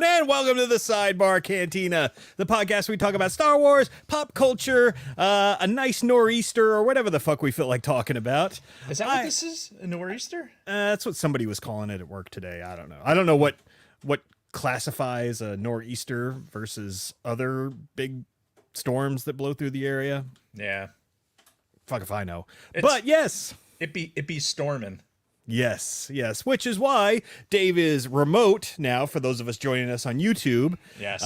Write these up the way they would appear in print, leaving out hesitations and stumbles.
everyone, and welcome to the Sidebar Cantina, the podcast where we talk about Star Wars, pop culture, a nice nor'easter, or whatever the fuck we feel like talking about. Is that what this is? A nor'easter? That's what somebody was calling it at work today. I don't know. I don't know what classifies a nor'easter versus other big storms that blow through the area. Yeah. Fuck if I know. But yes. It be storming. Yes, which is why Dave is remote now for those of us joining us on YouTube. Yes.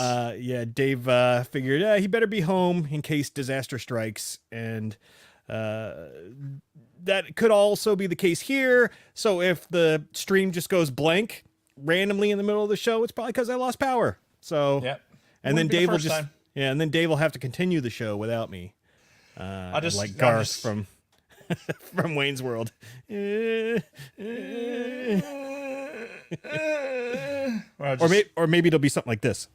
Dave figured he better be home in case disaster strikes, and that could also be the case here. So if the stream just goes blank randomly in the middle of the show, it's probably because I lost power. So, yep. And then Dave will just and then Dave will have to continue the show without me. Like Garth from from Wayne's World. Or maybe it'll be something like this.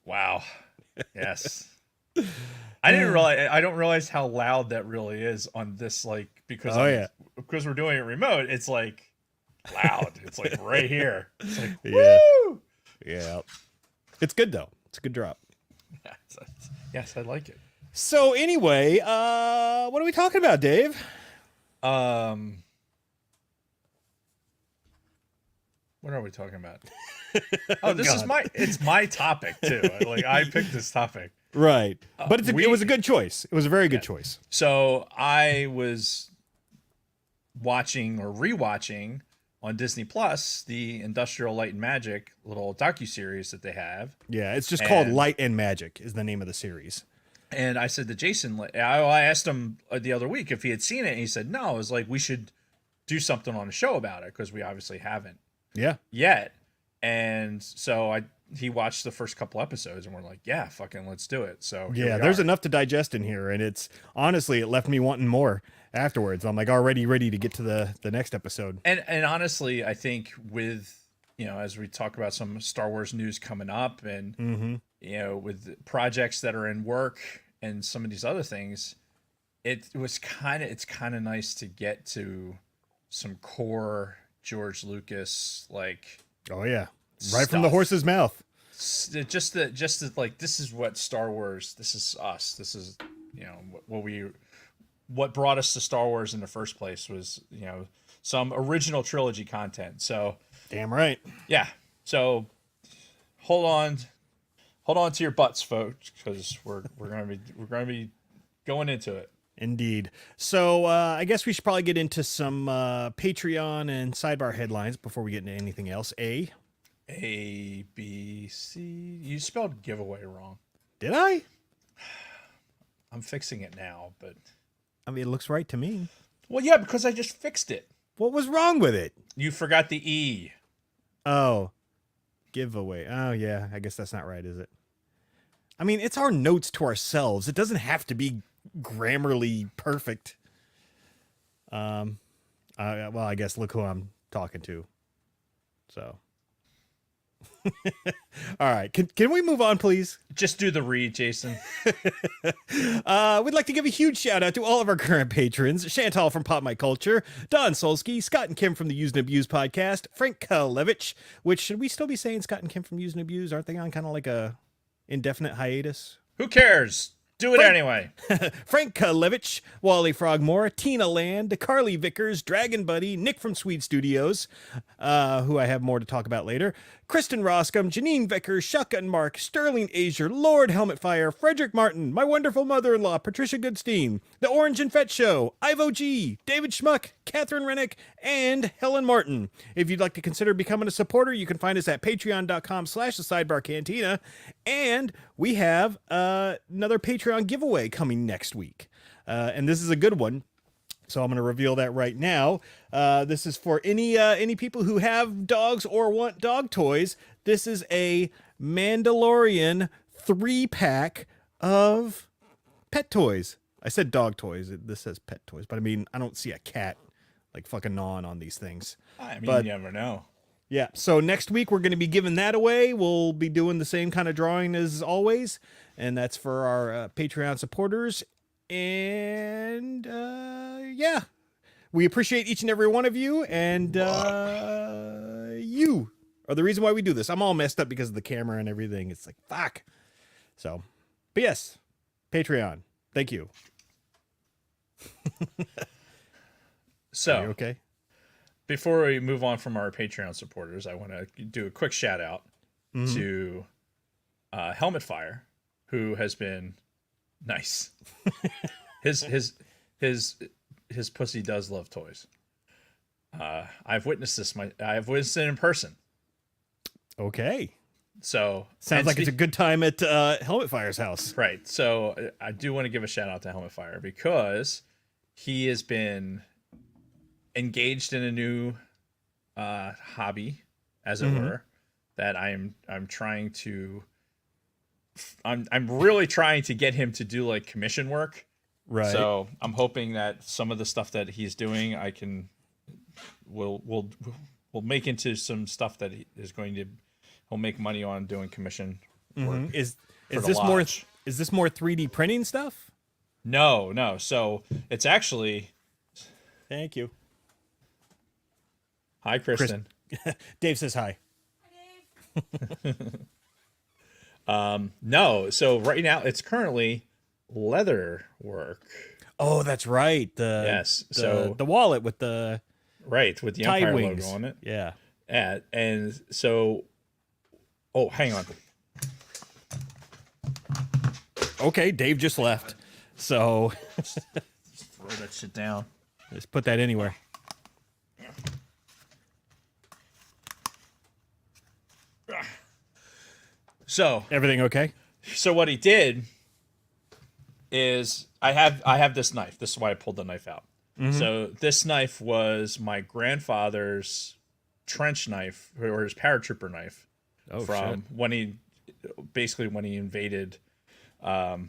Wow. Yes. I don't realize how loud that really is on this, like, because we're doing it remote, it's like loud. It's like right here. It's like, woo! Yeah. It's good though. It's a good drop. Yes, I like it. So anyway, what are we talking about, Dave? What are we talking about? It's my topic too. Like, I picked this topic. Right. But it was a good choice. It was a very good choice. So I was watching or rewatching on Disney Plus the Industrial Light and Magic little docuseries that they have. Yeah, it's just called Light and Magic is the name of the series. And I said to Jason, I asked him the other week if he had seen it, and he said no. I was like, we should do something on a show about it because we obviously haven't yet. And so he watched the first couple episodes, and we're like, yeah, fucking let's do it. So there's enough to digest in here, and it's honestly, it left me wanting more afterwards. I'm like already ready to get to the next episode. And honestly, I think with, as we talk about some Star Wars news coming up, and with projects that are in work and some of these other things, it's kind of nice to get to some core George Lucas, like, oh yeah, right stuff. From the horse's mouth. Just like, this is what Star Wars, this is us, this is what brought us to Star Wars in the first place was some original trilogy content. So damn right. Yeah. So hold on to your butts, folks, because we're gonna be going into it. Indeed. So I guess we should probably get into some Patreon and sidebar headlines before we get into anything else. A, B, C. You spelled giveaway wrong. Did I? I'm fixing it now, but I mean, it looks right to me. Well, yeah, because I just fixed it. What was wrong with it? You forgot the E. Oh, giveaway. Oh, yeah. I guess that's not right, is it? I mean, it's our notes to ourselves. It doesn't have to be grammarly perfect. Well, I guess look who I'm talking to. So. All right. Can we move on, please? Just do the read, Jason. We'd like to give a huge shout out to all of our current patrons: Chantal from Pop My Culture, Don Solsky, Scott and Kim from the Use and Abuse podcast, Frank Kalevich, which should we still be saying Scott and Kim from Use and Abuse? Aren't they on kind of like a indefinite hiatus? Who cares? Do it anyway. Frank Kalevich, Wally Frogmore, Tina Land, Carly Vickers, Dragon Buddy, Nick from Swede Studios, who I have more to talk about later, Kristen Roscom, Janine Vickers, Shotgun Mark, Sterling Azier, Lord Helmet Fire, Frederick Martin, my wonderful mother-in-law, Patricia Goodstein, The Orange and Fett Show, Ivo G, David Schmuck, Catherine Rennick, and Helen Martin. If you'd like to consider becoming a supporter, you can find us at patreon.com/thesidebarcantina, and we have another Patreon giveaway coming next week. And this is a good one. So I'm going to reveal that right now. This is for any people who have dogs or want dog toys. This is a Mandalorian 3-pack of pet toys. I said dog toys. This says pet toys, but I mean, I don't see a cat like fucking gnawing on these things. I mean, you never know. Yeah. So next week we're going to be giving that away. We'll be doing the same kind of drawing as always, and that's for our Patreon supporters. And we appreciate each and every one of you, and you are the reason why we do this. I'm all messed up because of the camera and everything. It's like, fuck. So, but yes, Patreon. Thank you. So, are you okay? Before we move on from our Patreon supporters, I want to do a quick shout out to Helmet Fire, who has been nice. his pussy does love toys. I've witnessed this. I've witnessed it in person. Okay. So sounds like it's a good time at Helmet Fire's house. Right. So I do want to give a shout out to Helmet Fire because he has been engaged in a new hobby, as it were, that I'm trying to. I'm really trying to get him to do like commission work. Right. So I'm hoping that some of the stuff that he's doing, we'll make into some stuff that he'll make money on doing commission work. Is this more 3D printing stuff? No. So it's actually. Thank you. Hi, Kristen. Dave says hi. Hi, Dave. No. So right now it's currently leather work. Oh, that's right. So the wallet with the with the tie Empire wings logo on it. Yeah. And so. Oh, hang on. Okay, Dave just left. So Throw that shit down. just put that anywhere. So Everything okay? So what he did is I have this knife. This is why I pulled the knife out. So this knife was my grandfather's trench knife or his paratrooper knife from when he invaded when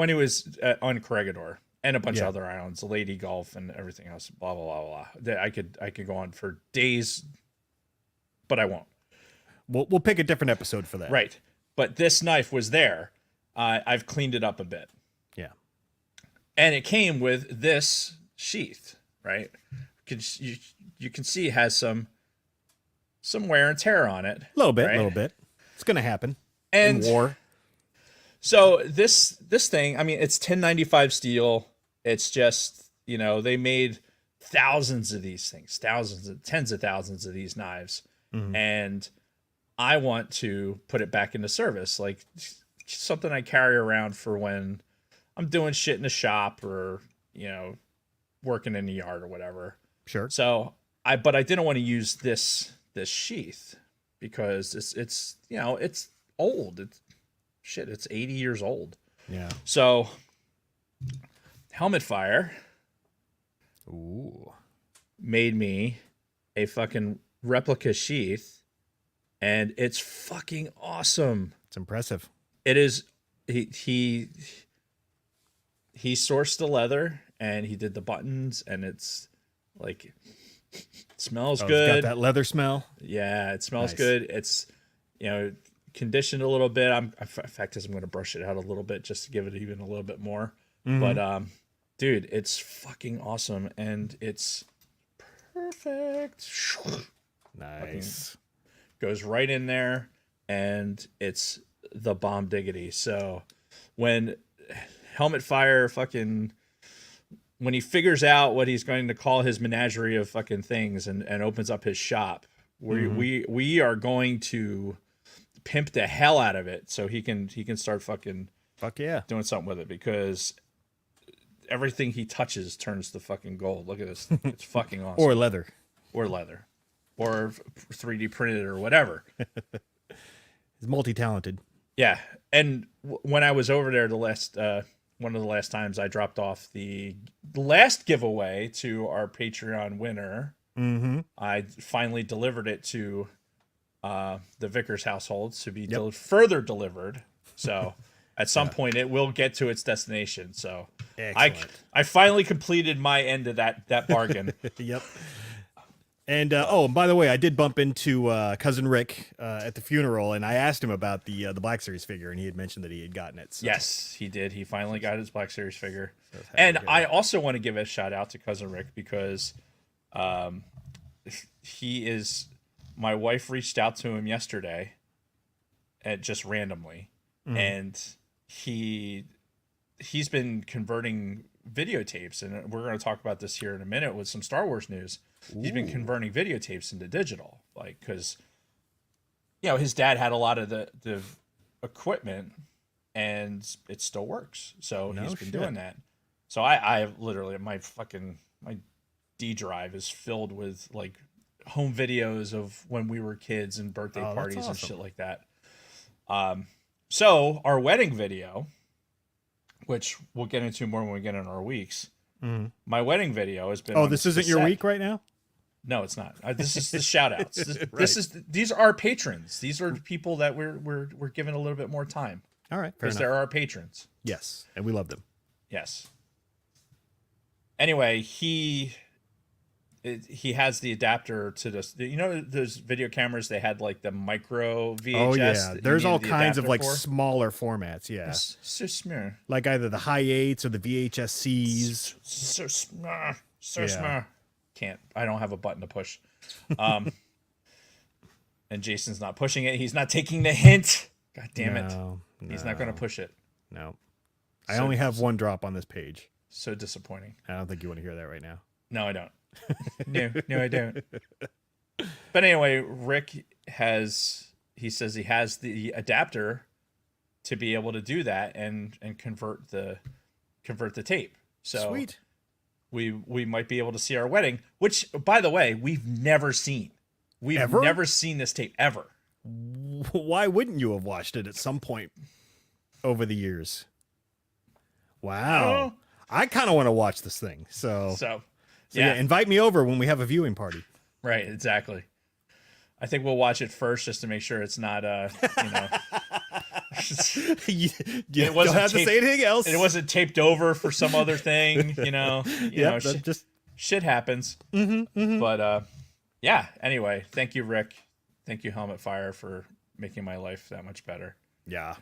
he was on Corregidor and a bunch of other islands, Lady Gulf and everything else, blah blah blah blah. I could go on for days, but I won't. We'll pick a different episode for that. Right. But this knife was there. I've cleaned it up a bit. Yeah. And it came with this sheath, right? You can see it has some wear and tear on it. A little bit. It's going to happen and in war. So this thing, I mean, it's 1095 steel. It's just, they made thousands of these things, tens of thousands of these knives. And I want to put it back into service, like something I carry around for when I'm doing shit in the shop or, working in the yard or whatever. Sure. So but I didn't want to use this sheath because it's old. It's 80 years old. Yeah. So Helmet Fire made me a fucking replica sheath, and it's fucking awesome. It's impressive. It is. He sourced the leather and he did the buttons, and it's like it smells good. It's got that leather smell. Yeah, it smells Nice. good. It's conditioned a little bit. In fact, I'm going to brush it out a little bit just to give it even a little bit more. But dude, it's fucking awesome, and it's perfect. Nice. Goes right in there, and it's the bomb diggity. So when Helmet Fire when he figures out what he's going to call his menagerie of fucking things and opens up his shop, we are going to pimp the hell out of it so he can start fucking doing something with it, because everything he touches turns to fucking gold. Look at this. It's fucking awesome. Or leather. Or 3D printed or whatever. He's multi-talented. Yeah. And when I was over there one of the last times, I dropped off the last giveaway to our Patreon winner. I finally delivered it to the Vickers household to be further delivered. So at some point it will get to its destination. So I finally completed my end of that bargain. Yep. And and by the way, I did bump into cousin Rick at the funeral, and I asked him about the Black Series figure, and he had mentioned that he had gotten it. So. Yes, he did. He finally got his Black Series figure. And I also want to give a shout out to cousin Rick because he is. My wife reached out to him yesterday, just randomly, and he's been converting videotapes, and we're going to talk about this here in a minute with some Star Wars news. He's been converting videotapes into digital, like, because his dad had a lot of the equipment and it still works, so he's been doing that. So I literally my D drive is filled with like home videos of when we were kids and birthday parties and shit like that. So our wedding video, which we'll get into more when we get in our weeks. My wedding video has been. Oh, this isn't your week right now? No, it's not. This is the shout outs. These are our patrons. These are people that we're giving a little bit more time. All right. Because they're our patrons. Yes. And we love them. Yes. Anyway, he has the adapter to this. Those video cameras, they had like the micro VHS. Oh yeah, there's all kinds of like smaller formats. Yeah, so small. Like either the high 8s or the VHS-Cs. So small. Can't. I don't have a button to push. And Jason's not pushing it. He's not taking the hint. God damn it. He's not going to push it. No. I only have one drop on this page. So disappointing. I don't think you want to hear that right now. No, I don't. No, I don't. But anyway, Rick says he has the adapter to be able to do that and convert the tape. So sweet. We might be able to see our wedding, which, by the way, we've never seen. We've never seen this tape ever. Why wouldn't you have watched it at some point over the years? Wow. I kind of want to watch this thing. So yeah, invite me over when we have a viewing party. Right, exactly. I think we'll watch it first just to make sure it's not, you don't have to say anything else. It wasn't taped over for some other thing, just shit happens. But yeah. Anyway, thank you, Rick. Thank you, Helmet Fire, for making my life that much better. Yeah.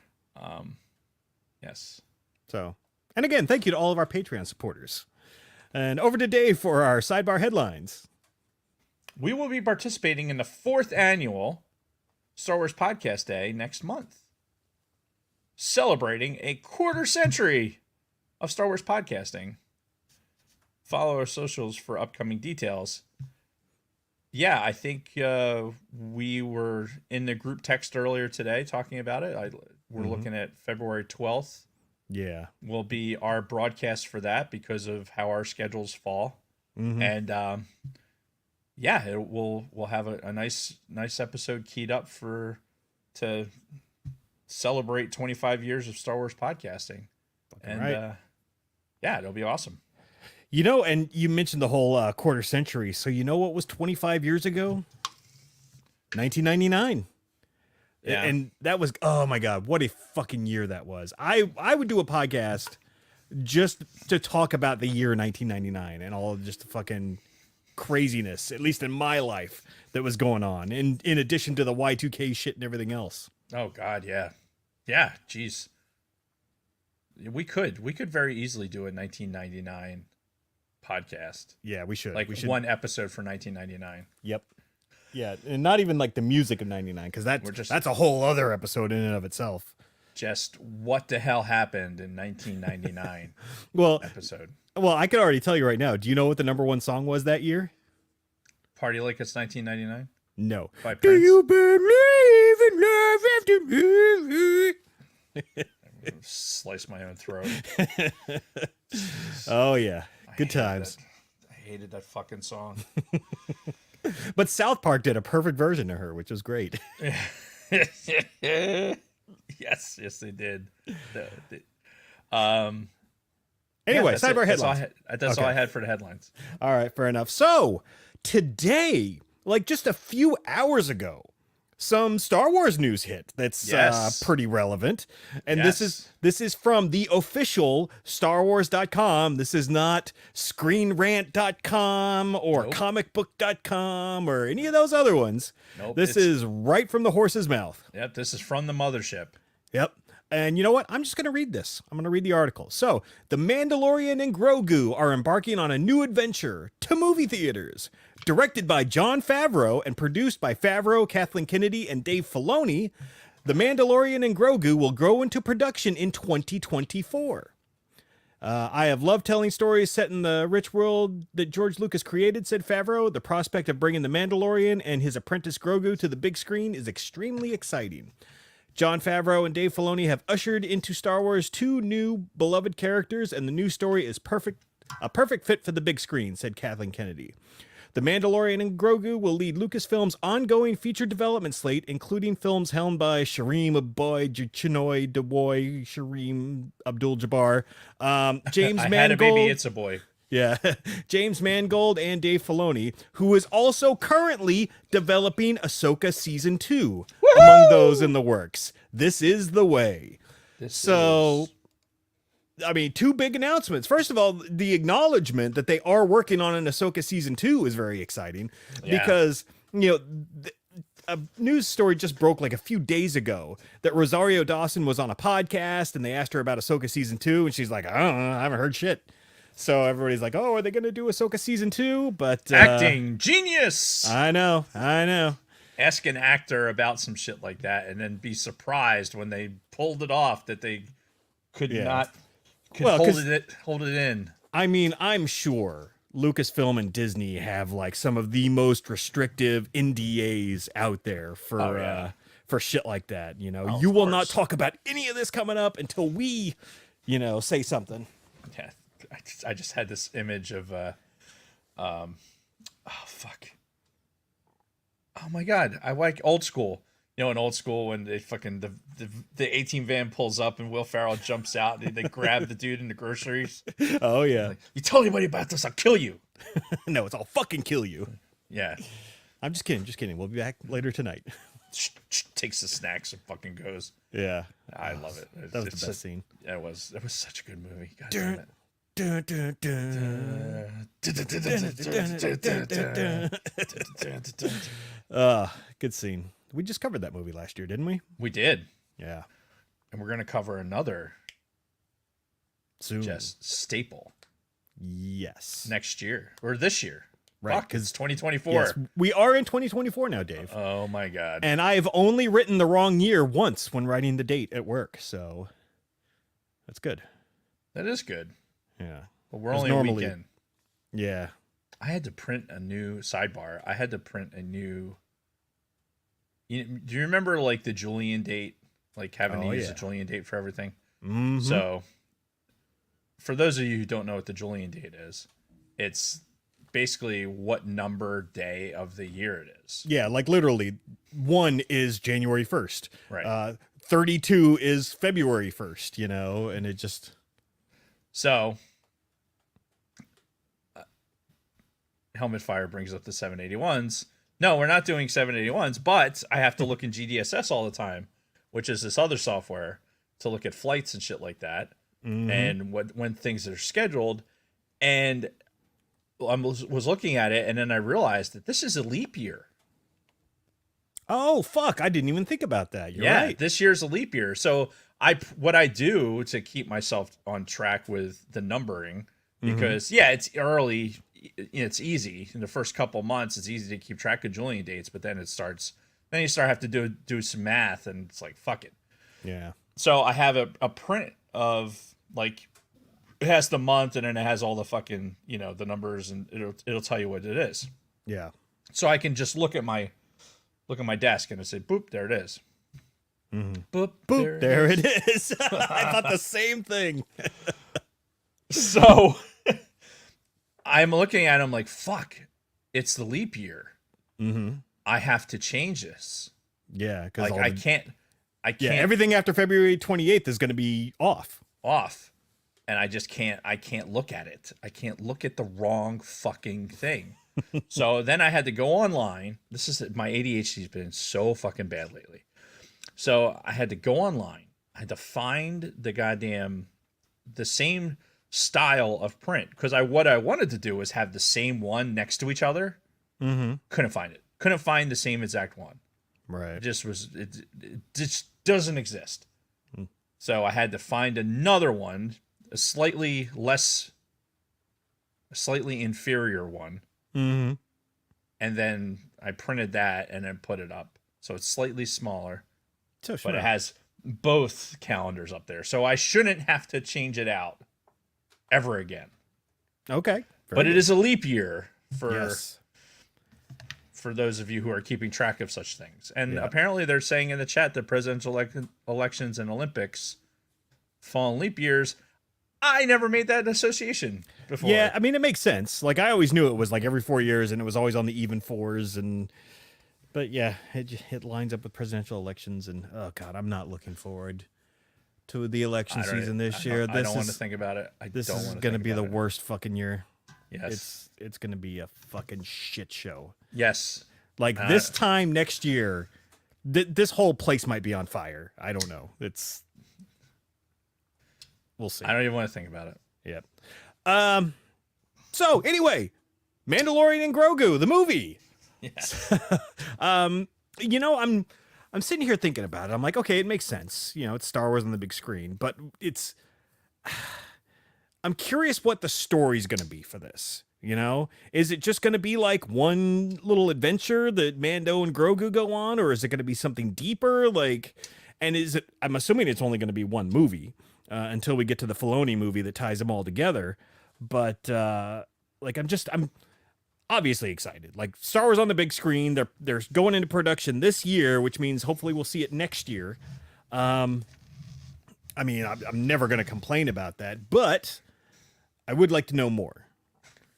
Yes. So, and again, thank you to all of our Patreon supporters. And over to Dave for our sidebar headlines. We will be participating in the 4th annual Star Wars Podcast Day next month, celebrating a quarter century of Star Wars podcasting. Follow our socials for upcoming details. Yeah, I think we were in the group text earlier today talking about it. We're looking at February 12th. Yeah. Will be our broadcast for that because of how our schedules fall. And we'll have a nice episode keyed up to celebrate 25 years of Star Wars podcasting. And it'll be awesome. And you mentioned the whole quarter century. So you know what was 25 years ago? 1999. Yeah. And that was, oh my God, what a fucking year that was. I would do a podcast just to talk about the year 1999 and all of just the fucking craziness, at least in my life, that was going on. In addition to the Y2K shit and everything else. Oh God, yeah. Yeah, geez. We could very easily do a 1999 podcast. Yeah, we should. We should. One episode for 1999. Yep. Yeah, and not even like the music of 99, because that's a whole other episode in and of itself. Just what the hell happened in 1999 episode. Well, I can already tell you right now. Do you know what the #1 song was that year? Party Like It's 1999? No. By Prince? Do you believe in love after me? Slice my own throat. Oh, yeah. Good times. I hated that fucking song. But South Park did a perfect version of her, which was great. Yes, they did. Anyway, sidebar headlines. That's all I had for the headlines. All right, fair enough. So today, like just a few hours ago, some Star Wars news hit that's Yes. pretty relevant. And Yes. this is from the official StarWars.com. This is not ScreenRant.com or Nope. comicbook.com or any of those other ones. Nope, This it's- is right from the horse's mouth. Yep, this is from the mothership. Yep. And you know what? I'm just going to read this. I'm going to read the article. So, The Mandalorian and Grogu are embarking on a new adventure to movie theaters. Directed by Jon Favreau and produced by Favreau, Kathleen Kennedy, and Dave Filoni, The Mandalorian and Grogu will go into production in 2024. I have loved telling stories set in the rich world that George Lucas created, said Favreau. The prospect of bringing The Mandalorian and his apprentice Grogu to the big screen is extremely exciting. Jon Favreau and Dave Filoni have ushered into Star Wars 2 new beloved characters, and the new story is a perfect fit for the big screen, said Kathleen Kennedy. The Mandalorian and Grogu will lead Lucasfilm's ongoing feature development slate, including films helmed by Shareem Chinoy Deboy, Shareem Abdul-Jabbar, James I Mangold. had a baby, it's a boy. Yeah, James Mangold and Dave Filoni, who is also currently developing Ahsoka Season 2 among those in the works. This is the way. So, I mean, two big announcements. First of all, the acknowledgement that they are working on an Ahsoka Season 2 is very exciting because, you know, a news story just broke like a few days ago that Rosario Dawson was on a podcast and they asked her about Ahsoka Season 2 and she's like, I don't know, I haven't heard shit. So everybody's like, oh, are they going to do Ahsoka Season 2? But Acting genius. I know. Ask an actor about some shit like that and then be surprised when they pulled it off that they could not hold it in. I mean, I'm sure Lucasfilm and Disney have like some of the most restrictive NDAs out there for shit like that. You know, you will not talk about any of this coming up until we, say something. Yeah. I just had this image of oh my god, I like Old School. In Old School when they fucking the 18 van pulls up and Will Ferrell jumps out and they grab the dude in the groceries. Oh yeah. Like, you tell anybody about this, I'll kill you. No, it's I'll fucking kill you. Yeah. I'm just kidding. We'll be back later tonight. Takes the snacks and fucking goes. Yeah. I love it. That was the best scene. It was such a good movie. God damn it. Good scene. We just covered that movie last year, didn't we? We did. Yeah. And we're going to cover another Soon. just staple Yes. next year or this year. Right. Fuck, it's 2024. Yes, we are in 2024 now, Dave. Oh my God. And I've only written the wrong year once when writing the date at work. So that's good. That is good. Yeah. But we're 'Cause only normally- a weekend. Yeah. I had to print a new sidebar. I had to print a new. Do you remember like the Julian date? Like having to use a Julian date for everything? Mm-hmm. So, for those of you who don't know what the Julian date is, it's basically what number day of the year it is. Yeah, like literally 1 is January 1st. Right. 32 is February 1st, and it just. So, Helmet Fire brings up the 781s. No, we're not doing 781s, but I have to look in GDSS all the time, which is this other software to look at flights and shit like that, and when things are scheduled. And I was looking at it, and then I realized that this is a leap year. Oh, fuck. I didn't even think about that. You're right. This year's a leap year. So what I do to keep myself on track with the numbering, because it's early, it's easy in the first couple months. It's easy to keep track of Julian dates, but then you start have to do some math, and it's like fuck it. Yeah. So I have a print of like it has the month, and then it has all the fucking the numbers, and it'll tell you what it is. Yeah. So I can just look at my desk and I say, boop, there it is. Boop, Boop, there it is. I thought the same thing. So I'm looking at him like, fuck, it's the leap year. I have to change this. Yeah, because Like I can't. Yeah, everything after February 28th is going to be off. And I just can't. I can't look at it. I can't look at the wrong fucking thing. So then I had to go online. This is my ADHD's been so fucking bad lately. So I had to go online. I had to find the same style of print because what I wanted to do was have the same one next to each other. Mm-hmm. Couldn't find it. Couldn't find the same exact one. Right. It just doesn't exist. So I had to find another one, a slightly inferior one. Mm-hmm. And then I printed that and then put it up. So it's slightly smaller, but it has both calendars up there. So I shouldn't have to change it out ever again. Okay. But it is a leap year for yes. for those of you who are keeping track of such things. And Yeah. apparently they're saying in the chat that presidential elections and Olympics fall in leap years. I never made that association before. Yeah, I mean, it makes sense. Like, I always knew it was like every 4 years and it was always on the even fours. But yeah, it lines up with presidential elections. And oh, God, I'm not looking forward to the election season this year. I don't want to think about it. This is going to be the worst. worst fucking year. Yes. It's going to be a fucking shit show. Yes. Like this time next year, this whole place might be on fire. I don't know. We'll see. I don't even want to think about it. Yeah. So anyway, Mandalorian and Grogu, the movie. Yes. You know, I'm sitting here thinking about it. I'm like, okay, it makes sense. You know, it's Star Wars on the big screen, but I'm curious what the story's going to be for this. You know, is it just going to be like one little adventure that Mando and Grogu go on, or is it going to be something deeper? Like, and I'm assuming it's only going to be one movie until we get to the Filoni movie that ties them all together. But like, I'm obviously excited. Like, Star Wars on the big screen. They're going into production this year, which means hopefully we'll see it next year. I mean, I'm never going to complain about that, but I would like to know more.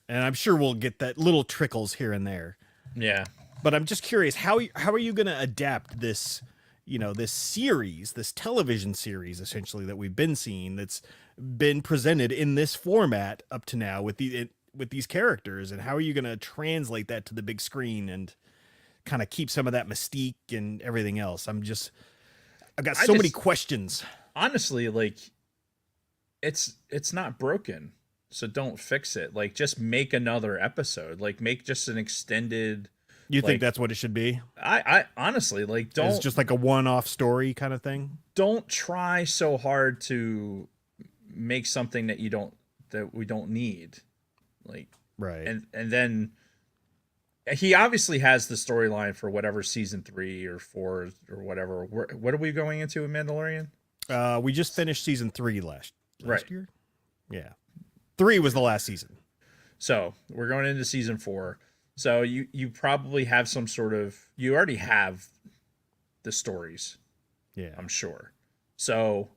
And I'm sure we'll get that little trickles here and there. Yeah. But I'm just curious, how are you going to adapt this, you know, this series, this television series, essentially, that we've been seeing, that's been presented in this format up to now with these characters, and how are you going to translate that to the big screen and kind of keep some of that mystique and everything else? I've got so many questions. Honestly, like, it's not broken. So don't fix it. Like, just make another episode. Like, make just an extended. You think that's what it should be? I honestly, like, don't. It's just like a one-off story kind of thing. Don't try so hard to make something that we don't need. Like, right. And then he obviously has the storyline for whatever season 3 or 4 or whatever. What are we going into in Mandalorian? We just finished season 3 last Right. year. Yeah. 3 was the last season. So we're going into season 4. So you probably have you already have the stories. Yeah. I'm sure. So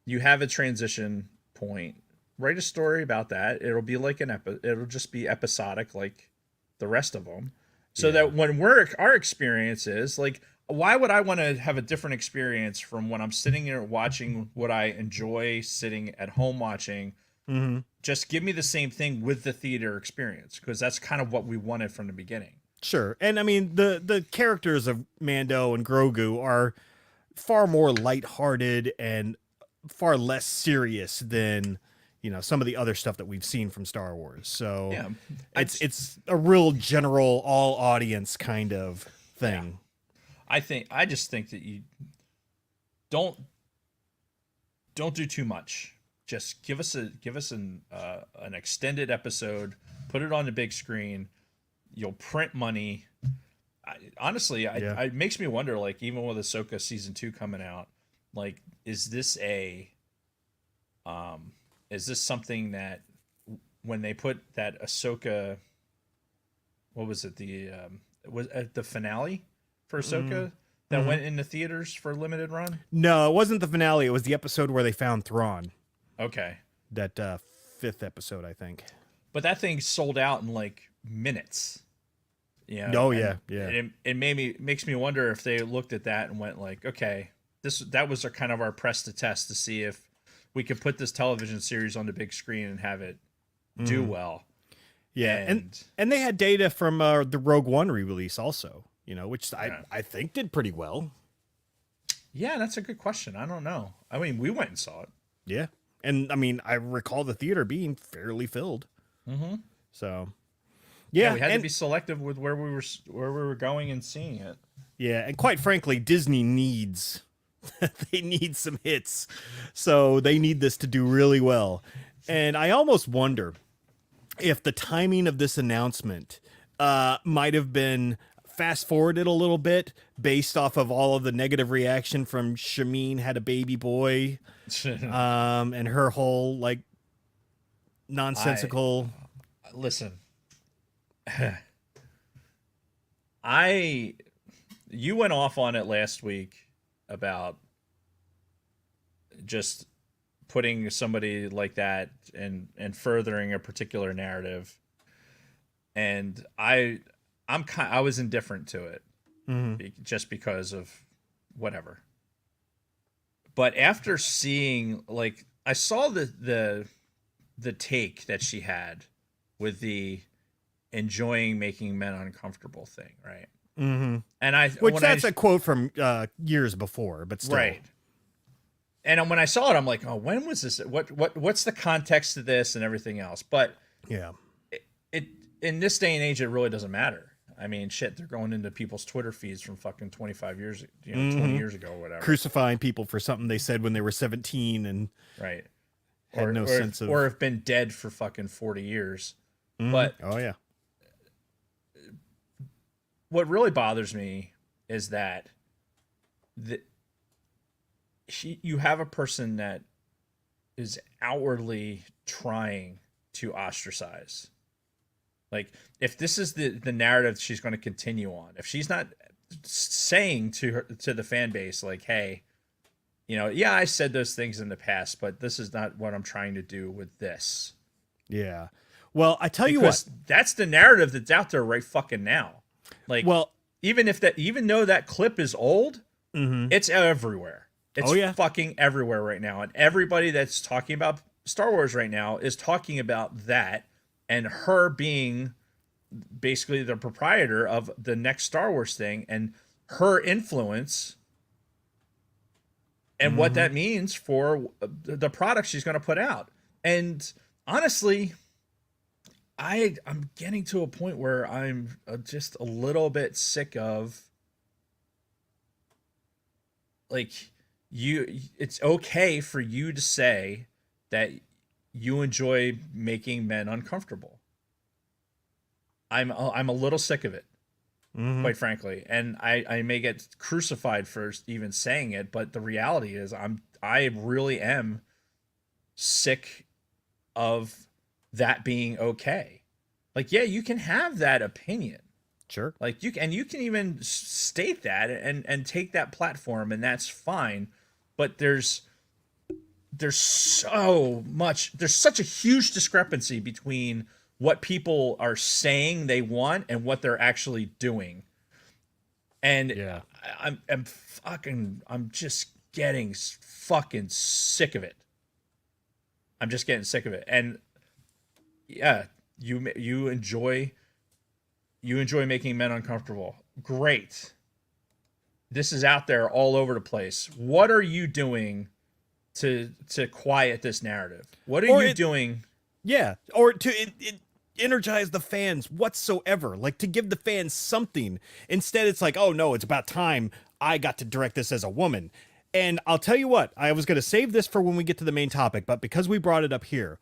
you have a transition point. Write a story about that. It'll be like it'll just be episodic like the rest of them. So that when our experience is like, why would I want to have a different experience from when I'm sitting here watching what I enjoy sitting at home watching? Mm-hmm. Just give me the same thing with the theater experience, because that's kind of what we wanted from the beginning. Sure. And I mean, the characters of Mando and Grogu are far more lighthearted and far less serious than, you know, some of the other stuff that we've seen from Star Wars. So Yeah, it's a real general all audience kind of thing. Yeah. I just think that you don't do too much. Just give us an extended episode, put it on the big screen. You'll print money. Honestly, it makes me wonder, like, even with Ahsoka season 2 coming out, like, is this something that when they put that Ahsoka, what was it, was at the finale for Ahsoka that went into theaters for a limited run? No, it wasn't the finale. It was the episode where they found Thrawn. Okay. That 5th episode, I think. But that thing sold out in like minutes. You know, yeah. It makes me wonder if they looked at that and went like, okay, that was our press to test to see if we could put this television series on the big screen and have it do well. Yeah, and they had data from the Rogue One re-release also, which I think did pretty well. Yeah, that's a good question. I don't know. I mean, we went and saw it. Yeah, and I mean, I recall the theater being fairly filled. Mm-hmm. So, yeah, we had to be selective with where we were going and seeing it. Yeah, and quite frankly, Disney needs they need some hits, so they need this to do really well. And I almost wonder if the timing of this announcement might have been fast forwarded a little bit based off of all of the negative reaction from Shameen had a baby boy, and her whole like nonsensical. Listen, you went off on it last week about just putting somebody like that and furthering a particular narrative, and I was indifferent to it, just because of whatever. But after seeing, like, I saw the take that she had with the enjoying making men uncomfortable thing, right? Mm-hmm. And that's a quote from years before, but still. Right. And when I saw it, I'm like, oh, when was this? What's the context to this and everything else? But yeah, it in this day and age, it really doesn't matter. I mean, shit, they're going into people's Twitter feeds from fucking 25 years, 20 years ago or whatever. Crucifying people for something they said when they were 17 and right. Had no sense of, or have been dead for fucking 40 years. Mm-hmm. But oh yeah, what really bothers me is that you have a person that is outwardly trying to ostracize. Like, if this is the narrative she's going to continue on, if she's not saying to the fan base, like, hey, yeah, I said those things in the past, but this is not what I'm trying to do with this. Yeah. Well, I tell you what, that's the narrative that's out there right fucking now. Like, well, even though that clip is old, it's everywhere. It's fucking everywhere right now. And everybody that's talking about Star Wars right now is talking about that and her being basically the proprietor of the next Star Wars thing and her influence and what that means for the product she's going to put out. And honestly, I'm getting to a point where I'm just a little bit sick of, like, it's okay for you to say that you enjoy making men uncomfortable. I'm a little sick of it, quite frankly, and I may get crucified for even saying it, but the reality is I really am sick of that being okay. Like, yeah, you can have that opinion. Sure. Like, you can even state that and take that platform, and that's fine. But there's such a huge discrepancy between what people are saying they want and what they're actually doing. And yeah, I'm just getting fucking sick of it. I'm just getting sick of it. And yeah, you enjoy making men uncomfortable. Great. This is out there all over the place. What are you doing to quiet this narrative? What are you doing? Yeah, or to energize the fans whatsoever, like to give the fans something. Instead, it's like, oh no, it's about time I got to direct this as a woman. And I'll tell you what, I was going to save this for when we get to the main topic, but because we brought it up here,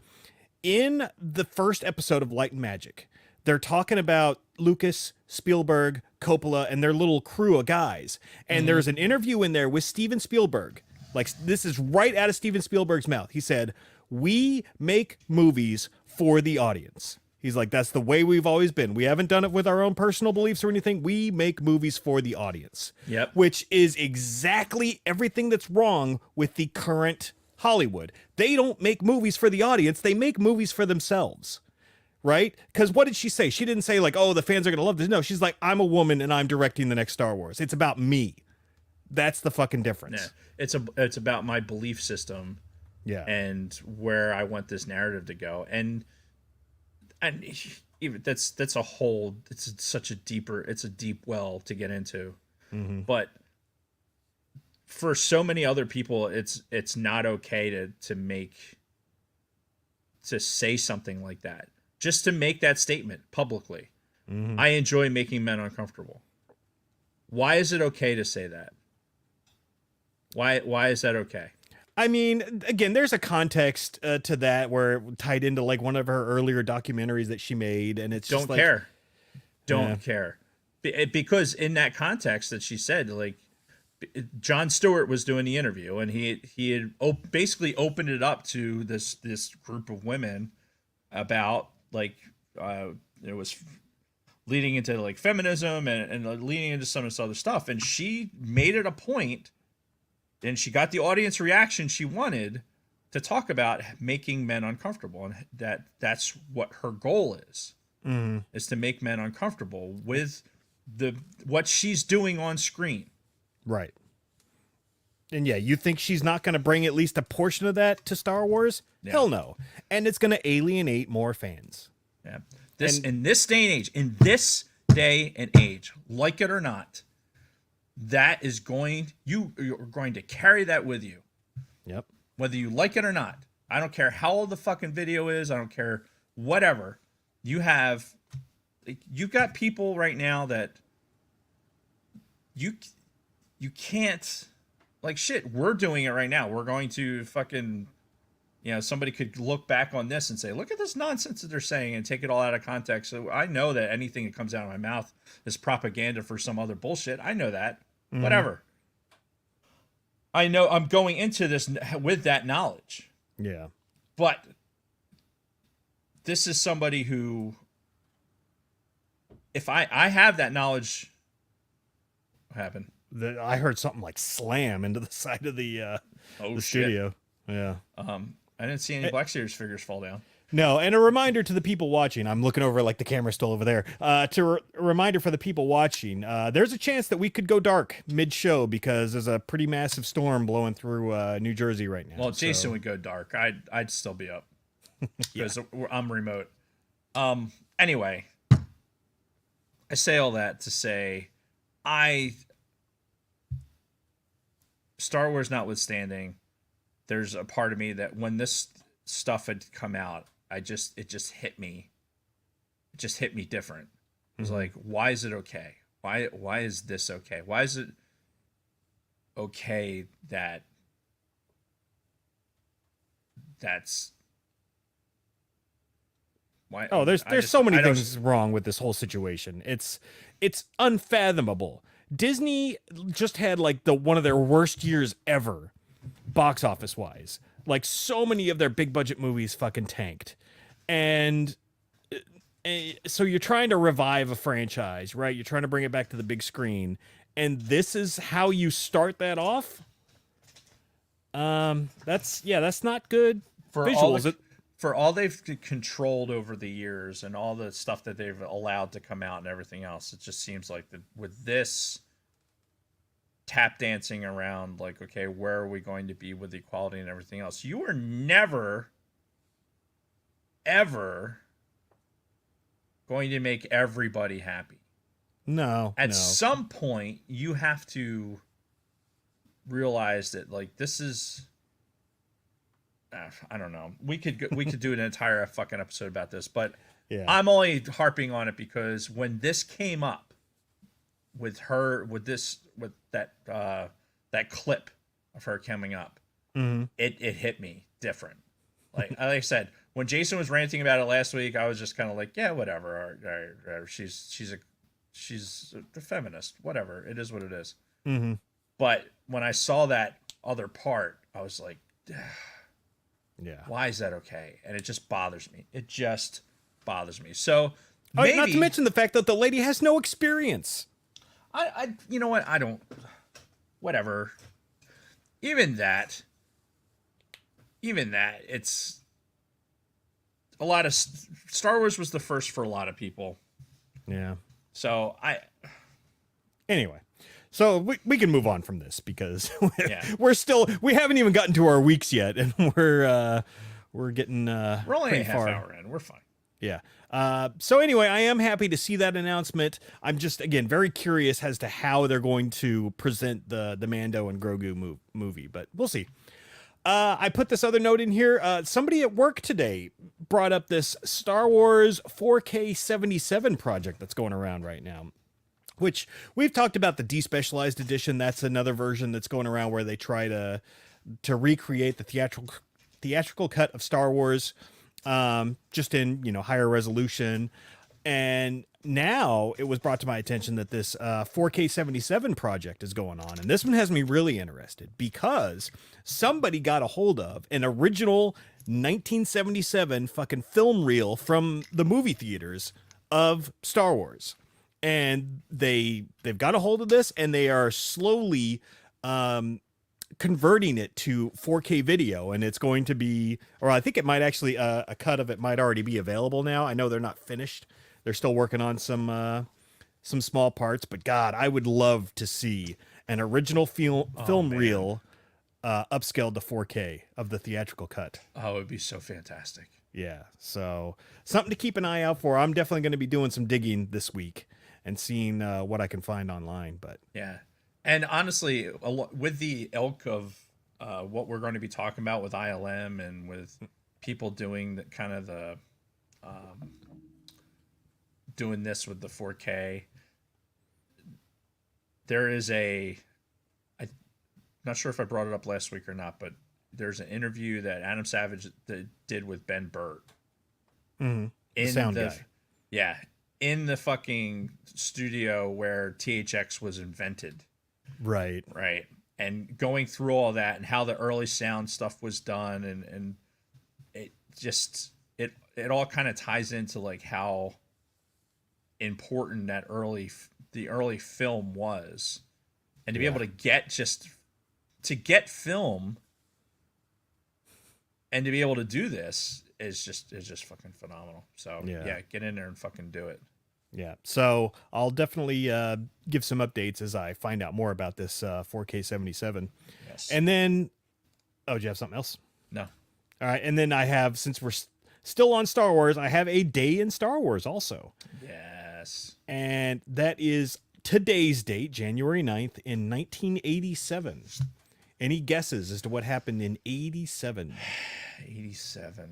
in the first episode of Light and Magic, they're talking about Lucas, Spielberg, Coppola, and their little crew of guys. And there's an interview in there with Steven Spielberg. Like, this is right out of Steven Spielberg's mouth. He said, "We make movies for the audience." He's like, that's the way we've always been. We haven't done it with our own personal beliefs or anything. We make movies for the audience. Yep. Which is exactly everything that's wrong with the current Hollywood. They don't make movies for the audience. They make movies for themselves. Right? Because what did she say? She didn't say, like, oh, the fans are going to love this. No, she's like, I'm a woman and I'm directing the next Star Wars. It's about me. That's the fucking difference. Yeah. It's about my belief system. Yeah. And where I want this narrative to go. And even that's a whole. It's a deep well to get into. Mm-hmm. But for so many other people, it's not okay to say something like that. Just to make that statement publicly. Mm-hmm. I enjoy making men uncomfortable. Why is it okay to say that? Why is that okay? I mean, again, there's a context to that where it tied into like one of her earlier documentaries that she made, and it's just Don't care. Yeah. Don't care. Because in that context that she said, like, Jon Stewart was doing the interview, and he had basically opened it up to this group of women about like it was leading into like feminism and leading into some of this other stuff, and she made it a point, and she got the audience reaction she wanted to talk about making men uncomfortable, and that's what her goal is to make men uncomfortable with what she's doing on screen. Right. And yeah, you think she's not going to bring at least a portion of that to Star Wars? Yeah. Hell no. And it's going to alienate more fans. Yeah. In this day and age, like it or not, that is you're going to carry that with you. Yep. Whether you like it or not. I don't care how old the fucking video is. I don't care whatever. You've got people right now that you can't, like, shit, we're doing it right now. We're going to fucking, somebody could look back on this and say, look at this nonsense that they're saying, and take it all out of context. So I know that anything that comes out of my mouth is propaganda for some other bullshit. I know that. Mm-hmm. Whatever. I know I'm going into this with that knowledge. Yeah. But this is somebody who, if I have that knowledge, what happened? I heard something like slam into the side of the studio. Yeah. I didn't see any Black Series figures fall down. No, and a reminder to the people watching. I'm looking over, like the camera's still over there. A reminder for the people watching. There's a chance that we could go dark mid-show because there's a pretty massive storm blowing through New Jersey right now. Well, Jason would go dark. I'd still be up because I'm remote. Anyway, I say all that to say, Star Wars notwithstanding, there's a part of me that when this stuff had come out, it just hit me. It just hit me different. It was like, why is it okay? Why is this okay? Why is it okay that's why? Oh, there's so many things wrong with this whole situation. It's unfathomable. Disney just had like one of their worst years ever, box office wise. Like, so many of their big budget movies fucking tanked. And so you're trying to revive a franchise, right? You're trying to bring it back to the big screen. And this is how you start that off? That's not good visuals. For all they've controlled over the years and all the stuff that they've allowed to come out and everything else, it just seems like with this tap dancing around, like, okay, where are we going to be with equality and everything else? You are never, ever going to make everybody happy. No. At some point, you have to realize that, like, this is... I don't know. We could do an entire fucking episode about this, but yeah. I'm only harping on it because when this came up with that clip of her coming up, it hit me different. Like I said, when Jason was ranting about it last week, I was just kind of like, yeah, whatever. Or she's a feminist. Whatever. It is what it is. Mm-hmm. But when I saw that other part, I was like, yeah. Why is that okay? And it just bothers me. It just bothers me. So maybe, not to mention the fact that the lady has no experience. I you know what? I don't. Whatever. Even that. It's a lot of Star Wars was the first for a lot of people. Yeah. So Anyway. So we can move on from this because we haven't even gotten to our weeks yet, and we're getting we're only pretty a half far. hour in. We're fine. Yeah. So anyway, I am happy to see that announcement. I'm just, again, very curious as to how they're going to present the Mando and Grogu movie, but we'll see. I put this other note in here. Somebody at work today brought up this Star Wars 4K 77 project that's going around right now, which we've talked about the despecialized edition. That's another version that's going around where they try to recreate the theatrical cut of Star Wars, just in, higher resolution. And now it was brought to my attention that this 4K 77 project is going on. And this one has me really interested because somebody got a hold of an original 1977 fucking film reel from the movie theaters of Star Wars. And they've got a hold of this, and they are slowly converting it to 4K video, and it's going to be, or I think it might actually, a cut of it might already be available now. I know they're not finished. They're still working on some small parts, but God, I would love to see an original film reel upscaled to 4K of the theatrical cut. Oh, it would be so fantastic. Yeah, so something to keep an eye out for. I'm definitely going to be doing some digging this week and seeing what I can find online. But yeah, and honestly, with the ilk of what we're going to be talking about with ILM and with people doing the kind of the doing this with the 4K, there is I'm not sure if I brought it up last week or not, but there's an interview that Adam Savage did with Ben Burt. Mm-hmm. The sound guy. Yeah, in the fucking studio where THX was invented. Right. Right. And going through all that and how the early sound stuff was done, and it just it all kind of ties into like how important that the early film was, and to be able to get film and to be able to do this is just fucking phenomenal. So yeah, get in there and fucking do it. Yeah, so I'll definitely give some updates as I find out more about this 4K 77. Yes. And then, do you have something else? No. All right, and then I have, since we're still on Star Wars, I have a day in Star Wars also. Yes. And that is today's date, January 9th, in 1987. Any guesses as to what happened in 87? 87.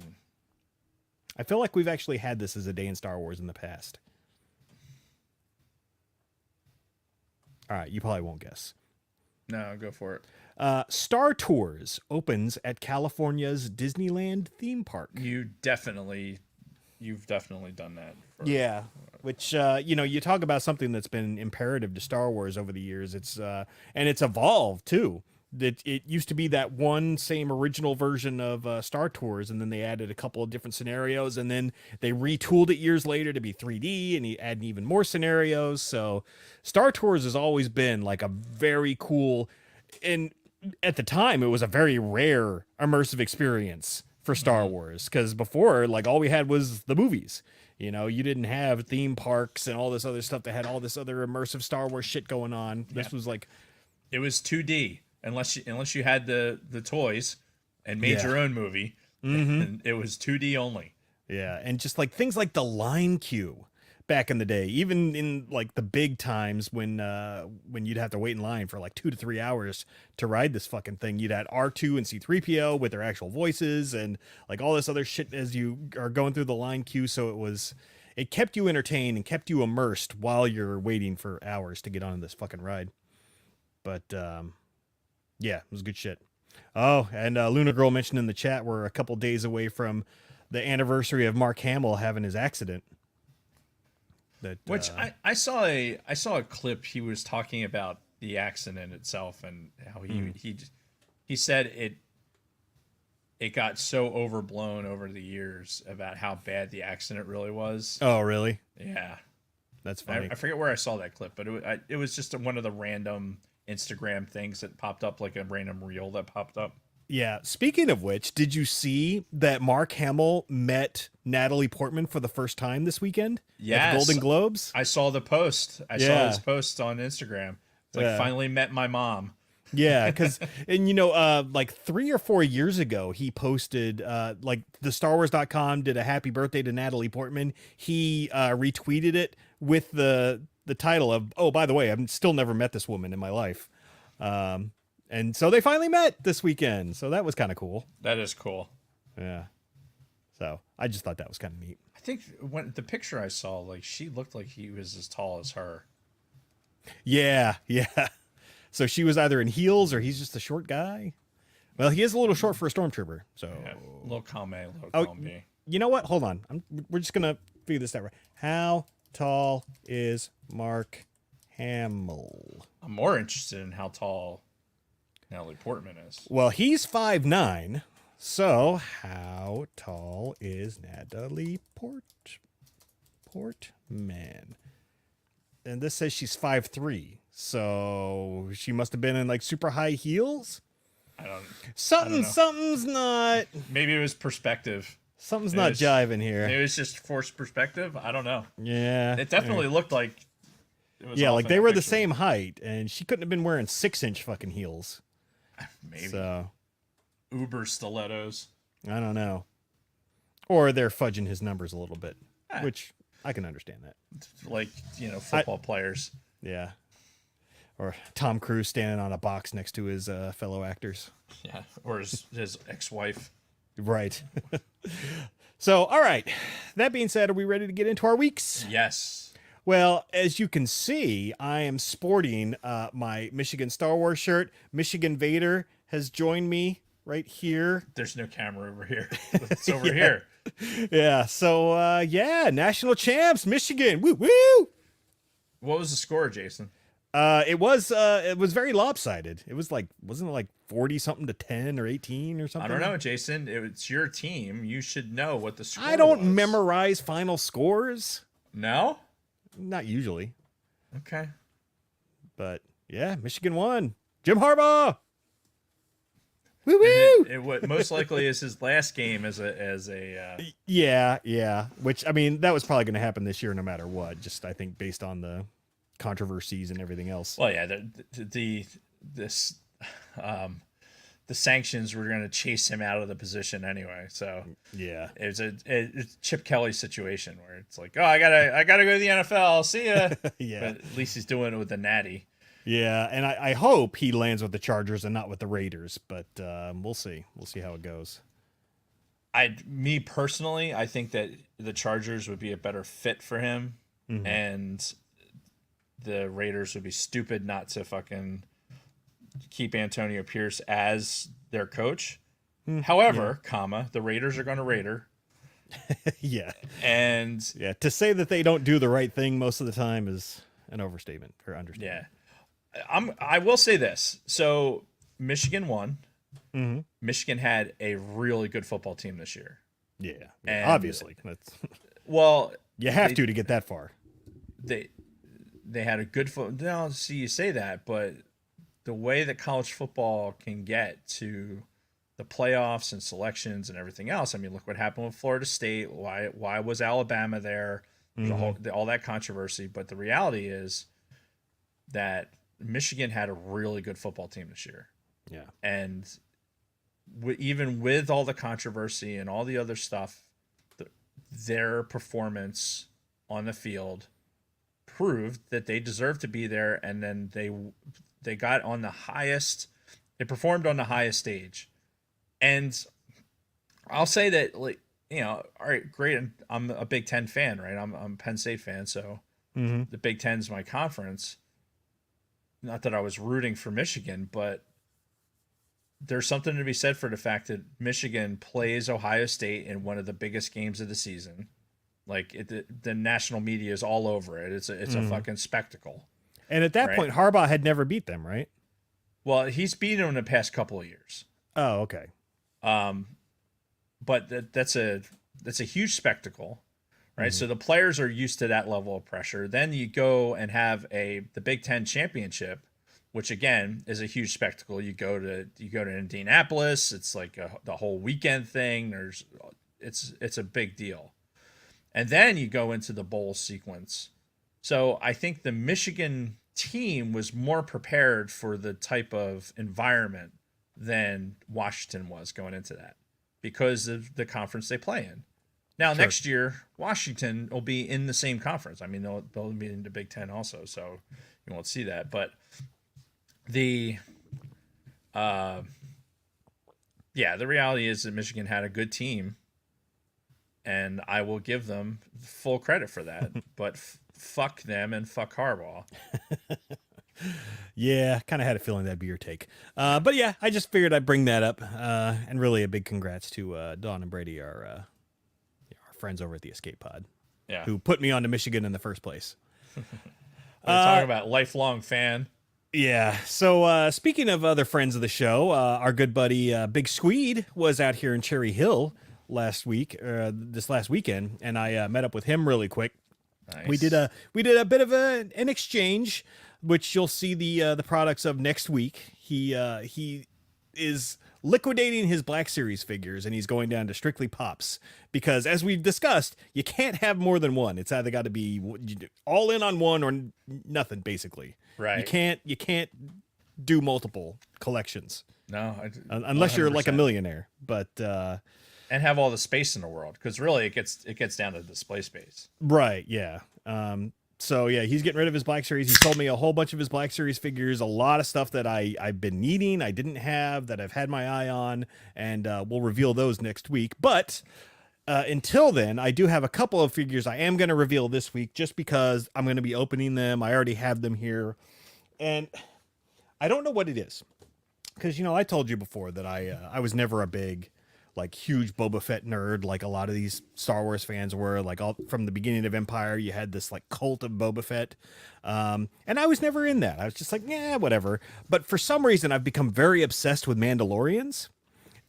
I feel like we've actually had this as a day in Star Wars in the past. All right, you probably won't guess. No, go for it. Star Tours opens at California's Disneyland theme park. You've definitely done that. Yeah, which you talk about something that's been imperative to Star Wars over the years. It's and it's evolved too. It used to be that one same original version of Star Tours, and then they added a couple of different scenarios, and then they retooled it years later to be 3D, and he added even more scenarios. So Star Tours has always been like a very cool, and at the time it was a very rare immersive experience for Star Wars, because before, like, all we had was the movies. You didn't have theme parks and all this other stuff that had all this other immersive Star Wars shit going on. This was like, it was 2D. Unless you had the toys and made your own movie, and it was 2D only. Yeah, and just like things like the line queue back in the day, even in like the big times when you'd have to wait in line for like 2 to 3 hours to ride this fucking thing, you'd had R2 and C3PO with their actual voices and like all this other shit as you are going through the line queue. So it kept you entertained and kept you immersed while you're waiting for hours to get on this fucking ride. But yeah, it was good shit. Oh, and Luna Girl mentioned in the chat we're a couple days away from the anniversary of Mark Hamill having his accident. Which I saw a clip. He was talking about the accident itself and how he said it got so overblown over the years about how bad the accident really was. Oh, really? Yeah, that's funny. I forget where I saw that clip, but it was just one of the random Instagram things that popped up, like a random reel that popped up. Yeah. Speaking of which, did you see that Mark Hamill met Natalie Portman for the first time this weekend? Yes. At the Golden Globes? I saw the post. I saw his post on Instagram. It's like, finally met my mom. Yeah, because and like 3 or 4 years ago, he posted like the StarWars.com did a happy birthday to Natalie Portman. He retweeted it with the title of, oh, by the way, I've still never met this woman in my life. And so they finally met this weekend. So that was kind of cool. That is cool. Yeah. So I just thought that was kind of neat. I think when the picture I saw, like she looked like he was as tall as her. Yeah, yeah. So she was either in heels or he's just a short guy. Well, he is a little short for a stormtrooper. So Yeah, little column A, little Oh, column B. you know what? Hold on. We're just gonna figure this out. Right. How tall is Mark Hamill? I'm more interested in how tall Natalie Portman is. Well, he's 5'9". So how tall is Natalie Portman? And this says she's 5'3". So she must have been in like super high heels. I don't know. Something's not. Maybe it was perspective. Something's Maybe not it's- jiving here. Maybe it's just forced perspective. I don't know. Yeah. It definitely looked like it was Yeah, off like in they that were the picture. same height, and she couldn't have been wearing 6-inch fucking heels. Maybe So Uber stilettos. I don't know. Or they're fudging his numbers a little bit, Ah. which I can understand that. Like, football players. Yeah. Or Tom Cruise standing on a box next to his fellow actors. Yeah. Or his ex-wife. Right. So, all right. That being said, are we ready to get into our weeks? Yes. Well, as you can see, I am sporting my Michigan Star Wars shirt. Michigan Vader has joined me right here. There's no camera over here. It's over here. Yeah. So, national champs, Michigan. Woo woo. What was the score, Jason? It was very lopsided. It was like, wasn't it like 40 something to 10 or 18 or something? I don't know, Jason. It's your team. You should know what the score I don't was. memorize final scores. No? Not usually, Okay. but yeah, Michigan won. Jim Harbaugh. Woo And woo. it what most likely is his last game as a Yeah. Which, I mean, that was probably going to happen this year no matter what. Just, I think, based on the controversies and everything else. well, yeah, the sanctions were going to chase him out of the position anyway. So Yeah. it's it's Chip Kelly situation where it's like, oh, I gotta go to the NFL. See ya. Yeah. But at least he's doing it with the Natty. Yeah. And I hope he lands with the Chargers and not with the Raiders, but we'll see. We'll see how it goes. Me personally, I think that the Chargers would be a better fit for him, and the Raiders would be stupid not to fucking keep Antonio Pierce as their coach. However, the Raiders are going to Raider, Yeah. and Yeah. To say that they don't do the right thing most of the time is an overstatement or understatement. yeah, I will say this. So Michigan won. Mm-hmm. Michigan had a really good football team this year. Yeah. And- Obviously. That's Well, you have to get that far. they had a good foot. No, see, you say that, but the way that college football can get to the playoffs and selections and everything else. I mean, look what happened with Florida State. Why was Alabama there? There's all that controversy. But the reality is that Michigan had a really good football team this year. Yeah. And even with all the controversy and all the other stuff, their performance on the field proved that they deserved to be there, and then they got on the highest. They performed on the highest stage, and I'll say that, like, all right, great. I'm a Big Ten fan, right? I'm a Penn State fan, so the Big Ten's my conference. Not that I was rooting for Michigan, but there's something to be said for the fact that Michigan plays Ohio State in one of the biggest games of the season. Like, the national media is all over it. It's a fucking spectacle. And at that Right. point, Harbaugh had never beat them, right? Well, he's beaten them in the past couple of years. Oh, okay. But that's a huge spectacle, right? So the players are used to that level of pressure. Then you go and have the Big Ten championship, which again is a huge spectacle. You go to Indianapolis. It's like the whole weekend thing. It's a big deal. And then you go into the bowl sequence. So I think the Michigan team was more prepared for the type of environment than Washington was going into that because of the conference they play in. Now, next year, Washington will be in the same conference. I mean, they'll be in the Big Ten also, so you won't see that. But the reality is that Michigan had a good team, and I will give them full credit for that. But fuck them and fuck Harbaugh. Yeah, kind of had a feeling that'd be your take. But yeah, I just figured I'd bring that up. And really a big congrats to Don and Brady, our friends over at the Escape Pod, who put me on to Michigan in the first place. We're talking about lifelong fan. Yeah. So speaking of other friends of the show, our good buddy Big Squeed was out here in Cherry Hill this last weekend, and I met up with him really quick. Nice. We did a bit of an exchange, which you'll see the products of next week. He is liquidating his Black Series figures, and he's going down to strictly Pops because, as we've discussed, you can't have more than one. It's either got to be all in on one or nothing, basically. Right. You can't do multiple collections. No, unless you're like a millionaire. But and have all the space in the world, because really it gets down to display space. Right. Yeah. So yeah, he's getting rid of his Black Series. He sold me a whole bunch of his Black Series figures, a lot of stuff that I've been needing, I didn't have, that I've had my eye on, and we'll reveal those next week. But until then, I do have a couple of figures I am going to reveal this week, just because I'm going to be opening them. I already have them here, and I don't know what it is, because I told you before that I was never a big, like, huge Boba Fett nerd like a lot of these Star Wars fans were. Like, all from the beginning of Empire, you had this like cult of Boba Fett, and I was never in that. I was just like, yeah, whatever. But for some reason, I've become very obsessed with Mandalorians,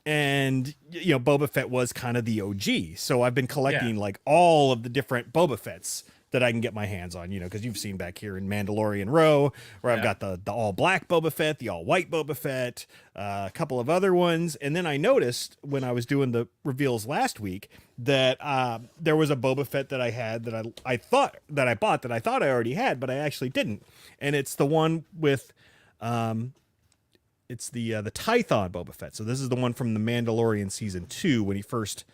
and Boba Fett was kind of the OG. So I've been collecting like all of the different Boba Fetts that I can get my hands on, because you've seen back here in Mandalorian Row, where I've got the all black Boba Fett, the all white Boba Fett, a couple of other ones. And then I noticed when I was doing the reveals last week that there was a Boba Fett that I had that I thought that I bought that I thought I already had, but I actually didn't. And it's the one with, it's the Tython Boba Fett. So this is the one from the Mandalorian season 2 when he first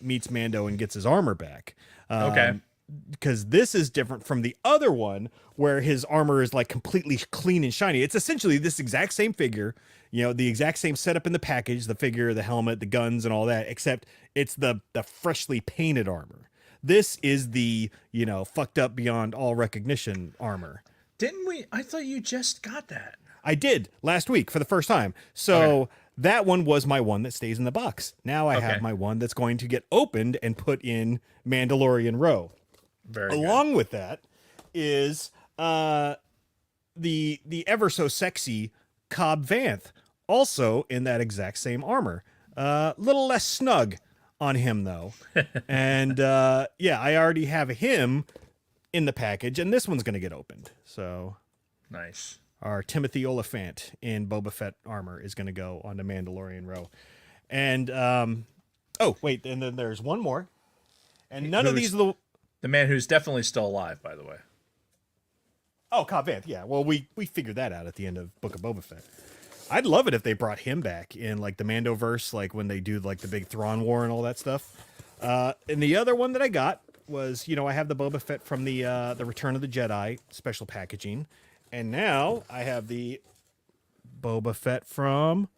meets Mando and gets his armor back. Okay. Because this is different from the other one where his armor is like completely clean and shiny. It's essentially this exact same figure, the exact same setup in the package, the figure, the helmet, the guns, and all that, except it's the freshly painted armor. This is the, fucked up beyond all recognition armor. Didn't we? I thought you just got that. I did last week for the first time. So that one was my one that stays in the box. Now I have my one that's going to get opened and put in Mandalorian Row. Very Along with that is the ever so sexy Cobb Vanth, also in that exact same armor. Little less snug on him though, and I already have him in the package, and this one's gonna get opened. So nice. Our Timothy Oliphant in Boba Fett armor is gonna go onto Mandalorian Row, and and then there's one more, and none of these are the man who's definitely still alive, by the way. Oh, Cobb Vanth, yeah. Well, we figured that out at the end of Book of Boba Fett. I'd love it if they brought him back in like the Mandoverse, like when they do like the big Thrawn War and all that stuff. And the other one that I got was, I have the Boba Fett from the Return of the Jedi special packaging, and now I have the Boba Fett from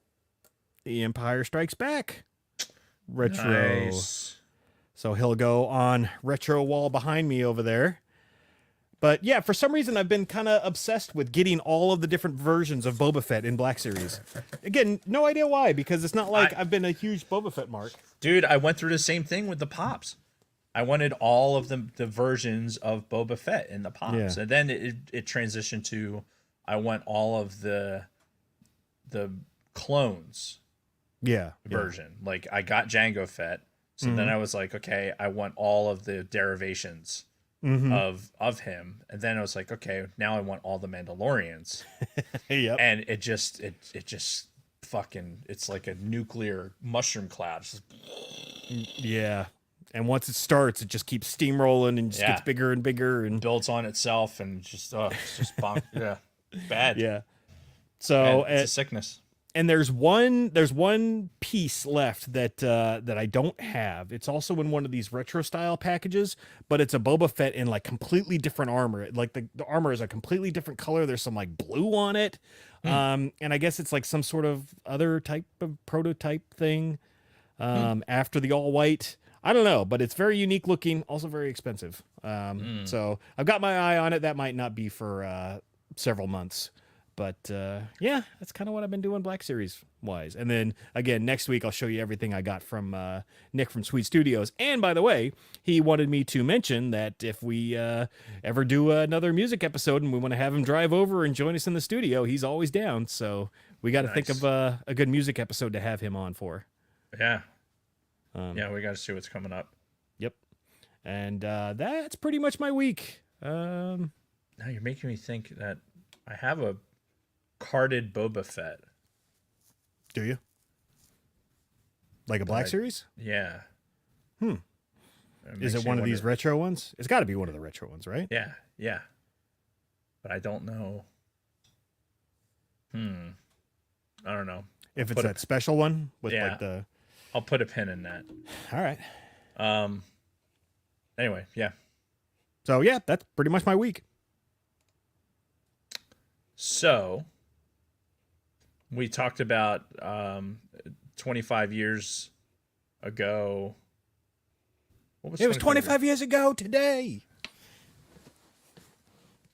The Empire Strikes Back retro. Nice. So he'll go on retro wall behind me over there. But yeah, for some reason, I've been kind of obsessed with getting all of the different versions of Boba Fett in Black Series. Again, no idea why, because it's not like I've been a huge Boba Fett mark. Dude, I went through the same thing with the Pops. I wanted all of the versions of Boba Fett in the Pops. Yeah. And then it transitioned to I want all of the clones version. Like I got Jango Fett. So then I was like, okay, I want all of the derivations of him. And then I was like, okay, now I want all the Mandalorians. Yep. And it just fucking, it's like a nuclear mushroom cloud. It's just... Yeah. And once it starts, it just keeps steamrolling and just Yeah. gets bigger and bigger and Builds on itself and just it's just bonk. Yeah, bad. yeah. Bad. So It's a sickness. and there's one piece left that I don't have. It's also in one of these retro style packages, but it's a Boba Fett in like completely different armor. Like the armor is a completely different color. There's some like blue on it. And I guess it's like some sort of other type of prototype thing. After the all white. I don't know, but it's very unique looking, also very expensive. So I've got my eye on it. That might not be for several months. But yeah, that's kind of what I've been doing Black Series wise. And then again, next week I'll show you everything I got from Nick from Sweet Studios. And by the way, he wanted me to mention that if we ever do another music episode and we want to have him drive over and join us in the studio, he's always down. So we got to think of a good music episode to have him on for. Yeah. Yeah, we got to see what's coming up. Yep. And that's pretty much my week. Now you're making me think that I have a carded Boba Fett. Do you? Like a Black Series? Yeah. Is it one of these retro ones? It's got to be one of the retro ones, right? Yeah, yeah. But I don't know. I don't know. If it's that special one with Yeah. like the... I'll put a pin in that. All right. Anyway, yeah. So yeah, that's pretty much my week. So we talked about 25 years ago. What It was 25 years ago today.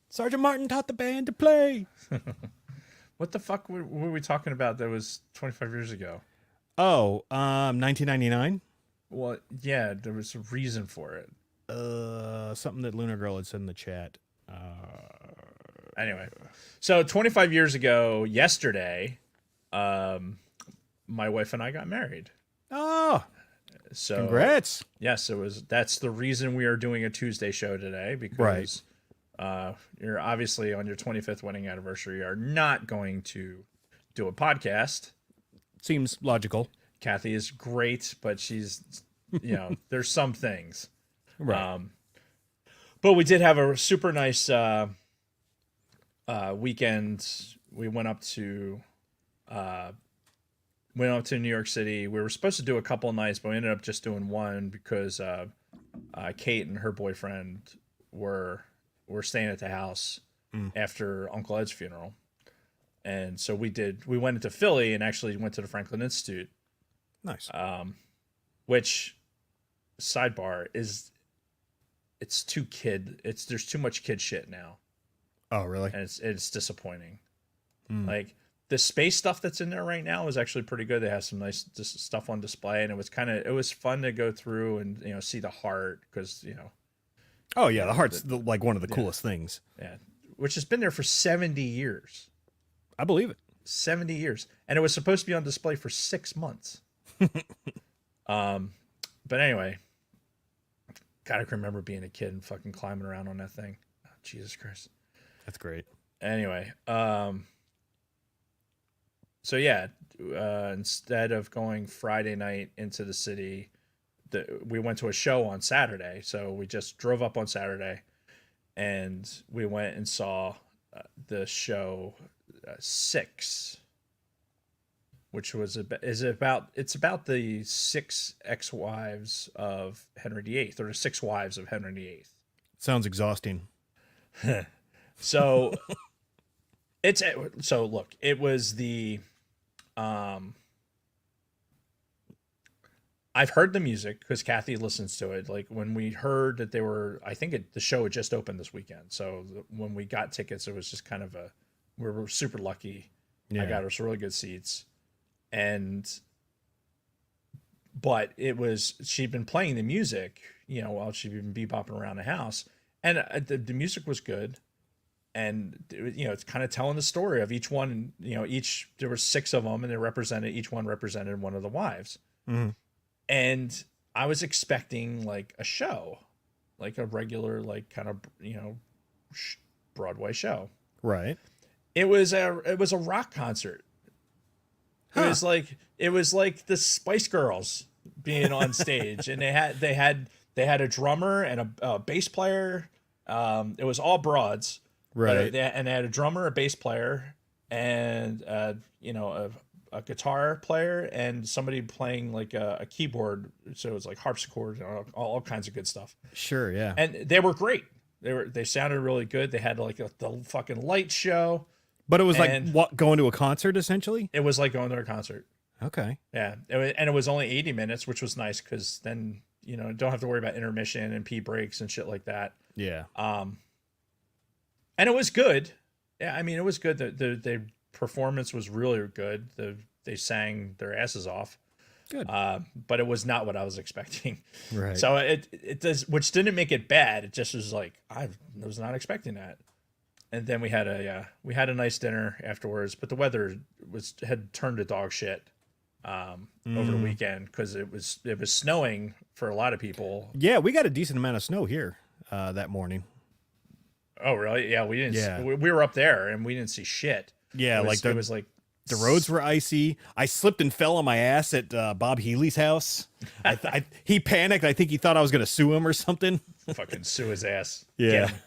Sergeant Martin taught the band to play. What the fuck were we talking about that was 25 years ago? Oh, 1999. Well, yeah, there was a reason for it. Something that Lunar Girl had said in the chat. Anyway, so 25 years ago, yesterday, my wife and I got married. Oh, So congrats. yes, that's the reason we are doing a Tuesday show today, because you're obviously on your 25th wedding anniversary. You are not going to do a podcast. Seems logical. Kathy is great, but she's, there's some things. Right. But we did have a super nice weekend. We went up to New York City. We were supposed to do a couple nights, but we ended up just doing one because Kate and her boyfriend were staying at the house after Uncle Ed's funeral. And so we went into Philly and actually went to the Franklin Institute. Nice. Which, sidebar, there's too much kid shit now. Oh, really? And it's disappointing. Like, the space stuff that's in there right now is actually pretty good. They have some nice stuff on display, and it was fun to go through and see the heart, because Oh yeah, the heart's like one of the coolest things. yeah, which has been there for 70 years. I believe it. 70 years, and it was supposed to be on display for 6 months. But anyway, God, I can remember being a kid and fucking climbing around on that thing. Oh, Jesus Christ. That's great. Anyway, so yeah, instead of going Friday night into the city, we went to a show on Saturday. So we just drove up on Saturday, and we went and saw the show 6, which was about the 6 ex-wives of Henry VIII, or the 6 wives of Henry VIII. Sounds exhausting. So look, it was the I've heard the music because Kathy listens to it. Like, when we heard that the show had just opened this weekend. So when we got tickets, it was just kind of we were super lucky. Yeah. I got us really good seats. But she'd been playing the music, while she'd been bebopping around the house, and the music was good. And, it's kind of telling the story of each one, there were 6 of them, and each one represented one of the wives. Mm-hmm. And I was expecting like a show, like a regular, like kind of, Broadway show. Right. It was a rock concert. It was like the Spice Girls. being on stage, and they had a drummer and a bass player. It was all broads, Right. and they had a drummer, a bass player, and a guitar player, and somebody playing like a keyboard. So it was like harpsichord, and all kinds of good stuff. Sure. Yeah. And they were great. They sounded really good. They had like the fucking light show. But it was like And what, going to a concert essentially? it was like going to a concert. Okay. Yeah, and it was only 80 minutes, which was nice because then don't have to worry about intermission and pee breaks and shit like that. Yeah. And it was good. Yeah, I mean it was good. The performance was really good. They sang their asses off. Good. But it was not what I was expecting. Right. So it does, which didn't make it bad. It just was like I was not expecting that. And then we had a nice dinner afterwards, but the weather had turned to dog shit over the weekend because it was snowing for a lot of people. Yeah, we got a decent amount of snow here that morning. Oh really? Yeah, we didn't. Yeah. We were up there and we didn't see shit. Yeah, it was like the roads were icy. I slipped and fell on my ass at Bob Healy's house. He panicked. I think he thought I was going to sue him or something. fucking sue his ass. Yeah. Get him.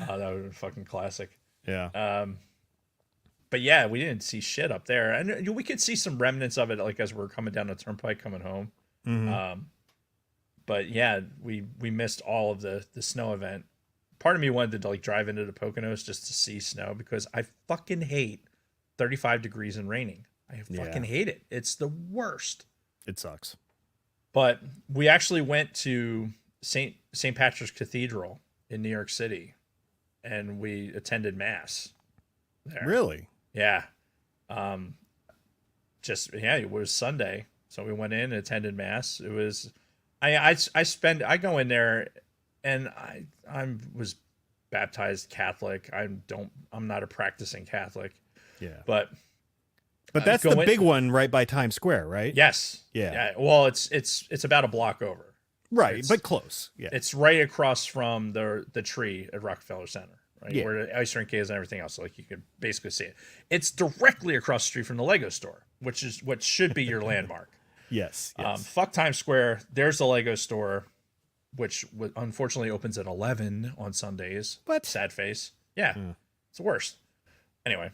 Oh, that would be fucking classic. Yeah. But yeah, we didn't see shit up there, and we could see some remnants of it, like as we were coming down the turnpike coming home. But yeah, we missed all of the snow event. Part of me wanted to like drive into the Poconos just to see snow because I fucking hate 35 degrees and raining. I fucking hate it. It's the worst. It sucks. But we actually went to St. Patrick's Cathedral in New York City, and we attended mass there. Really? Yeah. It was Sunday. So we went in and attended mass. It was, I go in there and I was baptized Catholic. I'm not a practicing Catholic. Yeah. But that's the big one right by Times Square, right? Yes. Yeah. Well, it's about a block over. Right, but close. Yeah. It's right across from the tree at Rockefeller Center, right? Yeah. Where the ice rink is and everything else. So like you could basically see it. It's directly across the street from the Lego store, which is what should be your landmark. Yes. Fuck Times Square. There's the Lego store, which unfortunately opens at 11 on Sundays. What? Sad face. Yeah. It's the worst. Anyway.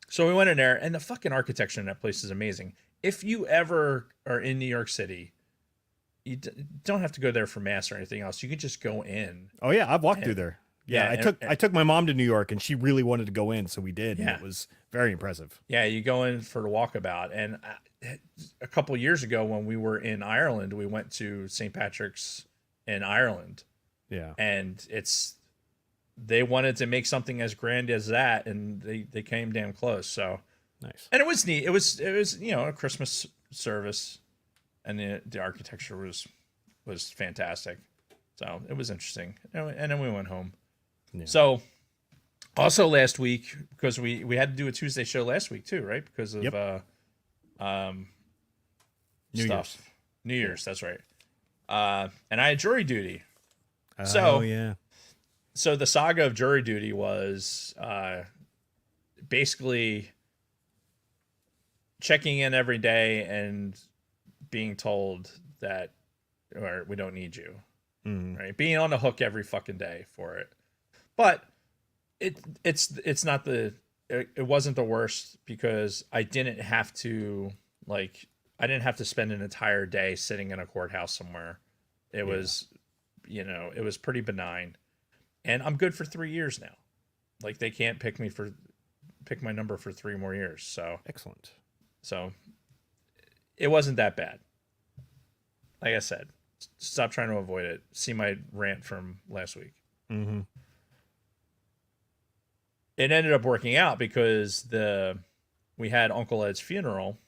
So we went in there, and the fucking architecture in that place is amazing. If you ever are in New York City, you don't have to go there for mass or anything else. You could just go in. Oh yeah, I've walked through there. Yeah, yeah, I took my mom to New York, and she really wanted to go in, so we did. Yeah. And it was very impressive. Yeah, you go in for the walkabout. And a couple years ago when we were in Ireland, we went to St. Patrick's in Ireland. Yeah. And they wanted to make something as grand as that, and they came damn close. So Nice. And it was neat. It was a Christmas service, and the architecture was fantastic. So it was interesting. And then we went home. Yeah. So also last week, because we had to do a Tuesday show last week too, right? Because of New Year's, that's right. And I had jury duty. Oh yeah. So the saga of jury duty was basically checking in every day and being told that or we don't need you. Right? Being on the hook every fucking day for it. But it's not it wasn't the worst because I didn't have to spend an entire day sitting in a courthouse somewhere. It was it was pretty benign. And I'm good for 3 years now. Like they can't pick my number for 3 more years. So excellent. So it wasn't that bad. Like I said, stop trying to avoid it. See my rant from last week. Mm-hmm. It ended up working out because we had Uncle Ed's funeral.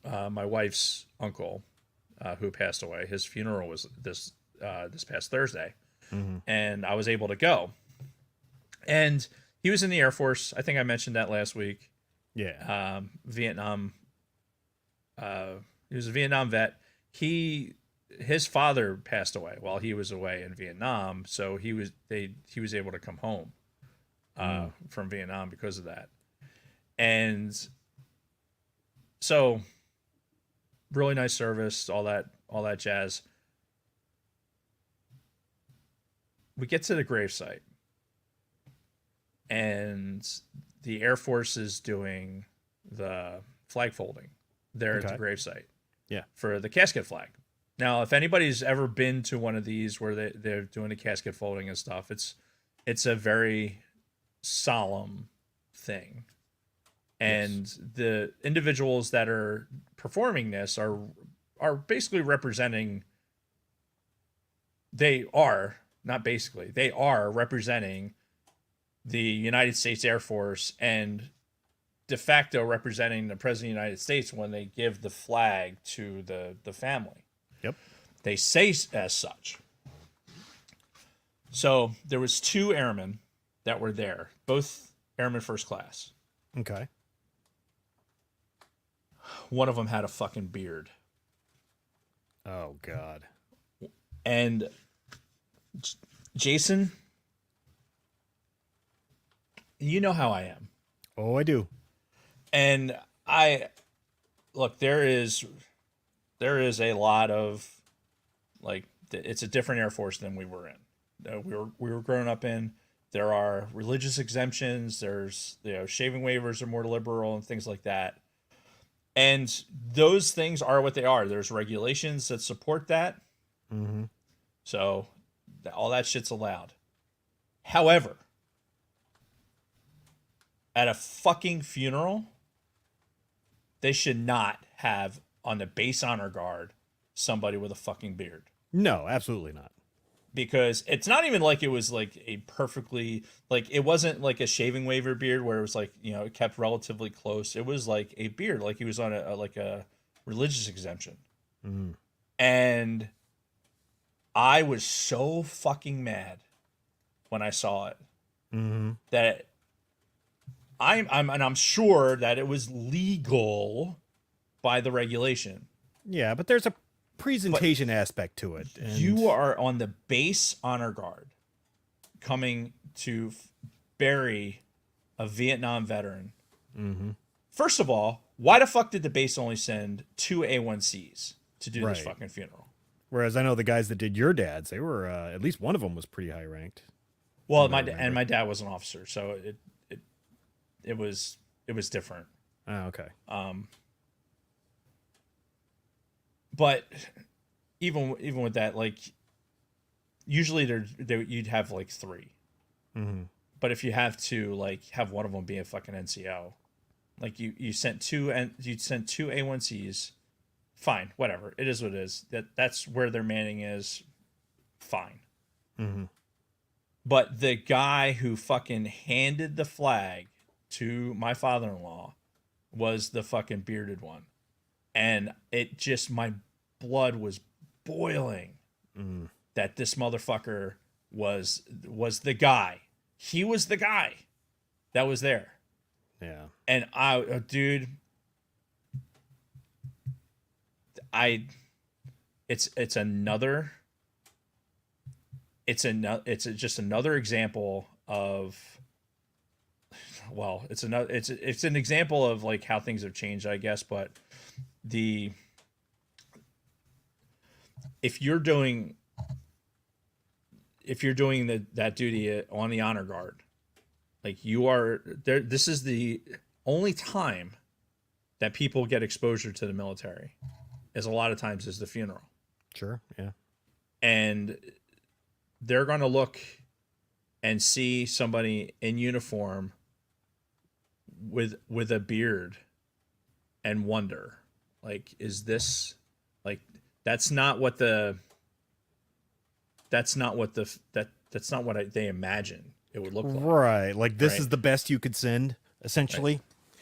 My wife's uncle, who passed away, his funeral was this past Thursday. Mm-hmm. And I was able to go. And he was in the Air Force. I think I mentioned that last week. Yeah. Vietnam. He was a Vietnam vet. His father passed away while he was away in Vietnam, so he was able to come home from Vietnam because of that. And so really nice service, all that jazz. We get to the gravesite, and the Air Force is doing the flag folding there at the Okay. gravesite. Yeah. For the casket flag. Now, if anybody's ever been to one of these where they're doing the casket folding and stuff, it's a very solemn thing. And the individuals that are performing this are basically representing, they are representing the United States Air Force and de facto representing the President of the United States when they give the flag to the family. Yep. They say as such. So there was 2 airmen that were there, both airmen first class. Okay. One of them had a fucking beard. Oh God. And Jason, you know how I am. Oh, I do. And look, there is a lot of, like, it's a different Air Force than we were in. We were growing up in. There are religious exemptions. There's, shaving waivers are more liberal and things like that. And those things are what they are. There's regulations that support that. Mm-hmm. So all that shit's allowed. However, at a fucking funeral, they should not have on the base honor guard somebody with a fucking beard. No, absolutely not. Because it's not even like it was like a perfectly, like, it wasn't like a shaving waiver beard where it was like, it kept relatively close. It was like a beard, like he was on a religious exemption. Mm. And I was so fucking mad when I saw it. Mm-hmm. That I'm sure that it was legal by the regulation. Yeah, but there's a presentation aspect to it. And You are on the base honor guard coming to bury a Vietnam veteran. Mm-hmm. First of all, why the fuck did the base only send 2 A1Cs to do this Right. fucking funeral? Whereas I know the guys that did your dad's, they were at least one of them was pretty high ranked. Well, I remember. my dad was an officer, so it was different. Oh, okay. But even with that, like, usually you'd have like 3. Mm-hmm. But if you have to, like, have one of them be a fucking NCO, like you sent 2 and you sent 2 A1Cs, fine, whatever. It is what it is. That's where their manning is, fine. Mm-hmm. But the guy who fucking handed the flag to my father-in-law was the fucking bearded one. And it just, my blood was boiling that this motherfucker was the guy. He was the guy that was there. Yeah. And dude, it's just another example of, well, it's an example of like how things have changed, I guess. But if you're doing that duty on the honor guard, like, you are there, this is the only time that people get exposure to the military, is a lot of times is the funeral. Sure. Yeah. And they're going to look and see somebody in uniform with a beard and wonder, like, is this, like, that's not what they imagine it would look like. Right. Like, this Right. is the best you could send, essentially.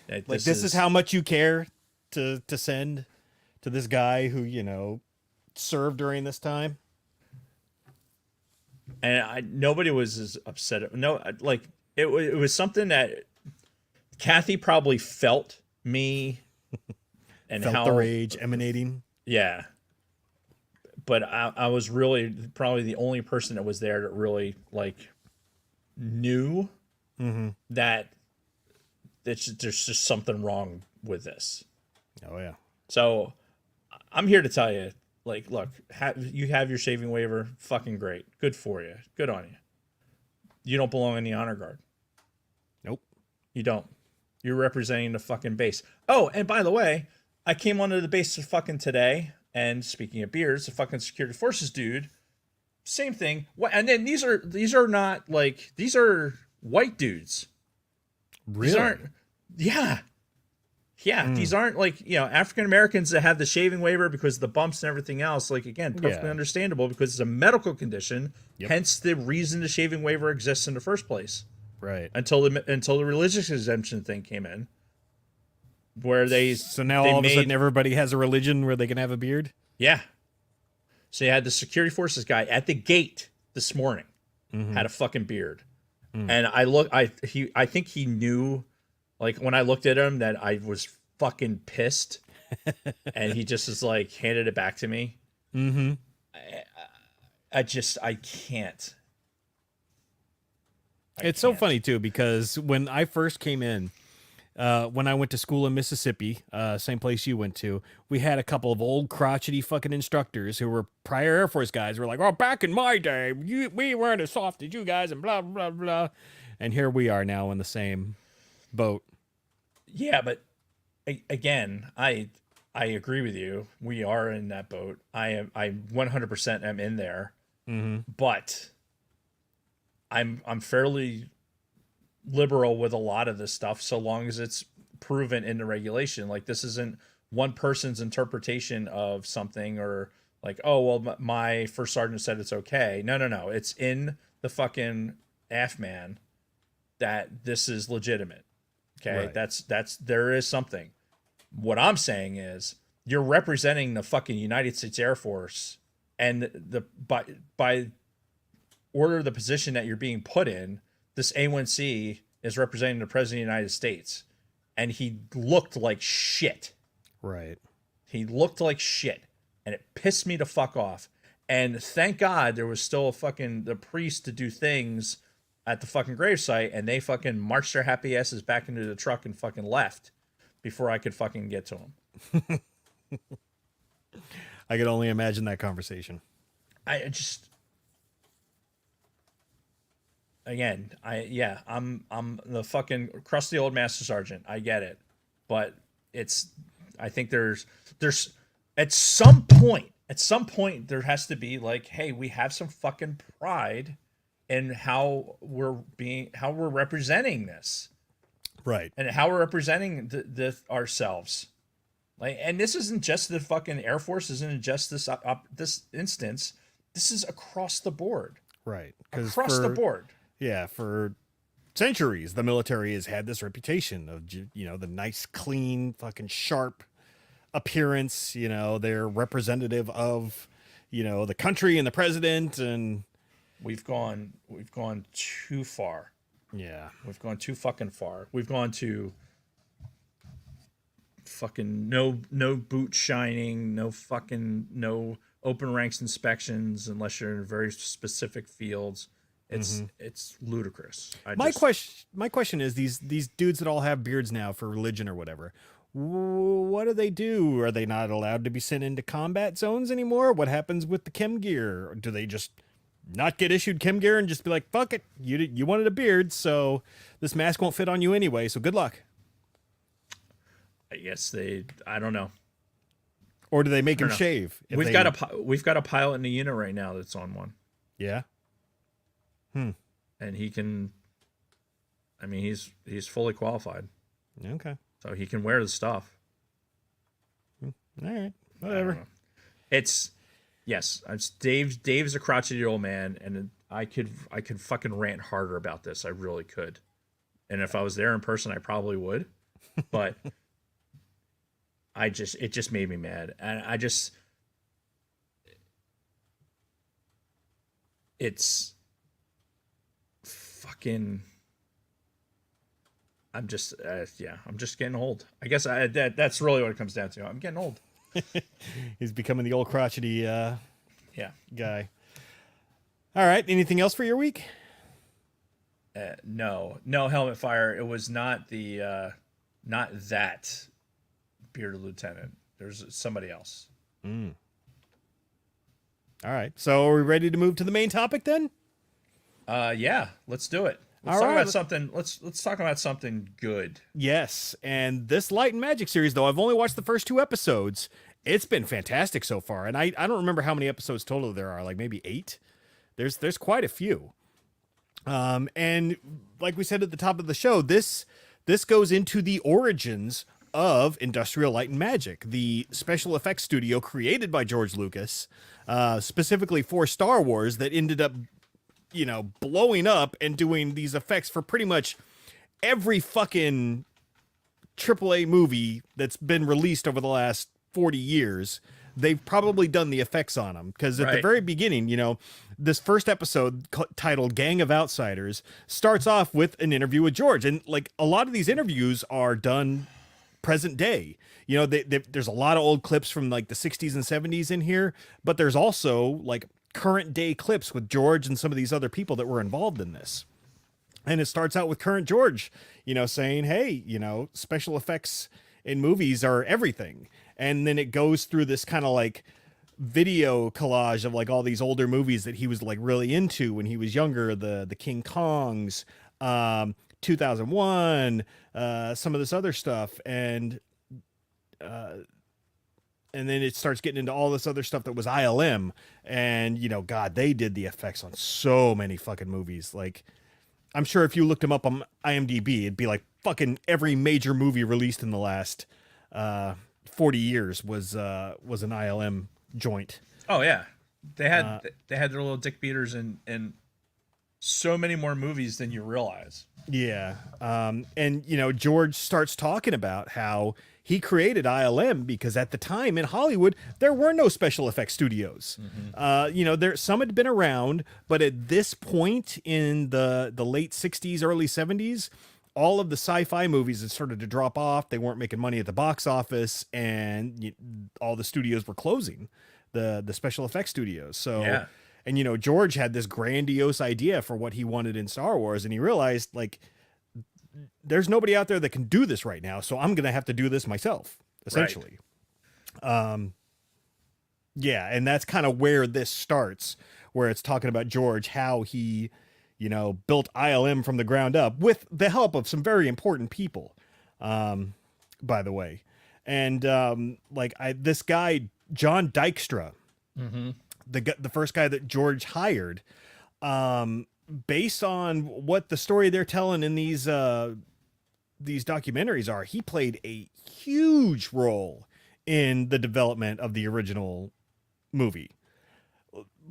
Right. Like, this is how much you care to send to this guy who, served during this time. And nobody was as upset. No, like, it was something that Kathy probably felt me and Felt how the rage emanating. Yeah. But I was really probably the only person that was there that really, like, knew that there's just something wrong with this. Oh, yeah. So I'm here to tell you, like, look, you have your shaving waiver, fucking great, good for you, good on you. You don't belong in the honor guard. Nope. You don't. You're representing the fucking base. Oh, and by the way, I came onto the base fucking today, and speaking of beards, the fucking security forces dude, same thing. What? And then these are not like, these are white dudes. Really? These aren't. Yeah. Yeah, these aren't like, African Americans that have the shaving waiver because of the bumps and everything else. Like, again, perfectly understandable because it's a medical condition. Yep. Hence the reason the shaving waiver exists in the first place. Right. Until the religious exemption thing came in, where So now all of a sudden everybody has a religion where they can have a beard? Yeah. So you had the security forces guy at the gate this morning, had a fucking beard. And I think he knew, like, when I looked at him, that I was fucking pissed. And he just is like, handed it back to me. Mm-hmm. I can't. It's so funny too, because when I first came in, when I went to school in Mississippi, same place you went to, we had a couple of old crotchety fucking instructors who were prior Air Force guys. Were like, "Oh, back in my day, we weren't as soft as you guys," and blah blah blah. And here we are now in the same boat. Yeah, but again, I agree with you. We are in that boat. I 100% am in there. But I'm fairly liberal with a lot of this stuff, so long as it's proven in the regulation. Like, this isn't one person's interpretation of something, or like, oh, well, my first sergeant said it's okay. No. It's in the fucking AFMAN that this is legitimate. Okay. Right. There is something. What I'm saying is, you're representing the fucking United States Air Force, and by order of the position that you're being put in, this A1C is representing the President of the United States. And he looked like shit. Right. He looked like shit. And it pissed me the fuck off. And thank God there was still the priest to do things at the fucking gravesite, and they fucking marched their happy asses back into the truck and fucking left before I could fucking get to them. I could only imagine that conversation. I'm the fucking crusty old master sergeant. I get it. But I think there's at some point there has to be like, hey, we have some fucking pride in how we're representing this. Right. And how we're representing ourselves. Like, and this isn't just the fucking Air Force, isn't just this instance. This is across the board. Right. Across the board. Yeah, for centuries, the military has had this reputation of, the nice, clean, fucking sharp appearance. They're representative of, the country and the president, and we've gone too far. Yeah, we've gone too fucking far. We've gone to fucking no boot shining, no open ranks inspections unless you're in very specific fields. It's ludicrous. My question is, these dudes that all have beards now for religion or whatever, what do they do? Are they not allowed to be sent into combat zones anymore? What happens with the chem gear? Or do they just not get issued chem gear and just be like, fuck it, you wanted a beard, so this mask won't fit on you anyway, so good luck? I guess I don't know. Or do they make him shave? We've got a pilot in the unit right now that's on one. Yeah. And he can, he's fully qualified. Okay. So he can wear the stuff. All right. Whatever. Dave's a crotchety old man, and I could fucking rant harder about this. I really could. And if I was there in person, I probably would. But it just made me mad. And it's fucking, I'm just getting old. I guess that's really what it comes down to. I'm getting old. He's becoming the old crotchety guy. All right. Anything else for your week? No helmet fire. It was not not that bearded lieutenant. There's somebody else. All right. So are we ready to move to the main topic then? Yeah, let's do it. Let's All talk right. about something. Let's talk about something good. Yes. And this Light and Magic series, though, I've only watched the first 2 episodes. It's been fantastic so far. And I don't remember how many episodes total there are, like maybe 8. There's quite a few. And like we said at the top of the show, this goes into the origins of Industrial Light and Magic, the special effects studio created by George Lucas, specifically for Star Wars, that ended up, blowing up and doing these effects for pretty much every fucking AAA movie that's been released over the last 40 years. They've probably done the effects on them, because at the very beginning, this first episode titled Gang of Outsiders starts off with an interview with George. And like a lot of these interviews are done present day. There's a lot of old clips from like the 60s and 70s in here, but there's also like current day clips with George and some of these other people that were involved in this. And it starts out with current George, saying, hey, special effects in movies are everything. And then it goes through this kind of like video collage of like all these older movies that he was like really into when he was younger, the King Kongs, 2001, some of this other stuff. And then it starts getting into all this other stuff that was ILM. And, God, they did the effects on so many fucking movies. Like, I'm sure if you looked them up on IMDb, it'd be like fucking every major movie released in the last 40 years was an ILM joint. Oh yeah, they had their little dick beaters in so many more movies than you realize. Yeah. And George starts talking about how he created ILM because at the time in Hollywood there were no special effects studios. There some had been around, but at this point in the late 60s, early 70s, all of the sci-fi movies had started to drop off. They weren't making money at the box office, and all the studios were closing, the special effects studios. So, yeah. And George had this grandiose idea for what he wanted in Star Wars, and he realized like there's nobody out there that can do this right now, so I'm gonna have to do this myself, essentially. Right. Yeah, and that's kind of where this starts, where it's talking about George, how he built ILM from the ground up with the help of some very important people, by the way. And this guy, John Dykstra, the first guy that George hired, based on what the story they're telling in these documentaries are, he played a huge role in the development of the original movie.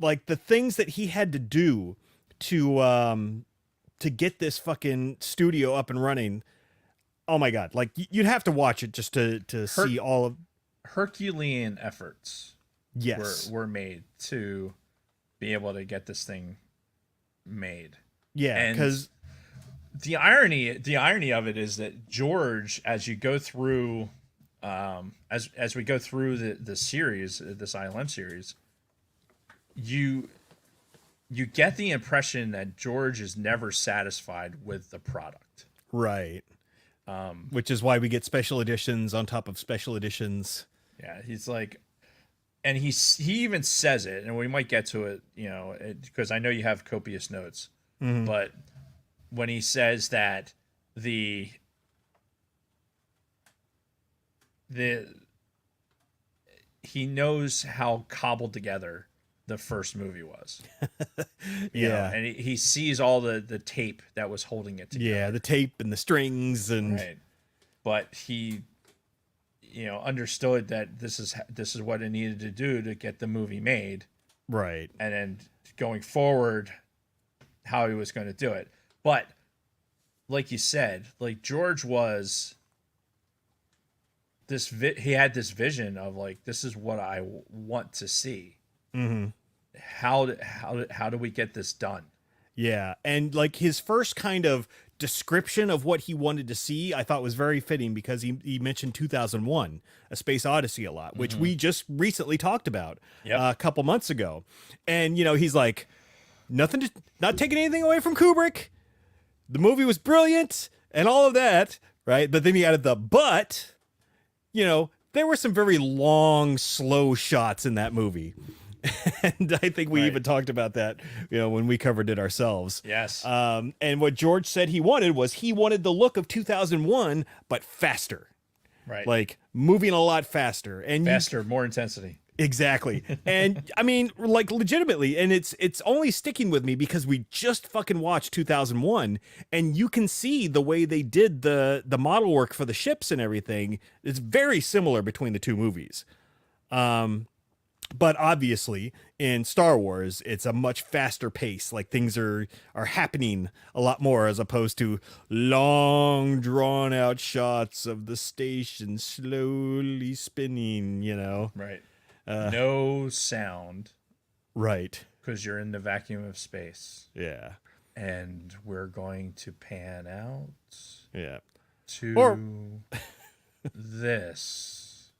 Like the things that he had to do to get this fucking studio up and running. Oh my God. Like you'd have to watch it just to see all of Herculean efforts. Yes. Were made to be able to get this thing made. Yeah. Because the irony of it is that George, as you go through, as we go through the series, this ILM series, you get the impression that George is never satisfied with the product. Right. Which is why we get special editions on top of special editions. Yeah, he's like, and he even says it, and we might get to it, because I know you have copious notes, but when he says that he knows how cobbled together the first movie was. Yeah. And he sees all the tape that was holding it together. Yeah, the tape and the strings and right. But he understood that this is what it needed to do to get the movie made. Right. And then going forward, how he was going to do it. But like you said, like George was he had this vision of like, this is what I want to see. Mm-hmm. How do we get this done? Yeah. And like his first kind of description of what he wanted to see, I thought was very fitting, because he mentioned 2001, A Space Odyssey a lot, which we just recently talked about a couple months ago. And, he's like, not taking anything away from Kubrick. The movie was brilliant and all of that. Right. But then he added but, there were some very long, slow shots in that movie. And I think we Right. even talked about that, when we covered it ourselves. Yes. And what George said he wanted the look of 2001, but faster, Right. like moving a lot faster. And Faster, more intensity. Exactly. And I mean, like, legitimately, and it's only sticking with me because we just fucking watched 2001, and you can see the way they did the model work for the ships and everything. It's very similar between the two movies. But obviously in Star Wars, it's a much faster pace. Like, things are happening a lot more, as opposed to long drawn out shots of the station slowly spinning, Right. No sound Right. because you're in the vacuum of space. Yeah. And we're going to pan out Yeah. to Or- this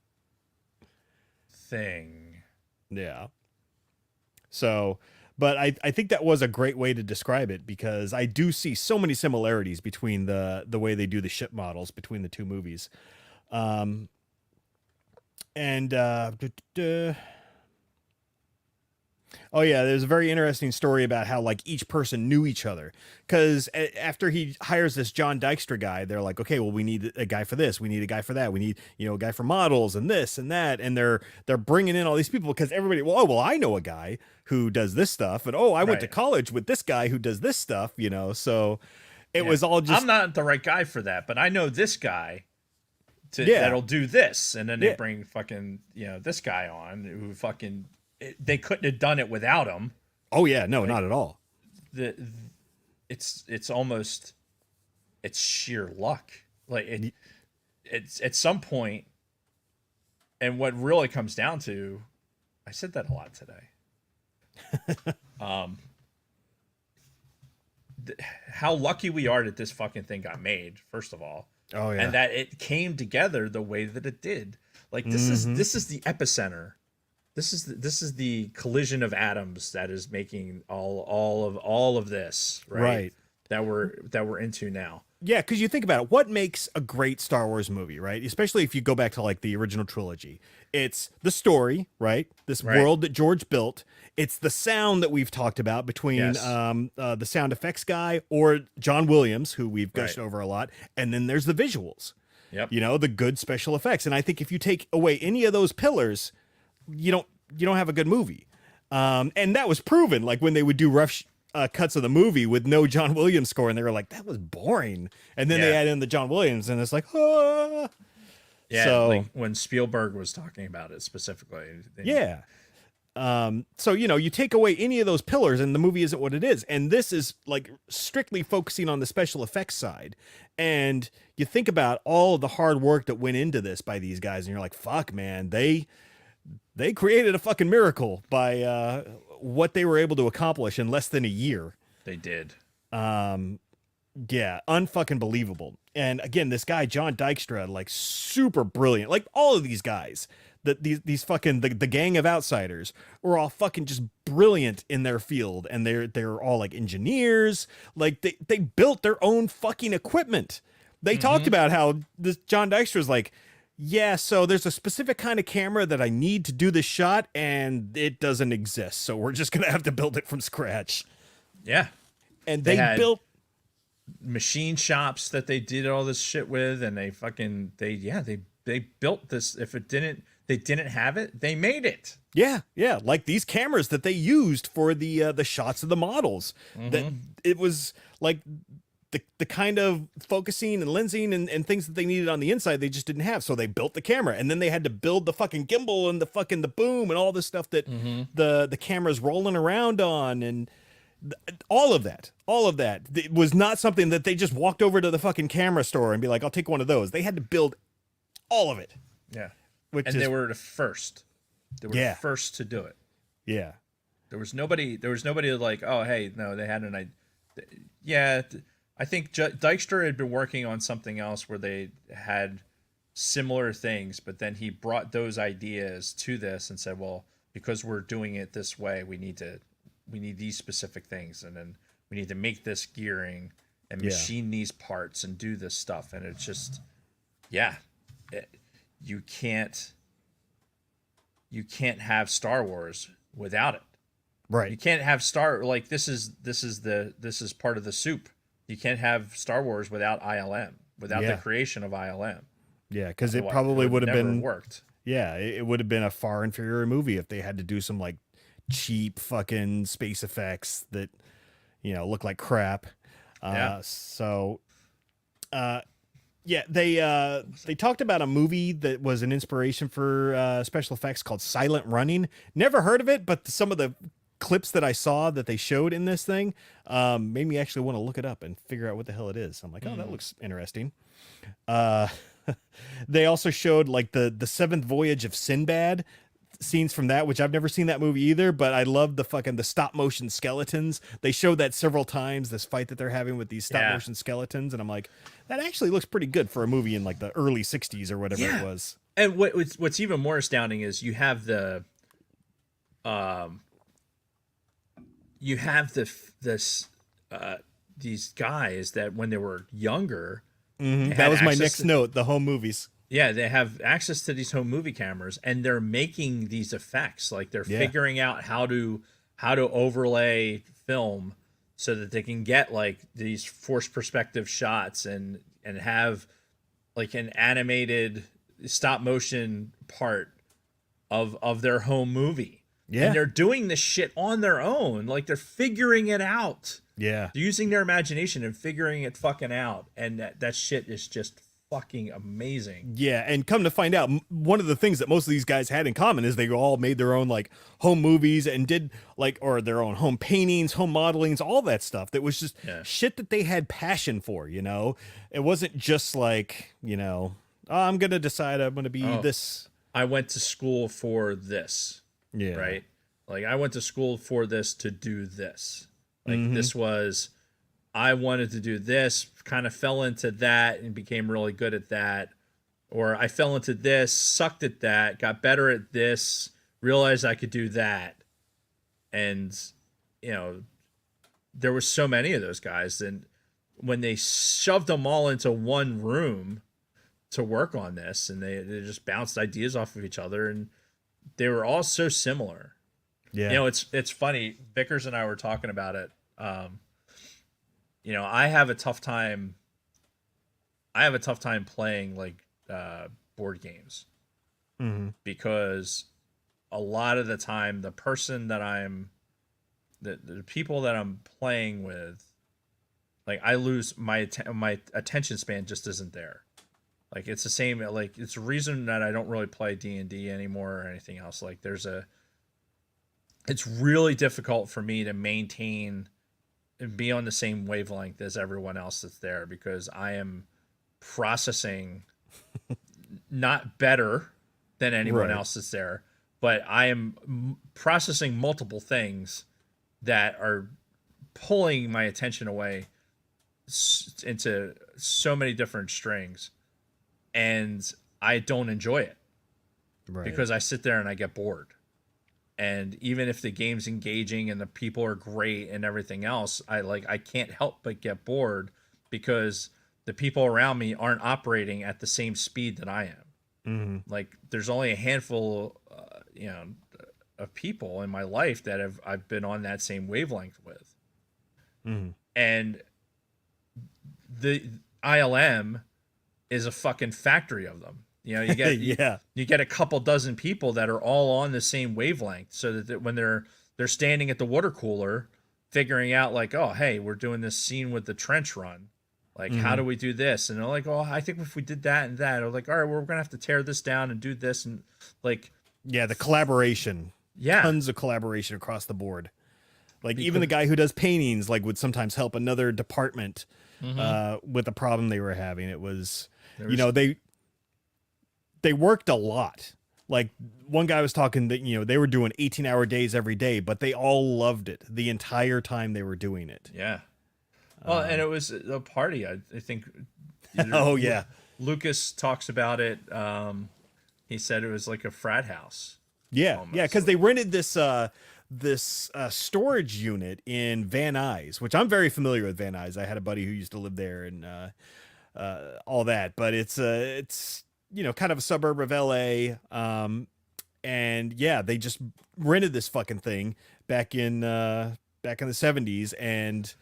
thing. Yeah. So, but I think that was a great way to describe it, because I do see so many similarities between the way they do the ship models between the two movies. Oh yeah, there's a very interesting story about how, like, each person knew each other, because after he hires this John Dykstra guy, they're like, okay, well, we need a guy for this, we need a guy for that, we need a guy for models and this and that, and they're bringing in all these people because everybody, well, I know a guy who does this stuff, and I went to Right. college with this guy who does this stuff, so it was all just I'm not the right guy for that, but I know this guy Yeah. that'll do this. And then they Yeah. bring fucking, this guy on who fucking, they couldn't have done it without him. oh yeah, no, not at all. It's almost, it's sheer luck. Like it's at some point, and what really comes down to, I said that a lot today. How lucky we are that this fucking thing got made, first of all. Oh yeah. And that it came together the way that it did. Like, this is the epicenter. This is the collision of atoms that is making all of this, right? Right. That we're into now. Yeah, because you think about it, what makes a great Star Wars movie, right? Especially if you go back to, like, the original trilogy. It's the story, right? This Right. world that George built. It's the sound that we've talked about between Yes. the sound effects guy or John Williams, who we've gushed Right. over a lot. And then there's the visuals, Yep. the good special effects. And I think if you take away any of those pillars, you don't have a good movie. And that was proven, like, when they would do rough cuts of the movie with no John Williams score, and they were like, that was boring. And then they Yeah. add in the John Williams, and it's like, ah. Yeah. So- Like when Spielberg was talking about it specifically. Yeah. So, you take away any of those pillars and the movie isn't what it is. And this is, like, strictly focusing on the special effects side. And you think about all of the hard work that went into this by these guys, and you're like, fuck, man, they created a fucking miracle by what they were able to accomplish in less than a year. They did. Yeah, unfucking believable. And again, this guy John Dykstra, like, super brilliant. Like, all of these guys, these fucking the gang of outsiders were all fucking just brilliant in their field, and they're all, like, engineers. Like, they built their own fucking equipment. They talked about how this John Dykstra's like, yeah, so there's a specific kind of camera that I need to do this shot, and it doesn't exist, so we're just gonna have to build it from scratch. Yeah. And They they had- built Machine shops that they did all this shit with, and they built this. If they didn't have it, they made it. Yeah, like these cameras that they used for the shots of the models. That it was like the kind of focusing and lensing and things that they needed on the inside they just didn't have. So they built the camera, and then they had to build the fucking gimbal and the boom and all this stuff that the camera's rolling around on, and all of that. It was not something that they just walked over to the fucking camera store and be like, I'll take one of those. They had to build all of it. Yeah. Which And is, they were the first. They were Yeah. the first to do it. yeah. There was nobody like, oh, hey, no, they had an idea. Yeah, I think Dykstra had been working on something else where they had similar things, but then he brought those ideas to this and said, well, because we're doing it this way, we need these specific things, and then we need to make this gearing and Yeah. machine these parts and do this stuff. And it's just, yeah. you can't have Star Wars without it. Right. You can't have like this is part of the soup. You can't have Star Wars without ILM, without the creation of ILM. Yeah, because it Otherwise, probably would have never been worked. Yeah, it would have been a far inferior movie if they had to do some like cheap fucking space effects that look like crap. So yeah, they talked about a movie that was an inspiration for special effects called Silent Running. Never heard of it, but some of the clips that I saw that they showed in this thing made me actually want to look it up and figure out what the hell it is. I'm like, oh, that looks interesting. They also showed like the seventh voyage of Sinbad scenes from that, which I've never seen that movie either, but I love the stop motion skeletons. They showed that several times, this fight that they're having with these stop motion skeletons, and I'm like, that actually looks pretty good for a movie in like the early 60s or whatever it was. And what's even more astounding is you have these guys that when they were younger, that was my next note, the home movies. Yeah, they have access to these home movie cameras, and they're making these effects. Like they're figuring out how to overlay film so that they can get like these forced perspective shots and have like an animated stop motion part of their home movie. Yeah, and they're doing this shit on their own. Like they're figuring it out. Yeah, they're using their imagination and figuring it fucking out, and that shit is just fucking amazing. Yeah, and come to find out, one of the things that most of these guys had in common is they all made their own like home movies and did like, or their own home paintings, home modelings, all that stuff. That was just shit that they had passion for. It wasn't just like oh, I'm gonna decide I'm gonna be this. I went to school for this. Yeah. Right. Like I went to school for this to do this. Like this was. I wanted to do this, kind of fell into that and became really good at that. Or I fell into this, sucked at that, got better at this, realized I could do that. And, there were so many of those guys. And when they shoved them all into one room to work on this, and they just bounced ideas off of each other, and they were all so similar. Yeah. It's funny. Vickers and I were talking about it. I have a tough time playing like board games because a lot of the time the person that the people that I'm playing with, like I lose my attention span just isn't there. Like it's the same, like it's a reason that I don't really play D&D anymore or anything else. Like it's really difficult for me to maintain and be on the same wavelength as everyone else that's there because I am processing not better than anyone else that's there, but I am processing multiple things that are pulling my attention away into so many different strings, and I don't enjoy it because I sit there and I get bored. And even if the game's engaging and the people are great and everything else, I can't help but get bored because the people around me aren't operating at the same speed that I am. Like there's only a handful, of people in my life that I've been on that same wavelength with. And the ILM is a fucking factory of them. You get you get a couple dozen people that are all on the same wavelength, so that when they're standing at the water cooler, figuring out like, oh, hey, we're doing this scene with the trench run, like how do we do this? And they're like, oh, I think if we did that and that, or like, all right, well, we're gonna have to tear this down and do this, and like, the collaboration, tons of collaboration across the board. Like even the guy who does paintings, like would sometimes help another department with a problem they were having. It was, they worked a lot. Like one guy was talking that, they were doing 18-hour days every day, but they all loved it the entire time they were doing it. Yeah. Well, and it was a party. I think. Oh yeah. Lucas talks about it. He said it was like a frat house. Yeah. Almost. Yeah. Cause they rented this storage unit in Van Nuys, which I'm very familiar with Van Nuys. I had a buddy who used to live there and all that, but it's kind of a suburb of LA. And yeah, they just rented this fucking thing back in the 70s, and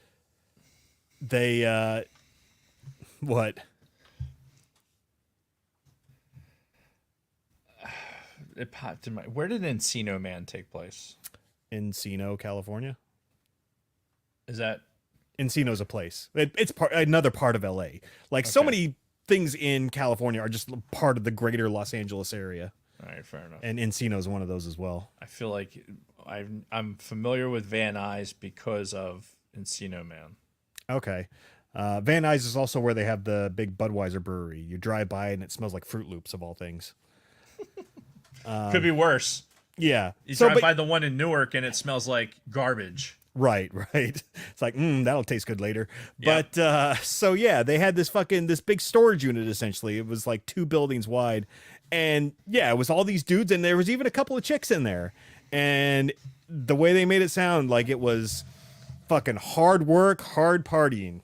they what? It popped in my. Where did Encino Man take place? Encino, California. Is that Encino's a place. It's another part of LA. Like so Okay. many things in California are just part of the greater Los Angeles area, all right? Fair enough. and Encino's one of those as well. I feel like I'm familiar with Van Nuys because of Encino Man. Okay. Van Nuys is also where they have the big Budweiser brewery. You drive by and it smells like Fruit Loops of all things. Could be worse. Yeah. You So, drive but- by the one in Newark and it smells like garbage. Right. It's like, that'll taste good later. Yeah. But so yeah, they had this big storage unit essentially. It was like 2 buildings wide. And yeah, it was all these dudes, and there was even a couple of chicks in there. And the way they made it sound like it was fucking hard work, hard partying.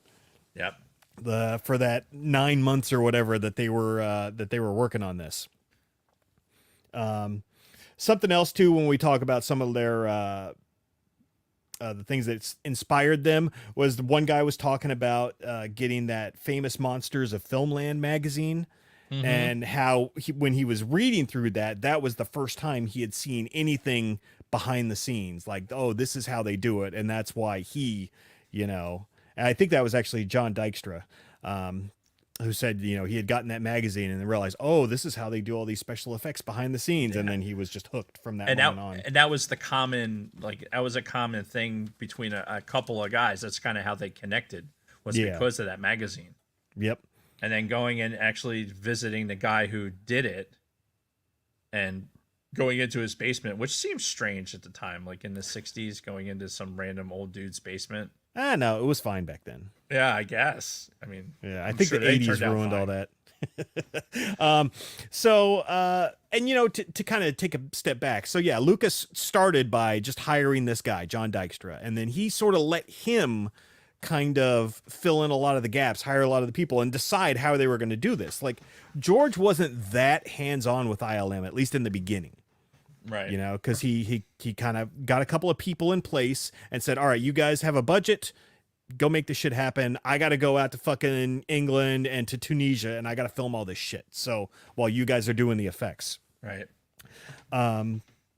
Yep. For that 9 months or whatever that they were working on this. Something else too, when we talk about some of their the things that inspired them, was the one guy was talking about getting that Famous Monsters of Filmland magazine, and how when he was reading through that was the first time he had seen anything behind the scenes, like, oh, this is how they do it, and that's why and I think that was actually John Dykstra, who said, he had gotten that magazine and then realized, oh, this is how they do all these special effects behind the scenes. And then he was just hooked from that moment on. And that was a common thing between a couple of guys. That's kind of how they connected, was because of that magazine. Yep. And then going and actually visiting the guy who did it and going into his basement, which seems strange at the time, like in the 60s, going into some random old dude's basement. No, it was fine back then. Yeah, I guess. I mean, Yeah, I I'm think sure the they 80s turned out ruined all fine. that. To kind of take a step back. So yeah, Lucas started by just hiring this guy, John Dykstra, and then he sort of let him kind of fill in a lot of the gaps, hire a lot of the people, and decide how they were going to do this. Like, George wasn't that hands-on with ILM, at least in the beginning. Right. Because he kind of got a couple of people in place and said, all right, you guys have a budget, go make this shit happen. I got to go out to fucking England and to Tunisia, and I got to film all this shit. So while you guys are doing the effects. Right.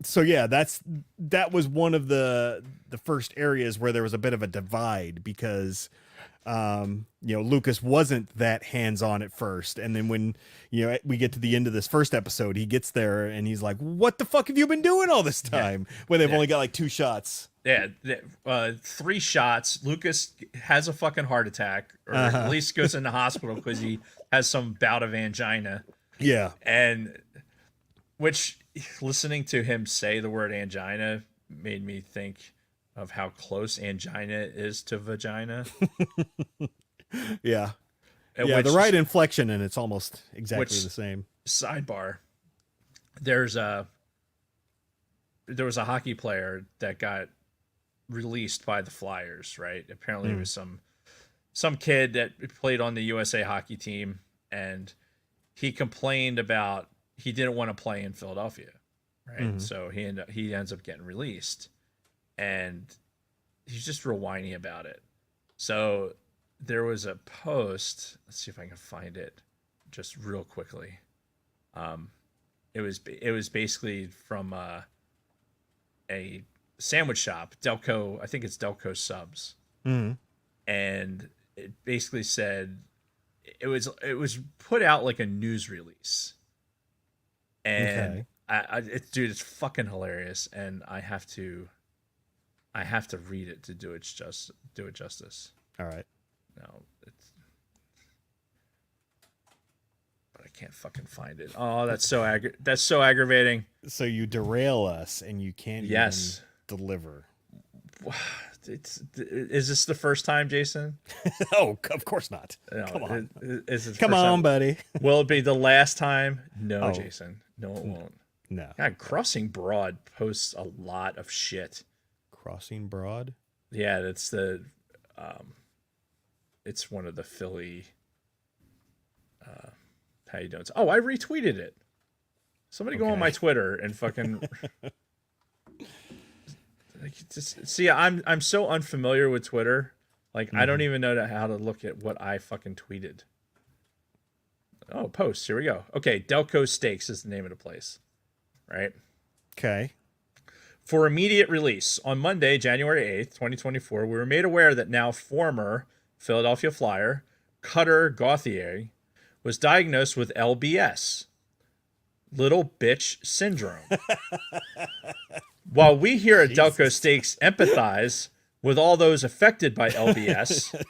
So yeah, that was one of the first areas where there was a bit of a divide, because Lucas wasn't that hands-on at first, and then when we get to the end of this first episode, he gets there and he's like, what the fuck have you been doing all this time, when they've only got like 2 shots? Yeah, 3 shots. Lucas has a fucking heart attack, or at least goes in the hospital because he has some bout of angina. Yeah. And which, listening to him say the word angina made me think of how close angina is to vagina. Yeah. And Yeah, which- the right inflection, and it's almost exactly which- the same. Sidebar. There was a hockey player that got released by the Flyers, right? Apparently it was some kid that played on the USA hockey team, and he complained about he didn't want to play in Philadelphia, right? So he ends up getting released, and he's just real whiny about it. So there was a post. Let's see if I can find it just real quickly. It was basically from a sandwich shop, Delco. I think it's Delco Subs, and it basically said it was put out like a news release, and Okay. dude, it's fucking hilarious, and I have to read it to do it justice. All right. No, but I can't fucking find it. Oh, that's so aggravating. So you derail us and you can't Yes. even deliver. Is this the first time, Jason? Oh, of course not. No, Come on. Is it the Come first on, time? buddy. Will it be the last time? No, Oh. Jason. No, it won't. No. God, Crossing Broad posts a lot of shit. Crossing Broad? Yeah, it's one of the Philly How you doing? Oh, I retweeted it. Somebody go on my Twitter and fucking see. I'm so unfamiliar with Twitter. Like I don't even know how to look at what I fucking tweeted. Oh, posts. Here we go. Okay, Delco Steaks is the name of the place, right? Okay. For immediate release on Monday, January 8th, 2024, we were made aware that now former Philadelphia Flyer Cutter Gauthier was diagnosed with LBS, little bitch syndrome. While we here at Delco Steaks empathize with all those affected by LBS,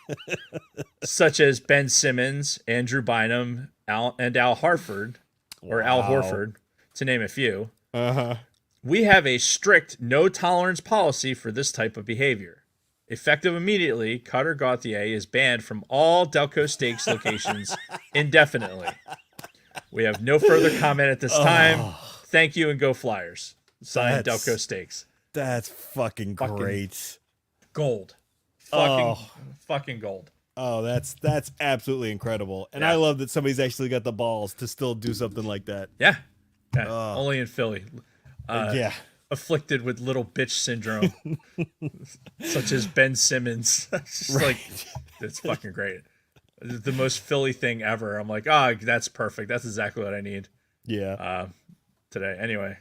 such as Ben Simmons, Andrew Bynum, Al Horford, Al Horford, to name a few, we have a strict no tolerance policy for this type of behavior. Effective immediately, Cutter Gauthier is banned from all Delco Steaks locations indefinitely. We have no further comment at this time. Thank you and go Flyers. Signed, Delco Steaks. That's fucking great. Gold. Fucking gold. Oh, that's absolutely incredible. And I love that somebody's actually got the balls to still do something like that. Yeah. Only in Philly. Afflicted with little bitch syndrome, such as Ben Simmons. It's just like, it's fucking great. The most Philly thing ever. I'm like, that's perfect. That's exactly what I need. Yeah. Today. Anyway.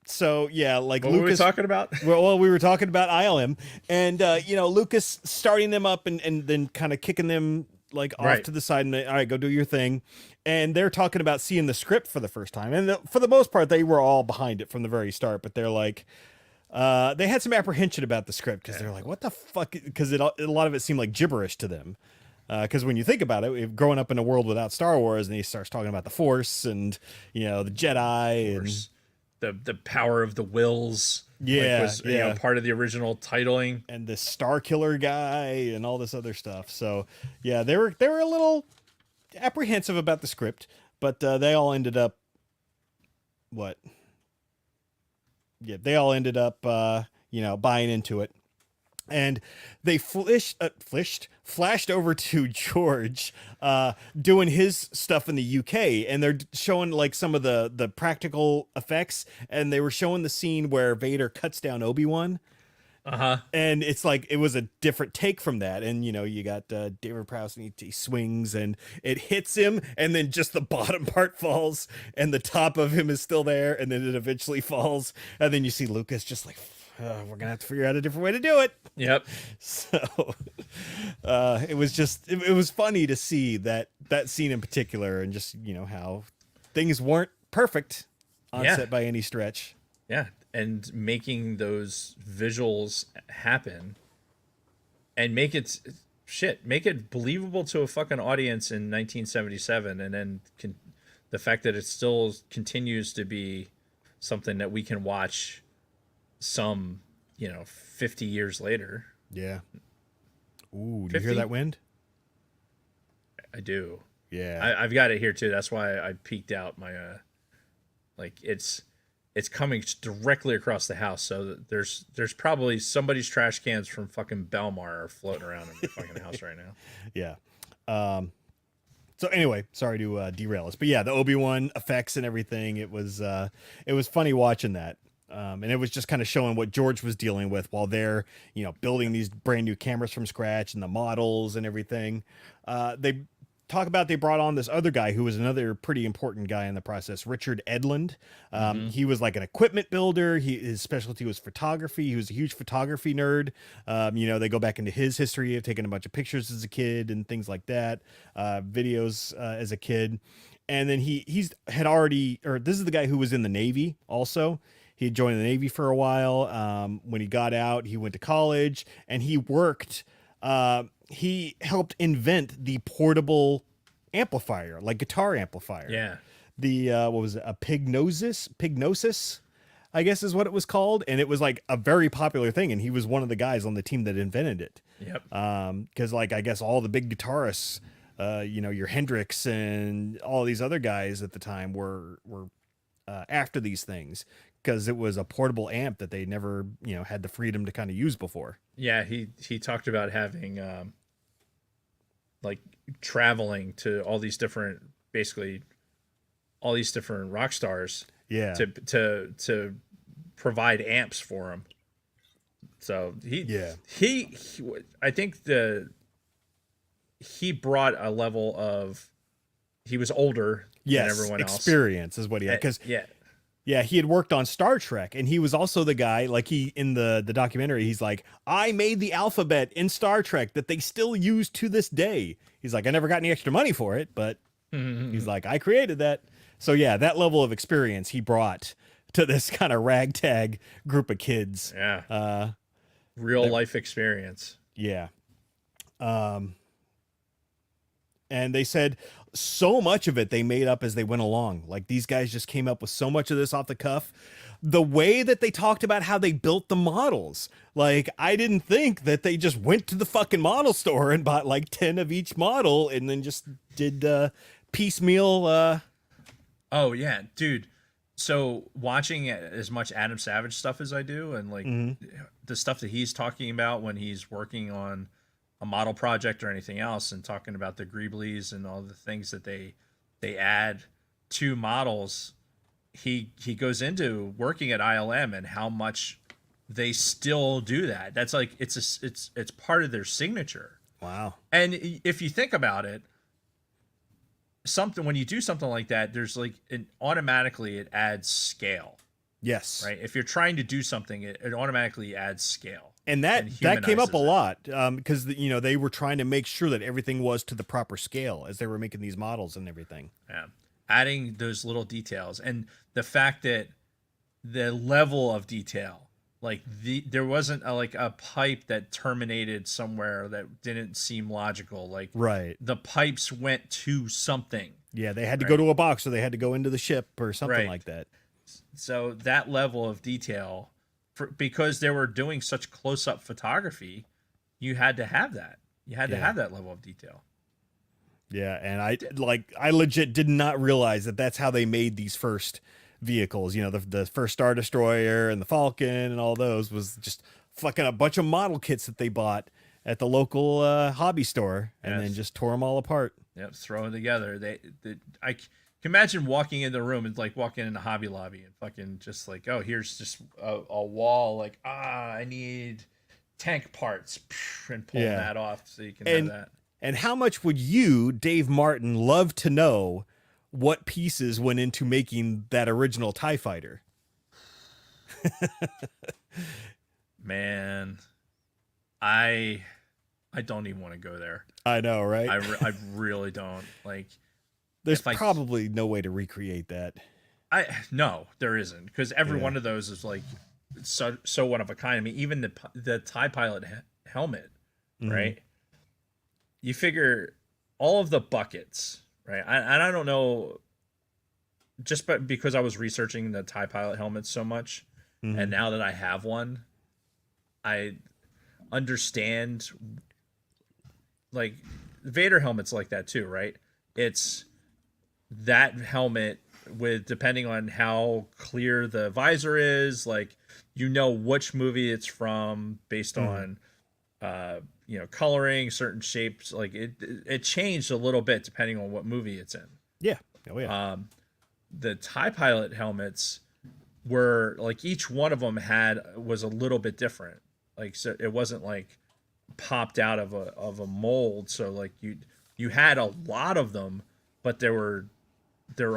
So yeah, like what Lucas, were we talking about? Well, we were talking about ILM, and Lucas starting them up and then kind of kicking them like off to the side, and all right, go do your thing. And they're talking about seeing the script for the first time, and for the most part, they were all behind it from the very start. But they're like, they had some apprehension about the script because they're like, what the fuck? Because a lot of it seemed like gibberish to them. Because when you think about it, growing up in a world without Star Wars, and he starts talking about the Force and the Jedi and the power of the wills, was part of the original titling, and the Star Killer guy and all this other stuff. So yeah, they were a little apprehensive about the script, but they all ended up buying into it. And they flashed over to George doing his stuff in the UK, and they're showing like some of the practical effects, and they were showing the scene where Vader cuts down Obi-Wan. And it's like it was a different take from that, and you got David Prowse, and he swings and it hits him, and then just the bottom part falls and the top of him is still there, and then it eventually falls, and then you see Lucas just like, we're gonna have to figure out a different way to do it. Yep. So it was funny to see that scene in particular, and just how things weren't perfect on set by any stretch. Yeah, and making those visuals happen and make it believable to a fucking audience in 1977, and then the fact that it still continues to be something that we can watch some 50 years later. Yeah. Ooh, do you hear that wind? I do. Yeah. I've got it here too. That's why I peeked out my it's coming directly across the house, so there's probably somebody's trash cans from fucking Belmar are floating around in the fucking house right now. Yeah. So anyway, sorry to derail us, but yeah, the Obi-Wan effects and everything, it was funny watching that. And it was just kind of showing what George was dealing with while they're, building these brand new cameras from scratch and the models and everything. They talk about they brought on this other guy who was another pretty important guy in the process, Richard Edlund. He was like an equipment builder. His specialty was photography. He was a huge photography nerd. They go back into his history of taking a bunch of pictures as a kid and things like that, videos as a kid. And then this is the guy who was in the Navy also. He had joined the Navy for a while. When he got out, he went to college, and he worked. He helped invent the portable amplifier, like guitar amplifier. Yeah. The what was it? A Pignosis, I guess is what it was called, and it was like a very popular thing. And he was one of the guys on the team that invented it. Yep. Because I guess all the big guitarists, your Hendrix and all these other guys at the time were after these things, because it was a portable amp that they never, had the freedom to kind of use before. Yeah, he talked about having traveling to all these different basically all these different rock stars Yeah. to provide amps for him. So he I think he brought a level of, he was older than everyone else. Experience is what he had, because yeah, he had worked on Star Trek, and he was also the guy, like, he in the documentary, he's like, I made the alphabet in Star Trek that they still use to this day. He's like, I never got any extra money for it, but he's like, I created that. So yeah, that level of experience he brought to this kind of ragtag group of kids. Yeah. Real life experience. Yeah. And they said so much of it they made up as they went along. Like, these guys just came up with so much of this off the cuff. The way that they talked about how they built the models. Like, I didn't think that they just went to the fucking model store and bought like 10 of each model and then just did piecemeal. Oh yeah, dude. So watching as much Adam Savage stuff as I do, and like the stuff that he's talking about when he's working on a model project or anything else, and talking about the greeblies and all the things that they add to models, he goes into working at ILM and how much they still do that. That's like, it's part of their signature. Wow. And if you think about it, when you do something like that, there's like automatically it adds scale. Yes. Right. If you're trying to do something, it automatically adds scale. And that came up a lot, because they were trying to make sure that everything was to the proper scale as they were making these models and everything. Yeah. Adding those little details, and the fact that the level of detail, like there wasn't a pipe that terminated somewhere that didn't seem logical. Like, right. The pipes went to something. Yeah. They had to go to a box, or they had to go into the ship or something like that. So that level of detail, because they were doing such close-up photography, you had to have that. You had to have that level of detail. Yeah, and I legit did not realize that that's how they made these first vehicles. The first Star Destroyer and the Falcon and all those was just fucking a bunch of model kits that they bought at the local hobby store, and then just tore them all apart. Yep, throw them together. I can imagine walking in the room and like walking into Hobby Lobby and fucking just like, oh, here's just a wall. Like, I need tank parts, and pulling that off so you can have that. And how much would you, Dave Martin, love to know what pieces went into making that original TIE Fighter? Man, I don't even want to go there. I know, right? I really don't. Like, there's probably no way to recreate that. No, there isn't, because every one of those is like so one of a kind. I mean, even the TIE Pilot helmet, right? You figure all of the buckets, right? I don't know, just because I was researching the TIE Pilot helmets so much, and now that I have one, I understand. Like, Vader helmets like that too, right? It's that helmet with, depending on how clear the visor is, like, which movie it's from based on coloring, certain shapes. Like, it changed a little bit depending on what movie it's in. Yeah. Oh yeah. The TIE Pilot helmets were like, each one of them was a little bit different. Like, so it wasn't like popped out of a mold. So like you had a lot of them, but they're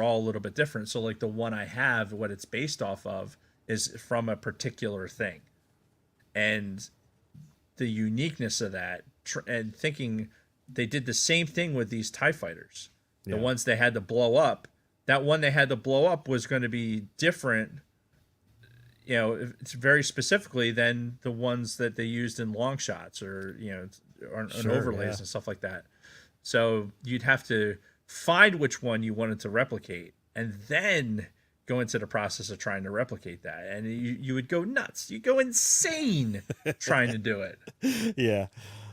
all a little bit different. So like the one I have, what it's based off of is from a particular thing. And the uniqueness of that, and thinking they did the same thing with these TIE fighters, the ones they had to blow up. That one they had to blow up was going to be different, it's very specifically than the ones that they used in long shots or overlays and stuff like that. So you'd have to find which one you wanted to replicate, and then go into the process of trying to replicate that, and you would go nuts. You go insane trying to do it. Yeah.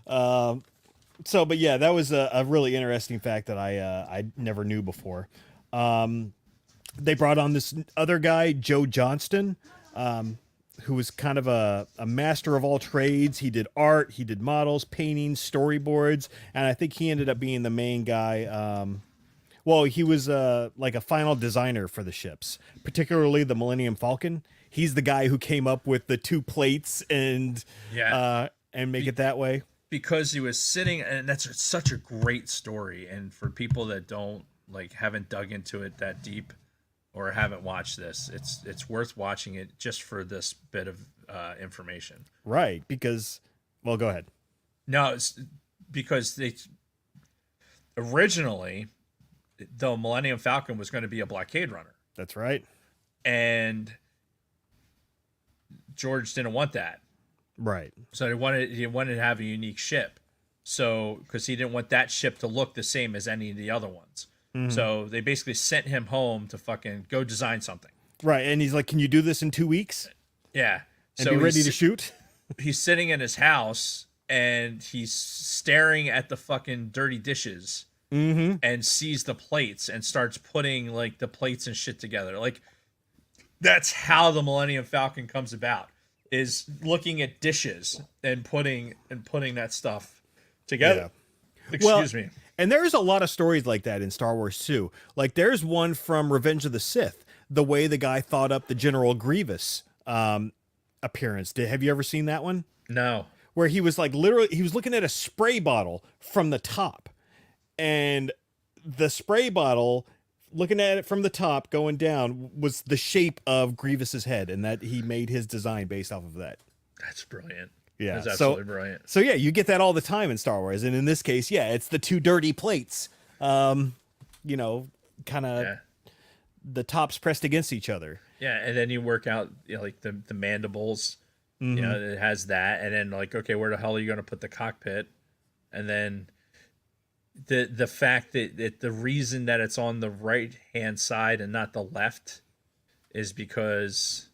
But yeah, that was a really interesting fact that I never knew before. They brought on this other guy, Joe Johnston, who was kind of a master of all trades. He did art, he did models, paintings, storyboards, and I think he ended up being the main guy Well, he was like a final designer for the ships, particularly the Millennium Falcon. He's the guy who came up with the 2 plates and make it that way. Because he was sitting, and that's such a great story. And for people that don't haven't dug into it that deep or haven't watched this, it's worth watching it just for this bit of information. Right, because, well, go ahead. No, it's because they originally, the Millennium Falcon was going to be a blockade runner, That's right. and George didn't want that. Right. So he wanted to have a unique ship. So because he didn't want that ship to look the same as any of the other ones. So they basically sent him home to fucking go design something. Right, and he's like, "Can you do this in 2 weeks Yeah. and So be ready to shoot?" he's sitting in his house and he's staring at the fucking dirty dishes and sees the plates and starts putting the plates and shit together. That's how the Millennium Falcon comes about, is looking at dishes and putting that stuff together. Yeah. Excuse me. And there's a lot of stories like that in Star Wars too. Like there's one from Revenge of the Sith, the way the guy thought up the General Grievous appearance. Have you ever seen that one? No. Where he was literally, he was looking at a spray bottle from the top, and the spray bottle, looking at it from the top going down, was the shape of Grievous's head, and that he made his design based off of that. That's brilliant. Yeah, That's absolutely brilliant. So yeah, you get that all the time in Star Wars, and in this case, yeah, it's the 2 dirty plates. Kind of the tops pressed against each other. Yeah, and then you work out the mandibles. It has that, and then okay, where the hell are you going to put the cockpit? And then the fact that the reason that it's on the right hand side and not the left is because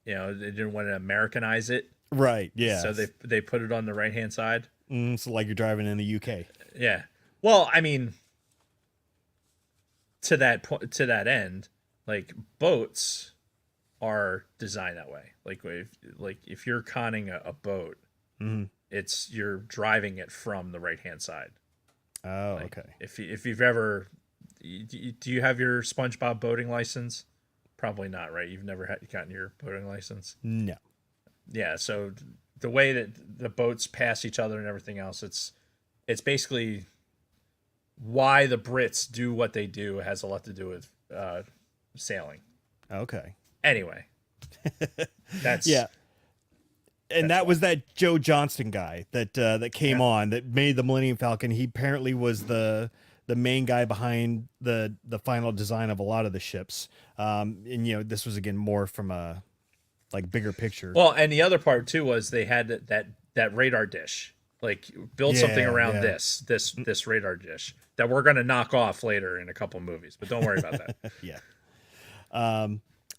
they didn't want to Americanize it. Right. Yeah. So they put it on the right hand side. So like you're driving in the UK. Yeah. Well, I mean, to that end, boats are designed that way. If you're conning a boat, you're driving it from the right hand side. Oh, okay. If you've ever, do you have your SpongeBob boating license? Probably not, right? You've never gotten your boating license? No. Yeah, so the way that the boats pass each other and everything else, it's basically why the Brits do what they do has a lot to do with sailing. Okay. Anyway, that's yeah. And that was that Joe Johnston guy that came on that made the Millennium Falcon. He apparently was the main guy behind the final design of a lot of the ships. And this was again more from a bigger picture. Well, and the other part too was they had that radar dish. Build something around this radar dish that we're gonna knock off later in a couple movies, but don't worry about that. Yeah.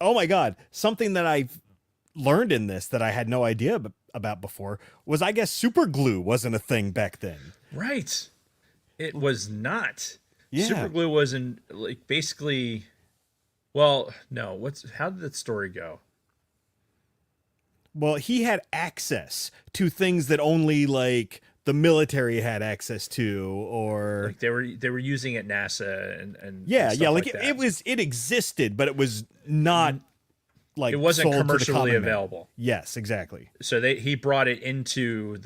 Oh my God, something that I've learned in this that I had no idea about before was, I guess, super glue wasn't a thing back then. Right. It was not. Yeah. Super glue wasn't basically. Well, no. How did that story go? Well, he had access to things that only the military had access to, or they were using it NASA and yeah, stuff yeah, that. it existed, but it was not it wasn't sold to the commercially common man. available. Yes, exactly. So he brought it into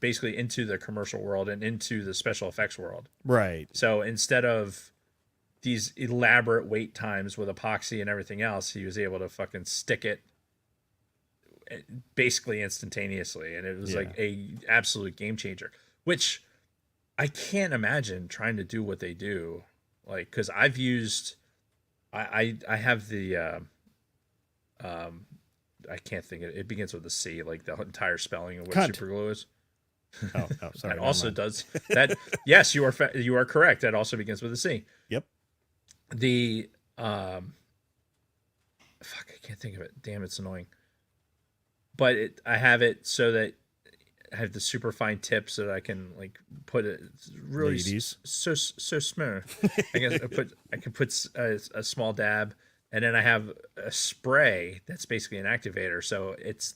basically into the commercial world and into the special effects world. Right. So instead of these elaborate wait times with epoxy and everything else, he was able to fucking stick it basically instantaneously, and it was a absolute game changer, which I can't imagine trying to do what they do, because I've used I have the I can't think of it. It begins with a C, the entire spelling of what Cunt. super glue is. Oh, sorry. That also does that. Yes, you are correct. That also begins with a C. Yep. The fuck, I can't think of it. Damn, it's annoying. But I have it so that I have the super fine tips that I can put it really so smooth. I can put a small dab, and then I have a spray that's basically an activator, so it's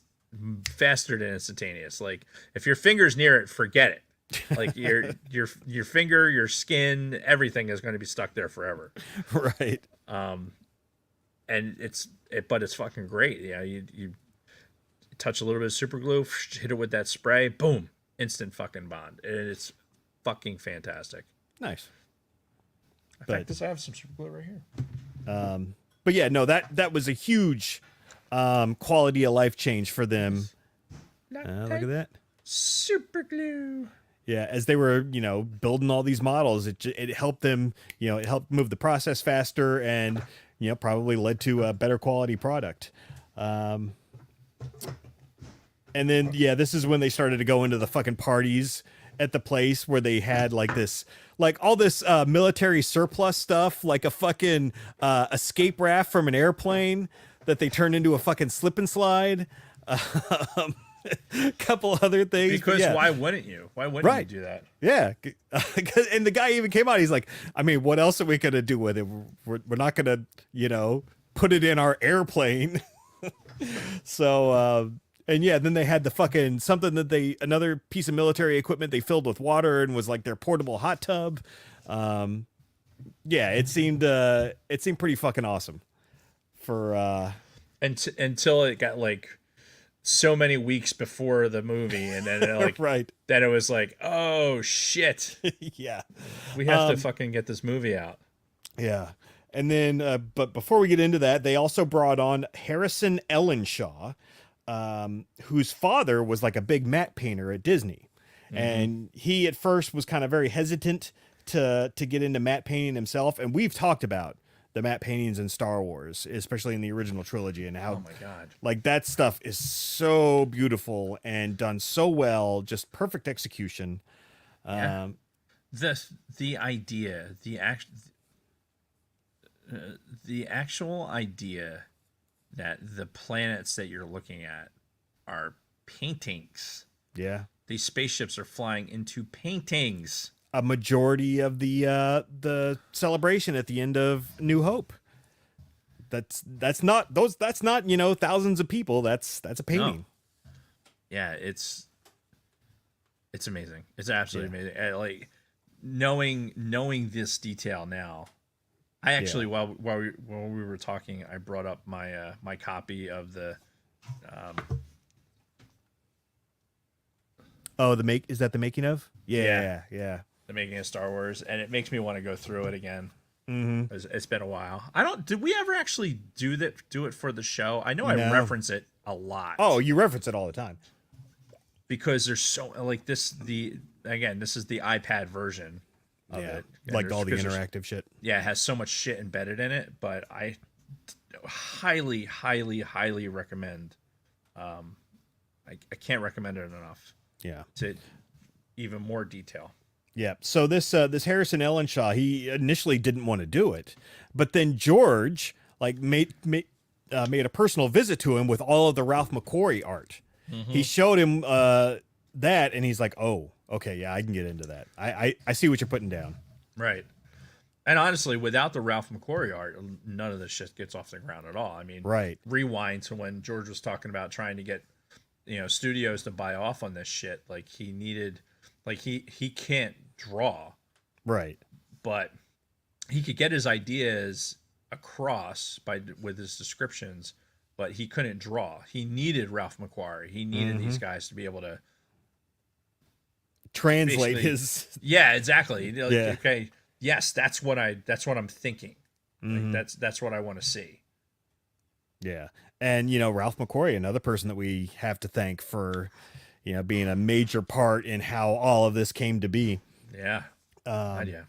faster than instantaneous. If your finger's near it, forget it. Like your finger, your skin, everything is going to be stuck there forever. Right. And but it's fucking great. Yeah, you touch a little bit of super glue, hit it with that spray, boom, instant fucking bond. And it's fucking fantastic. Nice. In fact, I have some super glue right here. But yeah, no, that was a huge quality of life change for them. Look at that. Super glue. Yeah, as they were, building all these models, it helped them, it helped move the process faster and, probably led to a better quality product. And then, yeah, this is when they started to go into the fucking parties at the place where they had all this military surplus stuff, like a fucking escape raft from an airplane that they turned into a fucking slip and slide. Couple other things. Because yeah. Why wouldn't you? Why wouldn't you do that? Yeah. And the guy even came out. He's like, I mean, what else are we going to do with it? We're not going to, put it in our airplane. So, and yeah, then they had the fucking another piece of military equipment they filled with water and was like their portable hot tub. Yeah, it seemed pretty fucking awesome for, until it got like so many weeks before the movie, and then right. Then it was like, oh shit. Yeah. We have to fucking get this movie out. Yeah. And then, but before we get into that, they also brought on Harrison Ellenshaw, whose father was like a big matte painter at Disney. Mm-hmm. And he at first was kind of very hesitant to get into matte painting himself. And we've talked about the matte paintings in Star Wars, especially in the original trilogy, and how, oh my God, like that stuff is so beautiful and done so well, just perfect execution. Yeah. The idea, the actual idea that the planets that you're looking at are paintings. Yeah. These spaceships are flying into paintings. A majority of the celebration at the end of New Hope. That's not thousands of people. That's a painting. No. Yeah, it's amazing. It's absolutely amazing. Like knowing this detail now. I actually while we were talking, I brought up my my copy of the is that the making of? Yeah. The making of Star Wars, and it makes me want to go through it again. Mm-hmm. It's been a while. Did we ever actually do it for the show? I know I reference it a lot. Oh, you reference it all the time. Because there's so like this is the iPad version of it. Like all the interactive shit. Yeah, it has so much shit embedded in it, but I highly, highly, highly recommend. I can't recommend it enough. Yeah. To even more detail. Yeah. So this Harrison Ellenshaw, he initially didn't want to do it, but then George made a personal visit to him with all of the Ralph McQuarrie art. Mm-hmm. He showed him that, and he's like, "Oh, okay, yeah, I can get into that. I see what you're putting down." Right. And honestly, without the Ralph McQuarrie art, none of this shit gets off the ground at all. I mean, right. Rewind to when George was talking about trying to get studios to buy off on this shit. Like he needed, like he can't draw, right? But he could get his ideas across with his descriptions, but he couldn't draw. He needed Ralph McQuarrie. He needed these guys to be able to translate his. Yeah, exactly. Like, yeah. Okay. Yes, that's what I'm thinking. Mm-hmm. Like, that's what I want to see. Yeah. And, Ralph McQuarrie, another person that we have to thank for, being a major part in how all of this came to be. Yeah. Yeah.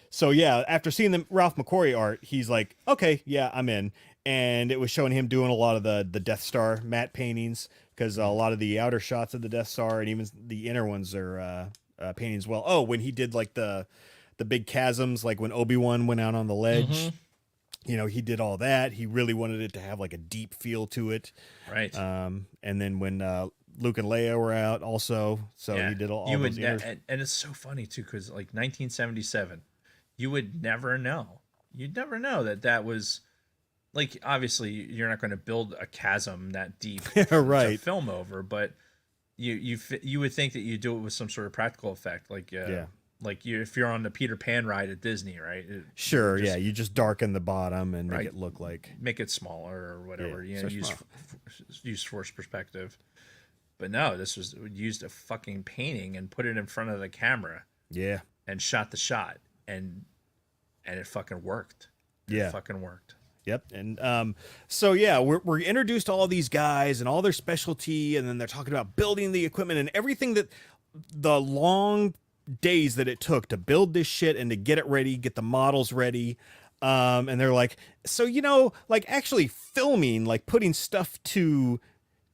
So, yeah, after seeing the Ralph McQuarrie art, he's like, okay, yeah, I'm in. And it was showing him doing a lot of the Death Star matte paintings, because a lot of the outer shots of the Death Star and even the inner ones are paintings. Well, oh, when he did like the big chasms, like when Obi-Wan went out on the ledge, he did all that. He really wanted it to have like a deep feel to it. Right. And then when Luke and Leia were out also, so he did all those inners. And it's so funny too, because like 1977, you would never know. You'd never know that was like, obviously you're not going to build a chasm that deep right. to film over, but you would think that you do it with some sort of practical effect, like like if you're on the Peter Pan ride at Disney, right? Sure, yeah, you just darken the bottom and make Right. it look like Make it smaller or whatever. Yeah, You know, so use force perspective. But no, this was used a fucking painting and put it in front of the camera yeah, and shot the shot, and it fucking worked. Yeah. It fucking worked. Yep. And so yeah, we're introduced to all these guys and all their specialty, and then they're talking about building the equipment and everything, that the long days that it took to build this shit and to get it ready, get the models ready. And they're like, so like actually filming, like putting stuff to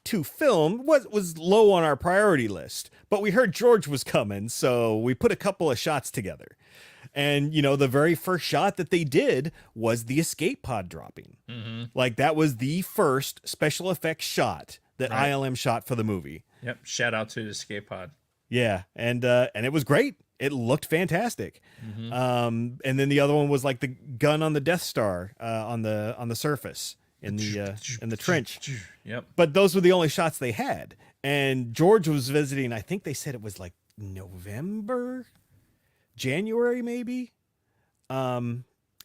film was low on our priority list, but we heard George was coming, so we put a couple of shots together. And the very first shot that they did was the escape pod dropping. Mm-hmm. Like that was the first special effects shot that Right. ILM shot for the movie. Yep. Shout out to the escape pod. Yeah, and it was great. It looked fantastic. Mm-hmm. And then the other one was like the gun on the Death Star on the surface in the trench. Yep. But those were the only shots they had. And George was visiting. I think they said it was like November, January, maybe.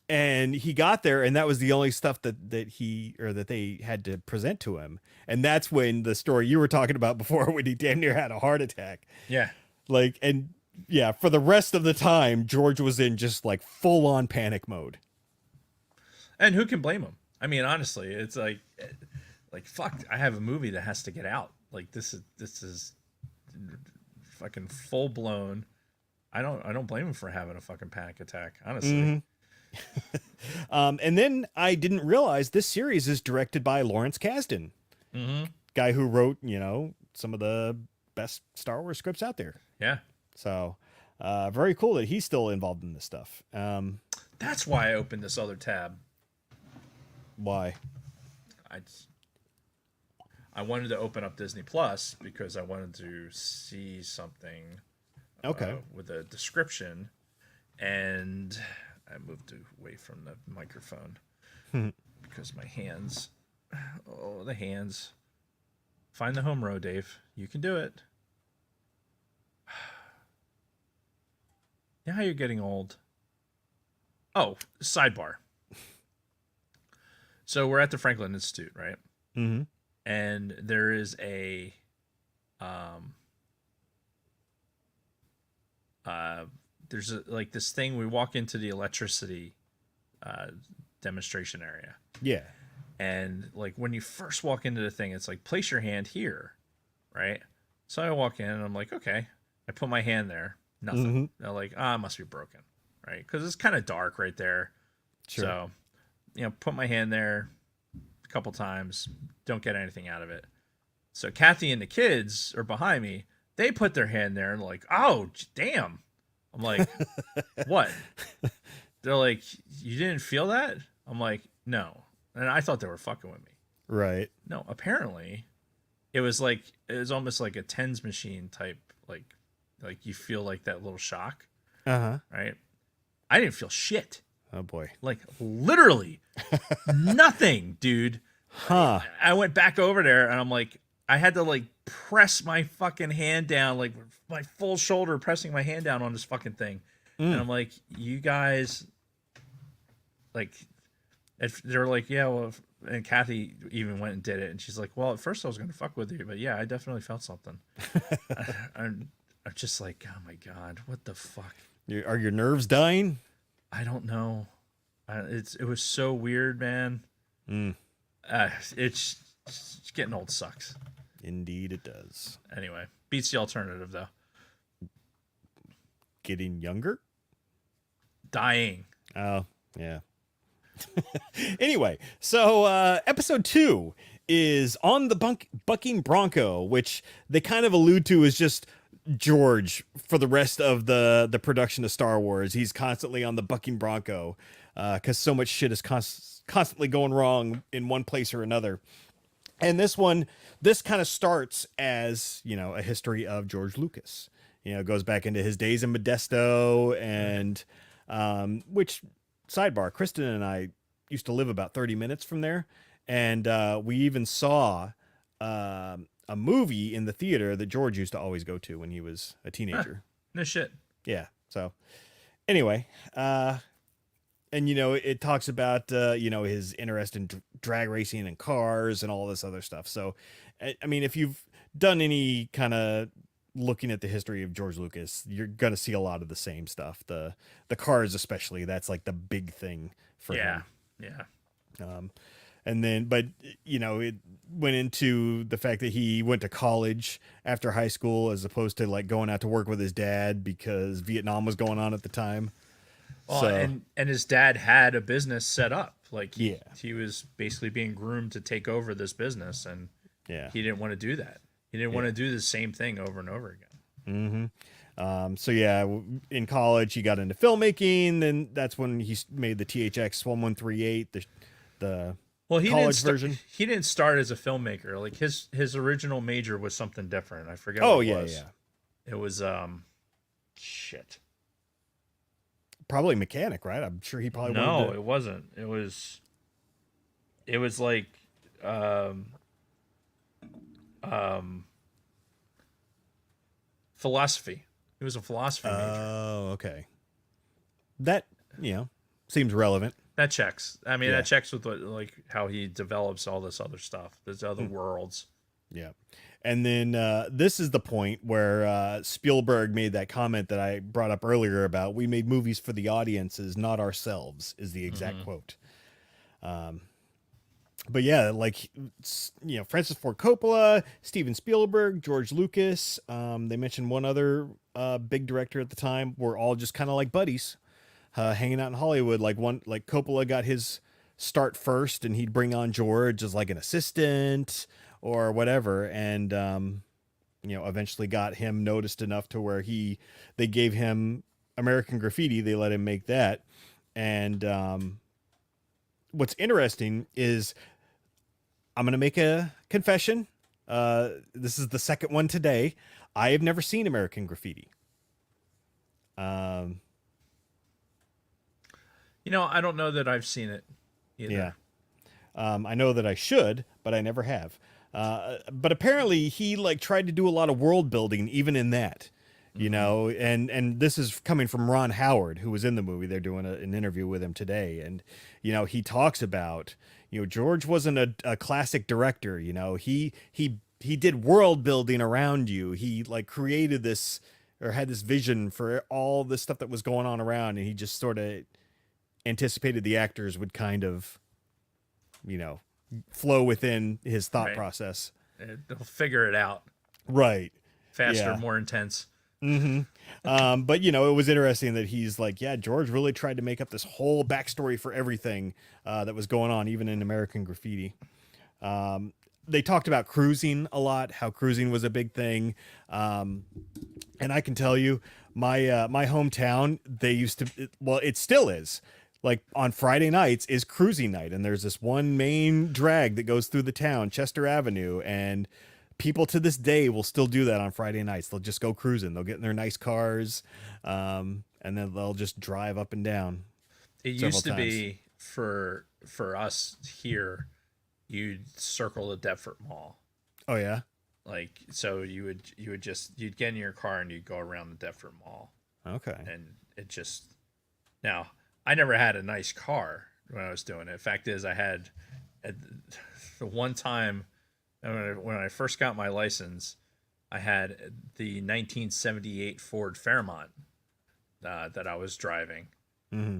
And he got there, and that was the only stuff that they had to present to him. And that's when the story you were talking about before, when he damn near had a heart attack. Yeah. Like, and yeah, for the rest of the time, George was in just like full on panic mode. And who can blame him? I mean, honestly, it's like fuck. I have a movie that has to get out. Like this is fucking full blown. I don't blame him for having a fucking panic attack. Honestly. Mm-hmm. And then I didn't realize this series is directed by Lawrence Kasdan, guy who wrote some of the best Star Wars scripts out there. Yeah. So very cool that he's still involved in this stuff. That's why I opened this other tab. Why? I wanted to open up Disney Plus because I wanted to see something with a description, and I moved away from the microphone because my hands, the hands. Find the home row, Dave. You can do it. Now you're getting old. Oh, sidebar. So we're at the Franklin Institute, right? Mm-hmm. And there is like this thing. We walk into the electricity demonstration area. Yeah. And like when you first walk into the thing, it's like, place your hand here, right? So I walk in and I'm like, okay. I put my hand there. Nothing. Mm-hmm. They're like, it must be broken, right? Because it's kind of dark right there. Sure. So, put my hand there a couple times. Don't get anything out of it. So Kathy and the kids are behind me. They put their hand there and like, oh, damn. I'm like, what? They're like, you didn't feel that? I'm like, no. And I thought they were fucking with me. Right. No, apparently it was almost like a TENS machine type, like you feel like that little shock. Uh-huh. Right? I didn't feel shit. Oh boy. Like literally nothing, dude. Huh. I went back over there and I'm like, I had to like press my fucking hand down, like my full shoulder pressing my hand down on this fucking thing. And I'm like, you guys, like, they're like, yeah, well, and Kathy even went and did it. And she's like, well, at first I was going to fuck with you, but yeah, I definitely felt something. I'm just like, oh my God, what the fuck? Are your nerves dying? I don't know. It was so weird, man. It's getting old sucks. Indeed it does. Anyway, beats the alternative though. Getting younger? Dying. Oh, yeah. Anyway, so episode 2 is on the bucking bronco, which they kind of allude to as just George for the rest of the production of Star Wars. He's constantly on the bucking bronco because so much shit is constantly going wrong in one place or another. And this kind of starts as, a history of George Lucas. It goes back into his days in Modesto, and which, sidebar, Kristen and I used to live about 30 minutes from there. And we even saw a a movie in the theater that George used to always go to when he was a teenager. No shit. Yeah. So anyway, and it talks about his interest in drag racing and cars and all this other stuff. So I mean, if you've done any kind of looking at the history of George Lucas, you're gonna see a lot of the same stuff. The cars especially, that's like the big thing for him. Yeah. And then, but it went into the fact that he went to college after high school as opposed to like going out to work with his dad because Vietnam was going on at the time. Well, So, and his dad had a business set up. Like Yeah. he was basically being groomed to take over this business, and yeah. he didn't want to do that. He didn't want to do the same thing over and over again. So yeah, in college he got into filmmaking, and that's when he made the THX 1138, the Well, he college version. He didn't start as a filmmaker. Like his original major was something different. I forget. Oh what it yeah, was. yeah. It was shit. Probably mechanic, right? I'm sure he probably No, wanted to... it wasn't. It was like philosophy. He was a philosophy major. Oh, okay. That seems relevant. That checks. I mean, Yeah. that checks with like how he develops all this other stuff. There's other worlds. Yeah. And then this is the point where Spielberg made that comment that I brought up earlier about we made movies for the audiences, not ourselves, is the exact quote. But yeah, like, Francis Ford Coppola, Steven Spielberg, George Lucas, they mentioned one other big director at the time, were all just kind of like buddies hanging out in Hollywood. Like Coppola got his start first and he'd bring on George as like an assistant or whatever, and eventually got him noticed enough to where they gave him American Graffiti. They let him make that. And what's interesting is I'm going to make a confession. This is the second one today. I have never seen American Graffiti. I don't know that I've seen it either. Yeah. I know that I should, but I never have. But apparently he tried to do a lot of world building even in that, and this is coming from Ron Howard, who was in the movie. They're doing an interview with him today. And, he talks about, George wasn't a classic director. He did world building around you. He created this or had this vision for all this stuff that was going on around. And he just sort of anticipated the actors would kind of, flow within his thought process. They'll figure it out. Right. Faster, Yeah. more intense. But it was interesting that he's like, yeah, George really tried to make up this whole backstory for everything that was going on, even in American Graffiti. They talked about cruising a lot, how cruising was a big thing. And I can tell you, my hometown, they used to, well, it still is. Like on Friday nights is cruising night, and there's this one main drag that goes through the town, Chester Avenue, and people to this day will still do that on Friday nights. They'll just go cruising. They'll get in their nice cars, and then they'll just drive up and down. It used to be for us here, you'd circle the Deptford Mall. Oh yeah. So you'd get in your car and you'd go around the Deptford Mall. Okay. And it just, now I never had a nice car when I was doing it. Fact is, I had the one time when I first got my license, I had the 1978 Ford Fairmont that I was driving. Mm-hmm.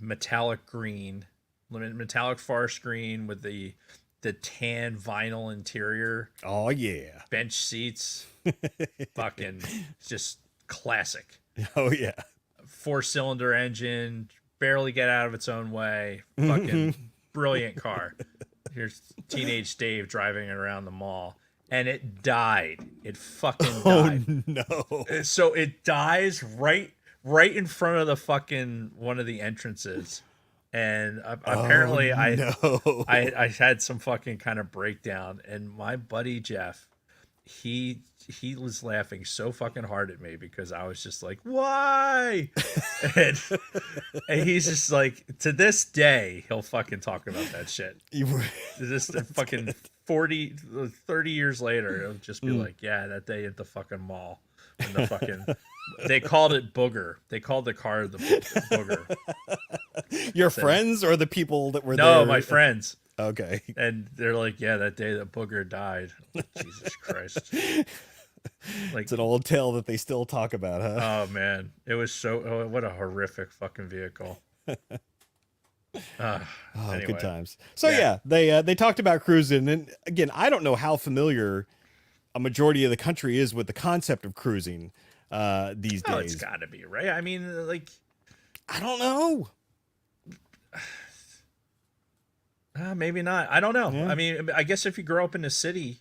Metallic green, metallic forest green with the tan vinyl interior. Oh yeah. Bench seats. Fucking just classic. Oh yeah. 4-cylinder engine, barely get out of its own way. Fucking brilliant car. Here's teenage Dave driving it around the mall, and it died. It fucking died. Oh no. So it dies right in front of the fucking one of the entrances. And apparently I had some fucking kind of breakdown, and my buddy Jeff, he was laughing so fucking hard at me because I was just like, why? and he's just like, to this day, he'll fucking talk about that shit. Just fucking 30 years later, it'll just be like, yeah, that day at the fucking mall. And the fucking, they called it Booger. They called the car the Booger. Your friends or the people that were No, there? my friends. Okay. And they're like, yeah, that day that Booger died. Jesus Christ. Like, It's an old tale that they still talk about, huh? oh man, it was what a horrific fucking vehicle. Anyway. Good times. So yeah, they talked about cruising, and again, I don't know how familiar a majority of the country is with the concept of cruising these Oh, days. it's got to be, right? I mean, like, I don't know. maybe not. I don't know. Yeah. I mean, I guess if you grow up in a city,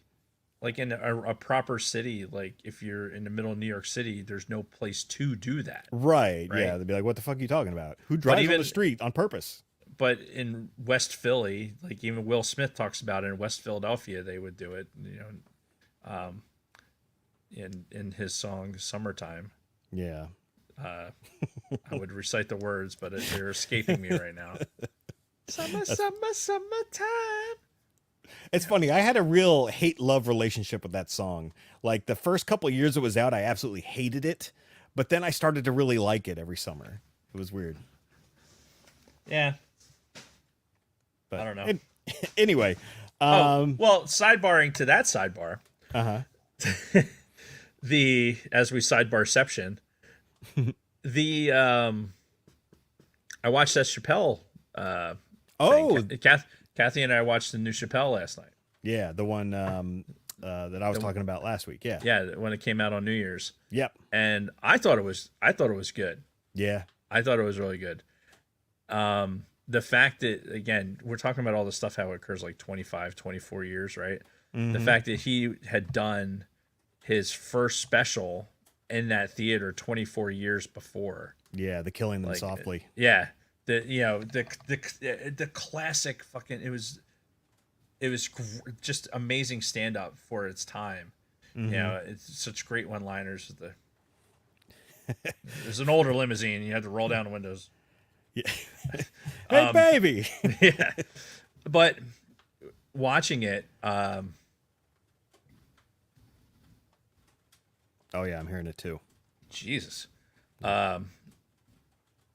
like in a proper city, like if you're in the middle of New York City, there's no place to do that. Right. Right? Yeah. They'd be like, "What the fuck are you talking about? Who drives on even- the street on purpose?" But in West Philly, like even Will Smith talks about it in West Philadelphia, they would do it. You know, in his song "Summertime." Yeah. I would recite the words, but they're escaping me right now. Summertime. It's funny. I had a real hate-love relationship with that song. Like the first couple of years it was out, I absolutely hated it, but then I started to really like it every summer. It was weird. Yeah. But I don't know. Anyway. Well, sidebarring to that sidebar. Uh-huh. As we sidebarception, I watched that Chappelle. Kathy and I watched the new Chappelle last night. Yeah, the one that I was talking about last week. Yeah. Yeah, when it came out on New Year's. Yep. And I thought it was good. Yeah. I thought it was really good. The fact that, again, we're talking about all the stuff, how it occurs like 25, 24 years, right? Mm-hmm. The fact that he had done his first special in that theater 24 years before. Yeah, the killing them softly. Yeah. The classic fucking, it was just amazing stand up for its time. Mm-hmm. You know, it's such great one-liners. There's an older limousine. You had to roll down the windows. Yeah. Hey, baby. Yeah. But watching it, oh yeah, I'm hearing it too. Jesus. But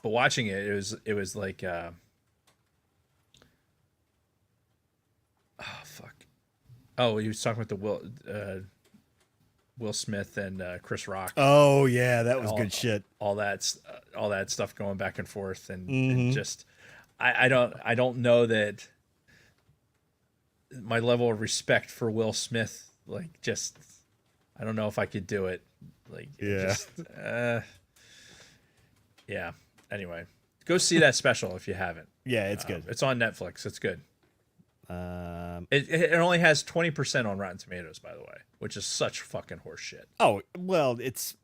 watching it, it was like, oh fuck. Oh, he was talking with the Will Smith and Chris Rock. Oh yeah, that was good shit. All that stuff going back and forth, and just, I don't know that my level of respect for Will Smith, like, just, I don't know if I could do it. Like, yeah. Just, yeah. Anyway, go see that special if you haven't. Yeah, it's good. It's on Netflix. It's good. It only has 20% on Rotten Tomatoes, by the way, which is such fucking horse shit. Oh well, it's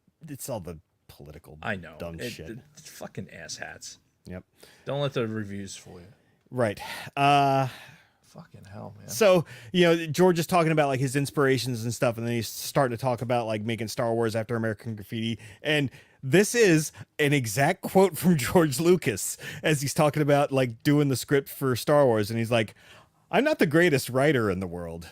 all the political dumb shit. It's fucking asshats. Yep. Don't let the reviews fool you. Right. Fucking hell, man. So, George is talking about like his inspirations and stuff, and then he's starting to talk about like making Star Wars after American Graffiti. And this is an exact quote from George Lucas as he's talking about like doing the script for Star Wars, and he's like, "I'm not the greatest writer in the world."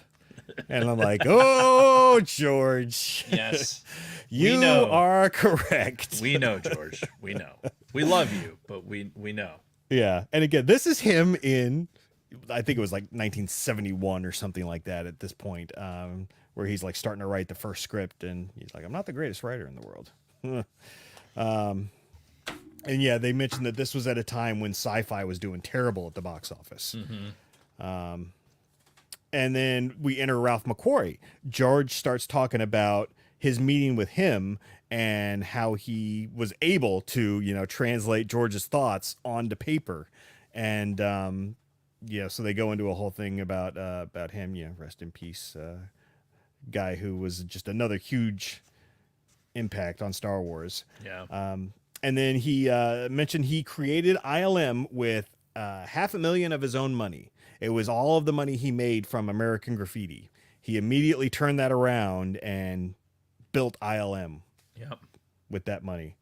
And I'm like, "Oh, George." Yes. You are correct. We know, George. We know. We love you, but we know. Yeah. And again, this is him in, I think it was like 1971 or something like that at this point, where he's like starting to write the first script, and he's like, "I'm not the greatest writer in the world." And yeah, they mentioned that this was at a time when sci-fi was doing terrible at the box office. Mm-hmm. And then we enter Ralph McQuarrie. George starts talking about his meeting with him and how he was able to, translate George's thoughts onto paper. And, so they go into a whole thing about him, rest in peace, guy who was just another huge impact on Star Wars. Yeah. And then he mentioned he created ILM with $500,000 of his own money. It was all of the money he made from American Graffiti. He immediately turned that around and built ILM. Yep. With that money,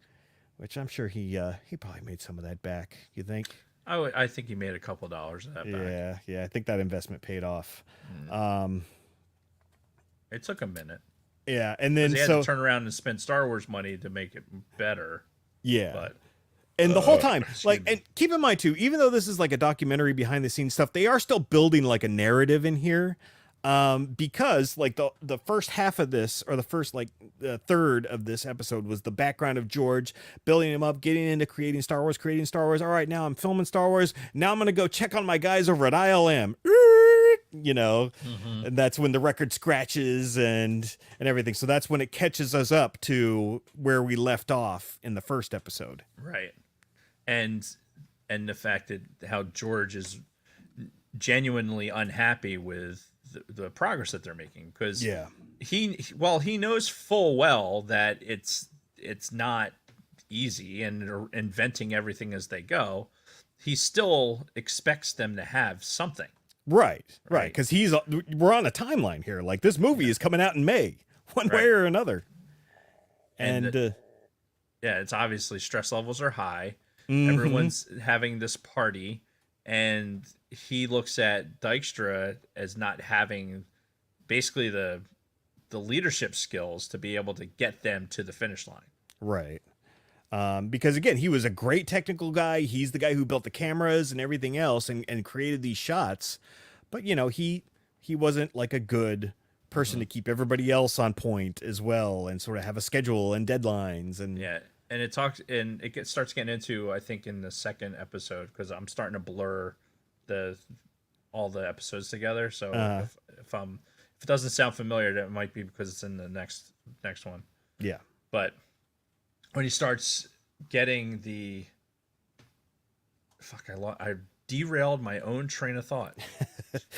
which I'm sure he probably made some of that back. You think? I think he made a couple dollars of that back. Yeah, I think that investment paid off. It took a minute Yeah, and because then he had to turn around and spend Star Wars money to make it better. yeah. But And the whole time, like, me. and keep in mind too, even though this is like a documentary behind the scenes stuff, they are still building like a narrative in here. Because like the first half of this, or the first like third of this episode, was the background of George building him up, getting into creating Star Wars. All right, now I'm filming Star Wars. Now I'm gonna go check on my guys over at ILM. You know, and that's when the record scratches and everything. So that's when it catches us up to where we left off in the first episode. Right. And the fact that how George is genuinely unhappy with the progress that they're making, because he knows full well that it's not easy and are inventing everything as they go, he still expects them to have something. Right. Because we're on a timeline here. Like, this movie is coming out in May, one way or another. And yeah, it's obviously stress levels are high. Everyone's having this party, and he looks at Dykstra as not having basically the leadership skills to be able to get them to the finish line. Right. Because again, he was a great technical guy. He's the guy who built the cameras and everything else and created these shots. But you know, he wasn't like a good person to keep everybody else on point as well, and sort of have a schedule and deadlines. And and it starts getting into, I think, in the second episode, because I'm starting to blur all the episodes together. So if it doesn't sound familiar, that might be because it's in the next one. Yeah. But when he starts getting I derailed my own train of thought.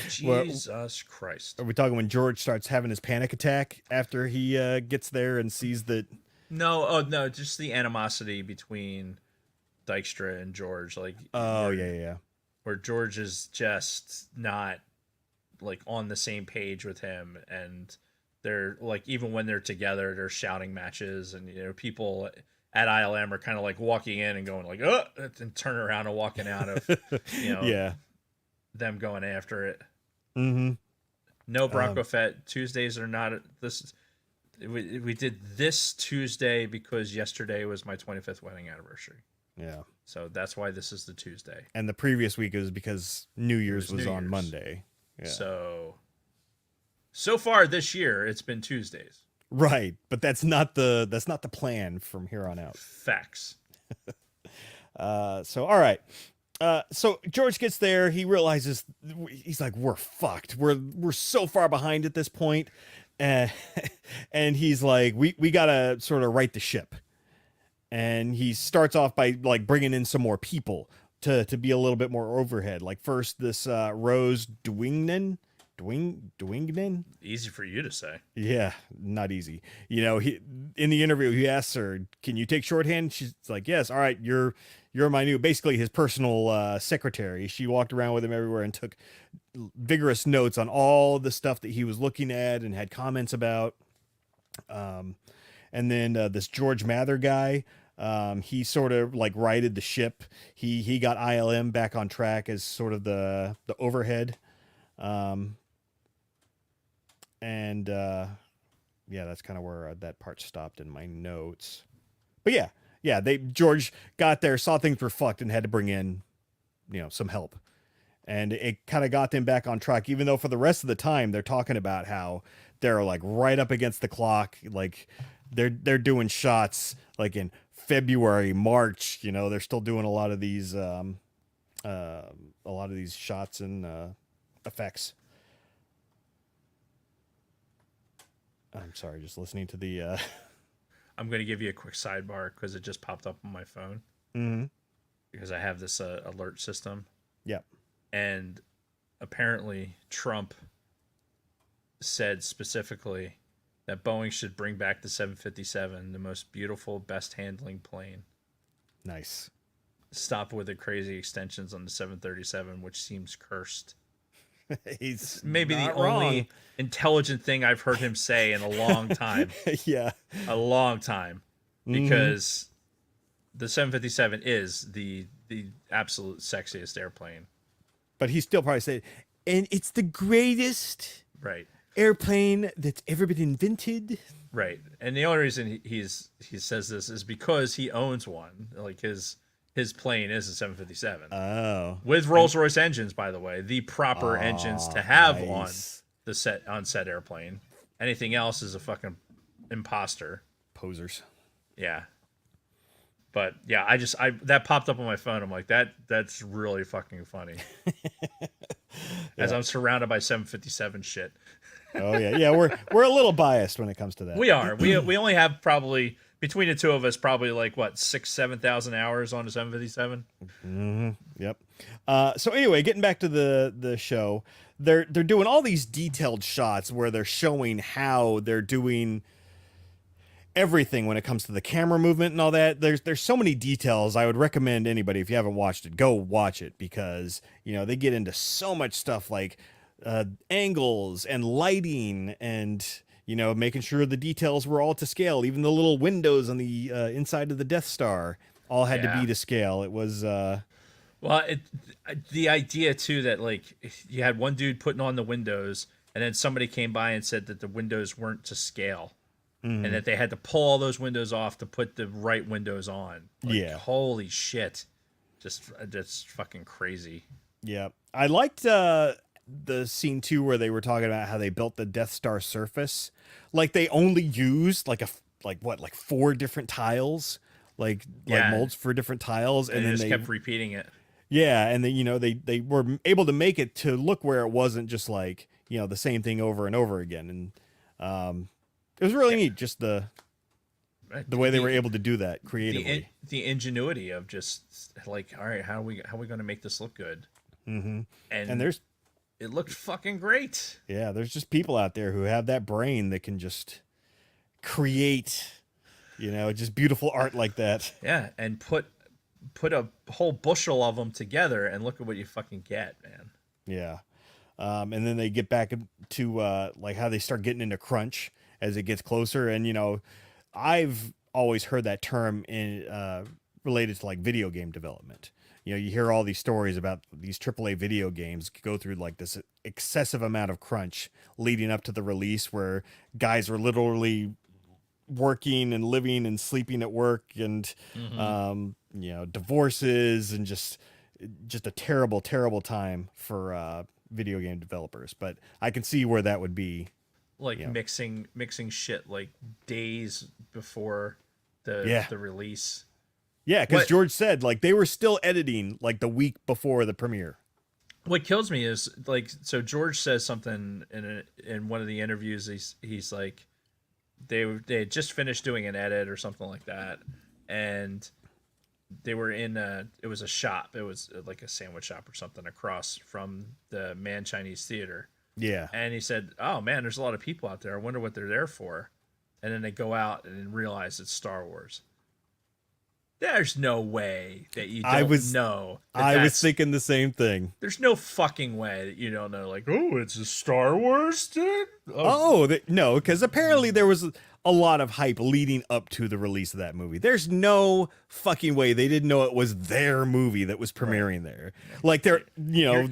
Jesus Christ. Are we talking when George starts having his panic attack after he gets there and sees that? No, just the animosity between Dykstra and George. Like, yeah. Where George is just not like on the same page with him, and they're like, even when they're together, they're shouting matches, and you know, people at ILM are kind of like walking in and going like, oh, and turning around and walking out of, you know, them going after it. No Bronco Fett Tuesdays are not this. We did this Tuesday because yesterday was my 25th wedding anniversary. Yeah. So that's why this is the Tuesday. And the previous week is because New Year's was on Monday. Yeah. So far this year, it's been Tuesdays. Right, but that's not the plan from here on out. Facts. So all right. So George gets there. He realizes, he's like, we're fucked. We're so far behind at this point, and he's like, we gotta sort of right the ship. And he starts off by like bringing in some more people to be a little bit more overhead. Like first this Rose Dwingnen. Easy for you to say. Yeah, not easy. You know, in the interview he asks her, "Can you take shorthand?" She's like, "Yes." All right, you're my new, basically his personal secretary. She walked around with him everywhere and took vigorous notes on all the stuff that he was looking at and had comments about. And then this George Mather guy, he sort of like righted the ship. He got ILM back on track as sort of the overhead. And that's kind of where that part stopped in my notes. But George got there, saw things were fucked, and had to bring in, you know, some help. And it kind of got them back on track, even though for the rest of the time they're talking about how they're like right up against the clock. Like they're doing shots like in February, March, you know, they're still doing a lot of these shots and effects. I'm sorry, just listening to the I'm going to give you a quick sidebar because it just popped up on my phone. Because I have this alert system. Yep. And apparently Trump said specifically that Boeing should bring back the 757, the most beautiful, best handling plane. Nice. Stop with the crazy extensions on the 737, which seems cursed. He's maybe the wrong. Only intelligent thing I've heard him say in a long time. Yeah. A long time. Because the 757 is the the absolute sexiest airplane. But he still probably said, and it's the greatest Right. airplane that's ever been invented. Right. And the only reason he says this is because he owns one. Like his plane is a 757. Oh. With Rolls-Royce engines, by the way, the proper engines to have nice. on set airplane. Anything else is a fucking imposter. Posers. Yeah. But yeah, I that popped up on my phone. I'm like, that's really fucking funny. As I'm surrounded by 757 shit. Oh yeah, yeah. We're a little biased when it comes to that. We are. We only have probably between the two of us probably like what 6,000-7,000 hours on a 757. Yep. So anyway, getting back to the show, they're doing all these detailed shots where they're showing how they're doing everything when it comes to the camera movement and all that. There's so many details. I would recommend anybody, if you haven't watched it, go watch it, because they get into so much stuff like angles and lighting and making sure the details were all to scale. Even the little windows on the inside of the Death Star all had to be to scale. It was well, the idea too that like you had one dude putting on the windows and then somebody came by and said that the windows weren't to scale. And that they had to pull all those windows off to put the right windows on. Like, holy shit. Just fucking crazy. Yeah. I liked the scene too where they were talking about how they built the Death Star surface. Like they only used like 4 different tiles, like molds for different tiles, and then they kept repeating it. Yeah, and then they were able to make it to look where it wasn't just like the same thing over and over again, and it was really neat, just the way they were able to do that creatively. The ingenuity of just like, all right, how are we going to make this look good? Mm-hmm. And it looked fucking great. Yeah, there's just people out there who have that brain that can just create, just beautiful art like that. Yeah, and put a whole bushel of them together and look at what you fucking get, man. Yeah. And then they get back to like how they start getting into crunch as it gets closer. And, I've always heard that term related to like video game development. You hear all these stories about these AAA video games go through like this excessive amount of crunch leading up to the release, where guys are literally working and living and sleeping at work, and, divorces, and just a terrible, terrible time for video game developers. But I can see where that would be. Like mixing shit like days before the release. Yeah, because George said like they were still editing like the week before the premiere. What kills me is like, so George says something in one of the interviews. He's like, they had just finished doing an edit or something like that, and they were in it was a shop. It was like a sandwich shop or something across from the Man Chinese Theater. Yeah. And he said, oh man, there's a lot of people out there. I wonder what they're there for. And then they go out and realize it's Star Wars. There's no way that you don't know. I was thinking the same thing. There's no fucking way that you don't know, like, oh, it's a Star Wars, dude? No, because apparently there was a lot of hype leading up to the release of that movie. There's no fucking way they didn't know it was their movie that was premiering there. Like you're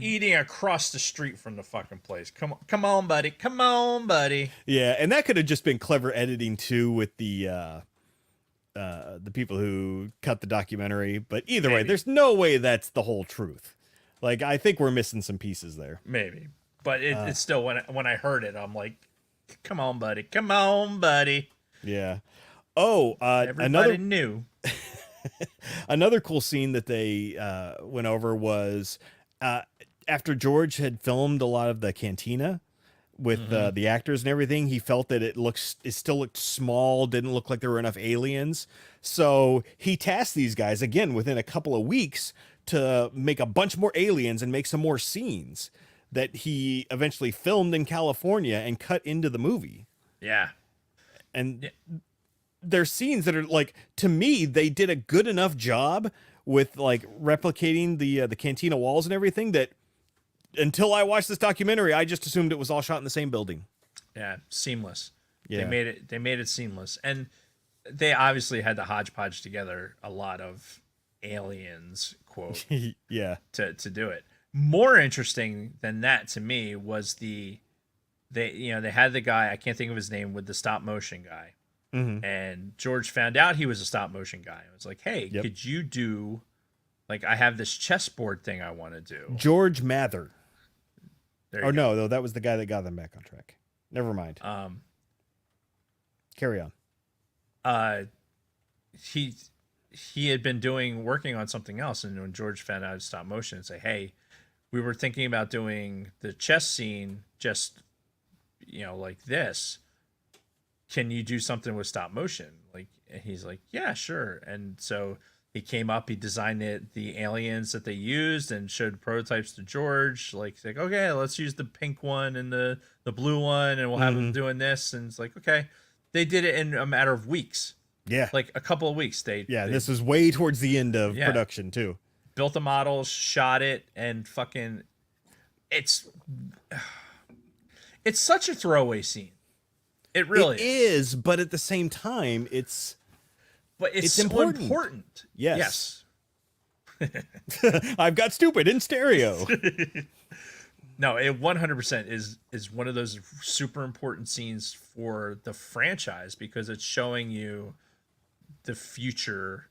eating across the street from the fucking place. Come on, buddy. Come on, buddy. Yeah, and that could have just been clever editing too with the people who cut the documentary. But either way, there's no way that's the whole truth. Like, I think we're missing some pieces there. Maybe, but it's still, when I heard it, I'm like, come on, buddy. Come on, buddy. Yeah. Oh, everybody knew. Another cool scene that they went over was after George had filmed a lot of the cantina with the actors and everything, he felt that it still looked small, didn't look like there were enough aliens. So he tasked these guys again within a couple of weeks to make a bunch more aliens and make some more scenes that he eventually filmed in California and cut into the movie. Yeah. And there's scenes that are like, to me, they did a good enough job with like replicating the cantina walls and everything that until I watched this documentary, I just assumed it was all shot in the same building. Yeah, seamless. Yeah. They made it seamless. And they obviously had to hodgepodge together a lot of aliens, quote, Yeah. to do it. More interesting than that to me was they had the guy, I can't think of his name, with the stop motion guy. Mm-hmm. And George found out he was a stop motion guy. I was like, hey, Yep. could you do, like, I have this chessboard thing I want to do. George Mather. There you Or go. no, that was the guy that got them back on track. Never mind. Carry on. He had been working on something else, and when George found out stop motion, and say, hey, we were thinking about doing the chess scene just, like this. Can you do something with stop motion? Like, and he's like, yeah, sure. And so he came up, he designed the aliens that they used and showed prototypes to George. Like, okay, let's use the pink one and the blue one, and we'll have them doing this. And it's like, okay, they did it in a matter of weeks. Yeah. Like a couple of weeks. This was way towards the end of production too. Built the models, shot it, and fucking, it's such a throwaway scene. It really is, but at the same time, it's so important. Yes. I've got stupid in stereo. No, it 100% is one of those super important scenes for the franchise because it's showing you the future.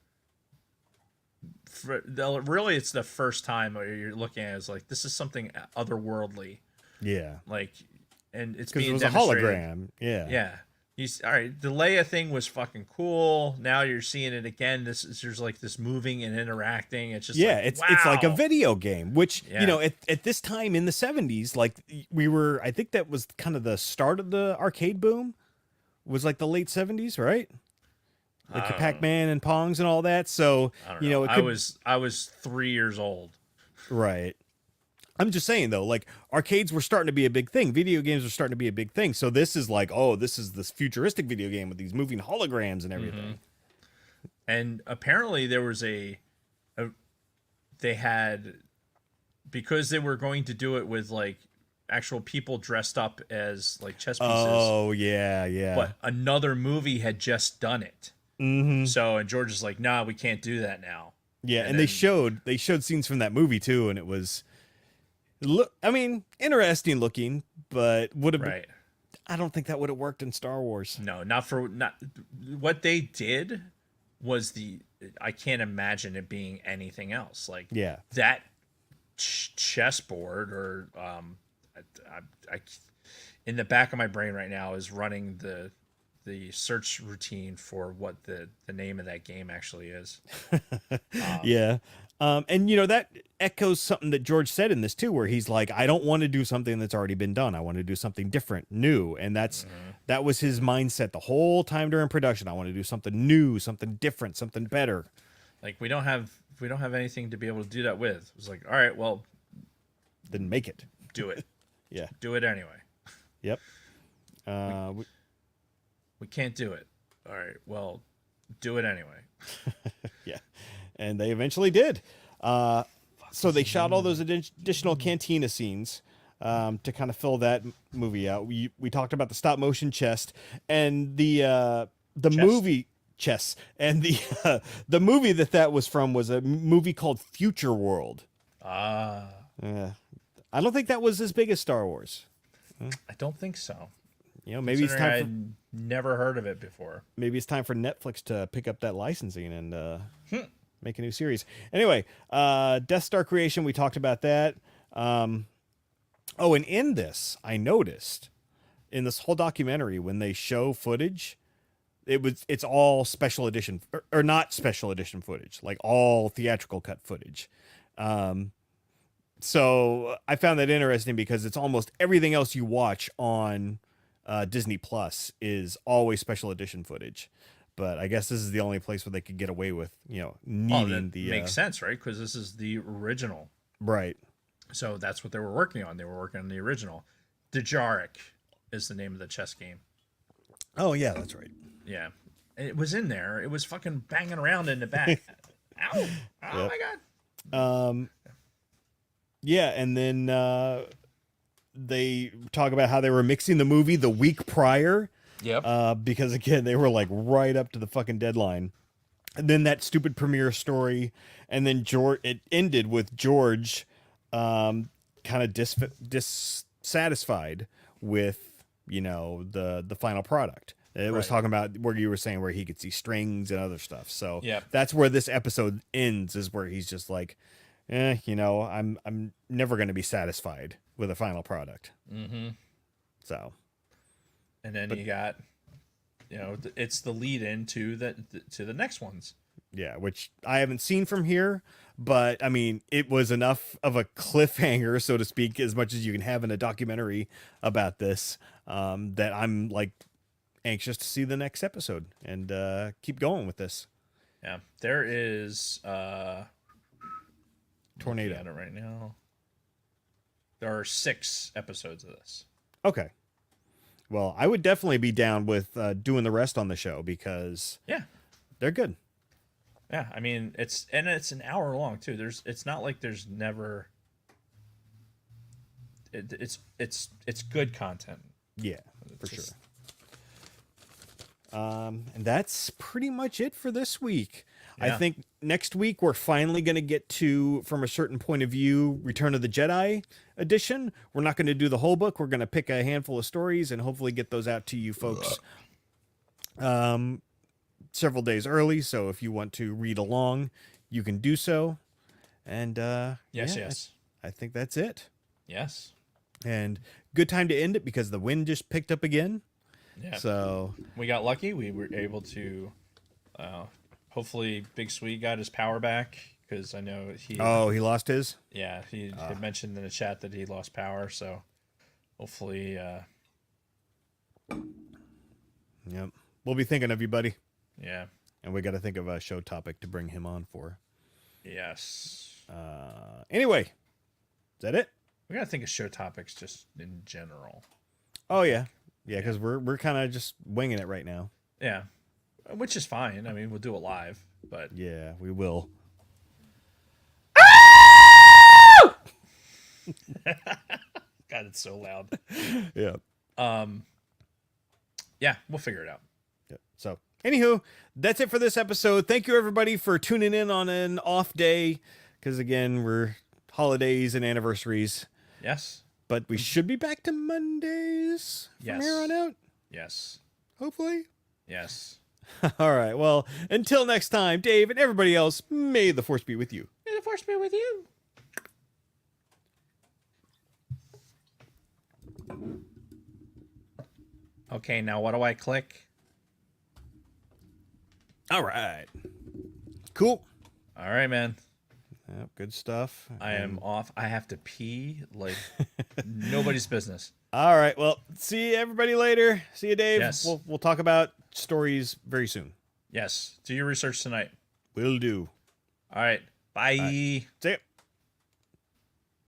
Really, it's the first time where you're looking at it as like, this is something otherworldly. Yeah. Like, and it's because being it was a demonstrated. hologram. Yeah. Yeah. All right. The Leia thing was fucking cool. Now you're seeing it again. There's like this moving and interacting. It's just it's like a wow. video game, which at this time in the 70s, like I think that was kind of the start of the arcade boom. Was like the late 70s, right? Like the Pac-Man and Pongs and all that. So I don't know. I was 3 years old. Right. I'm just saying though, like arcades were starting to be a big thing. Video games were starting to be a big thing. So this is like, this is this futuristic video game with these moving holograms and everything. Mm-hmm. And apparently there was they had, because they were going to do it with like actual people dressed up as like chess pieces. Oh yeah, yeah. But another movie had just done it. Mm-hmm. So, and George is like, nah, we can't do that now. Yeah, and they showed scenes from that movie too, and it was, interesting looking, but would have right. I don't think that would have worked in Star Wars. No, not what they did was I can't imagine it being anything else. Like that chessboard or I in the back of my brain right now is running the search routine for what the name of that game actually is. Yeah. And that echoes something that George said in this too, where he's like, I don't want to do something that's already been done. I want to do something different, new. And that was his mindset the whole time during production. I want to do something new, something different, something better. Like we don't have anything to be able to do that with. It was like, all right, well, then make it. Do it. Yeah. Do it anyway. Yep. We can't do it. All right, well, do it anyway. Yeah. And they eventually did. So they shot all those additional cantina scenes to kind of fill that movie out. We talked about the stop motion chest and the movie chess, and the movie that was from was a movie called Future World. Yeah. I don't think that was as big as Star Wars. I don't think so. Maybe it's time I'd never heard of it before. Maybe it's time for Netflix to pick up that licensing and make a new series. Anyway, Death Star creation, we talked about that. And in this, I noticed in this whole documentary when they show footage, it's all special edition or not special edition footage, like all theatrical cut footage. So I found that interesting because it's almost everything else you watch on Disney Plus is always special edition footage. But I guess this is the only place where they could get away with, needing the... makes sense, right? Because this is the original. Right. So that's what they were working on. They were working on the original. Dejarik is the name of the chess game. Oh, yeah, that's right. Yeah. And it was in there. It was fucking banging around in the back. Ow. Oh, my God. Yeah, and then they talk about how they were mixing the movie the week prior. Yep. Because again, they were like right up to the fucking deadline. And then that stupid premiere story, and then it ended with George kind of dissatisfied with, you know, the final product. It was Right. talking about where you were saying where he could see strings and other stuff. So Yep. that's where this episode ends, is where he's just like, you know, I'm never going to be satisfied with a final product. Mm-hmm. So, And then you got, you know, it's the lead in to the next ones. yeah, which I haven't seen from here, but I mean, it was enough of a cliffhanger, so to speak, as much as you can have in a documentary about this, that I'm like anxious to see the next episode and keep going with this. Yeah, there is Tornado. looking at it right now. There are 6 episodes of this. Okay. Well, I would definitely be down with doing the rest on the show because Yeah. they're good. Yeah, I mean it's an hour long too. It's not like there's never. It's good content. Yeah, for Just- sure. And that's pretty much it for this week. I Yeah. think next week we're finally going to get to, from a certain point of view, Return of the Jedi edition. We're not going to do the whole book. We're going to pick a handful of stories and hopefully get those out to you folks several days early. So if you want to read along, you can do so. And Yes, yeah, yes, I think that's it. yes. And good time to end it because the wind just picked up again. Yeah. So We got lucky. We were able to. Hopefully, Big Sweet got his power back because I know he. oh, he lost his. Yeah, he had mentioned in the chat that he lost power. So hopefully, Yep. We'll be thinking of you, buddy. yeah. And we got to think of a show topic to bring him on for. Yes. Anyway, is that it? We gotta think of show topics just in general. Oh yeah, yeah. Because we're kind of just winging it right now. Yeah, which is fine. I mean, we'll do it live, but Yeah, we will. God, it's so loud. Yeah. Yeah, we'll figure it out. Yeah. So, anywho, that's it for this episode. Thank you everybody for tuning in on an off day. Because again, we're holidays and anniversaries, Yes. but we should be back to Mondays from Yes. here on out. Yes. Hopefully. Yes. All right. Well, until next time, Dave and everybody else, may the force be with you. May the force be with you. Okay, now what do I click? All right. Cool. All right, man. Yep, good stuff. I am off. I have to pee like nobody's business. All right. Well, see everybody later. See you, Dave. Yes. We'll talk about stories very soon. Yes. Do your research tonight. Will do. All right. Bye. See ya.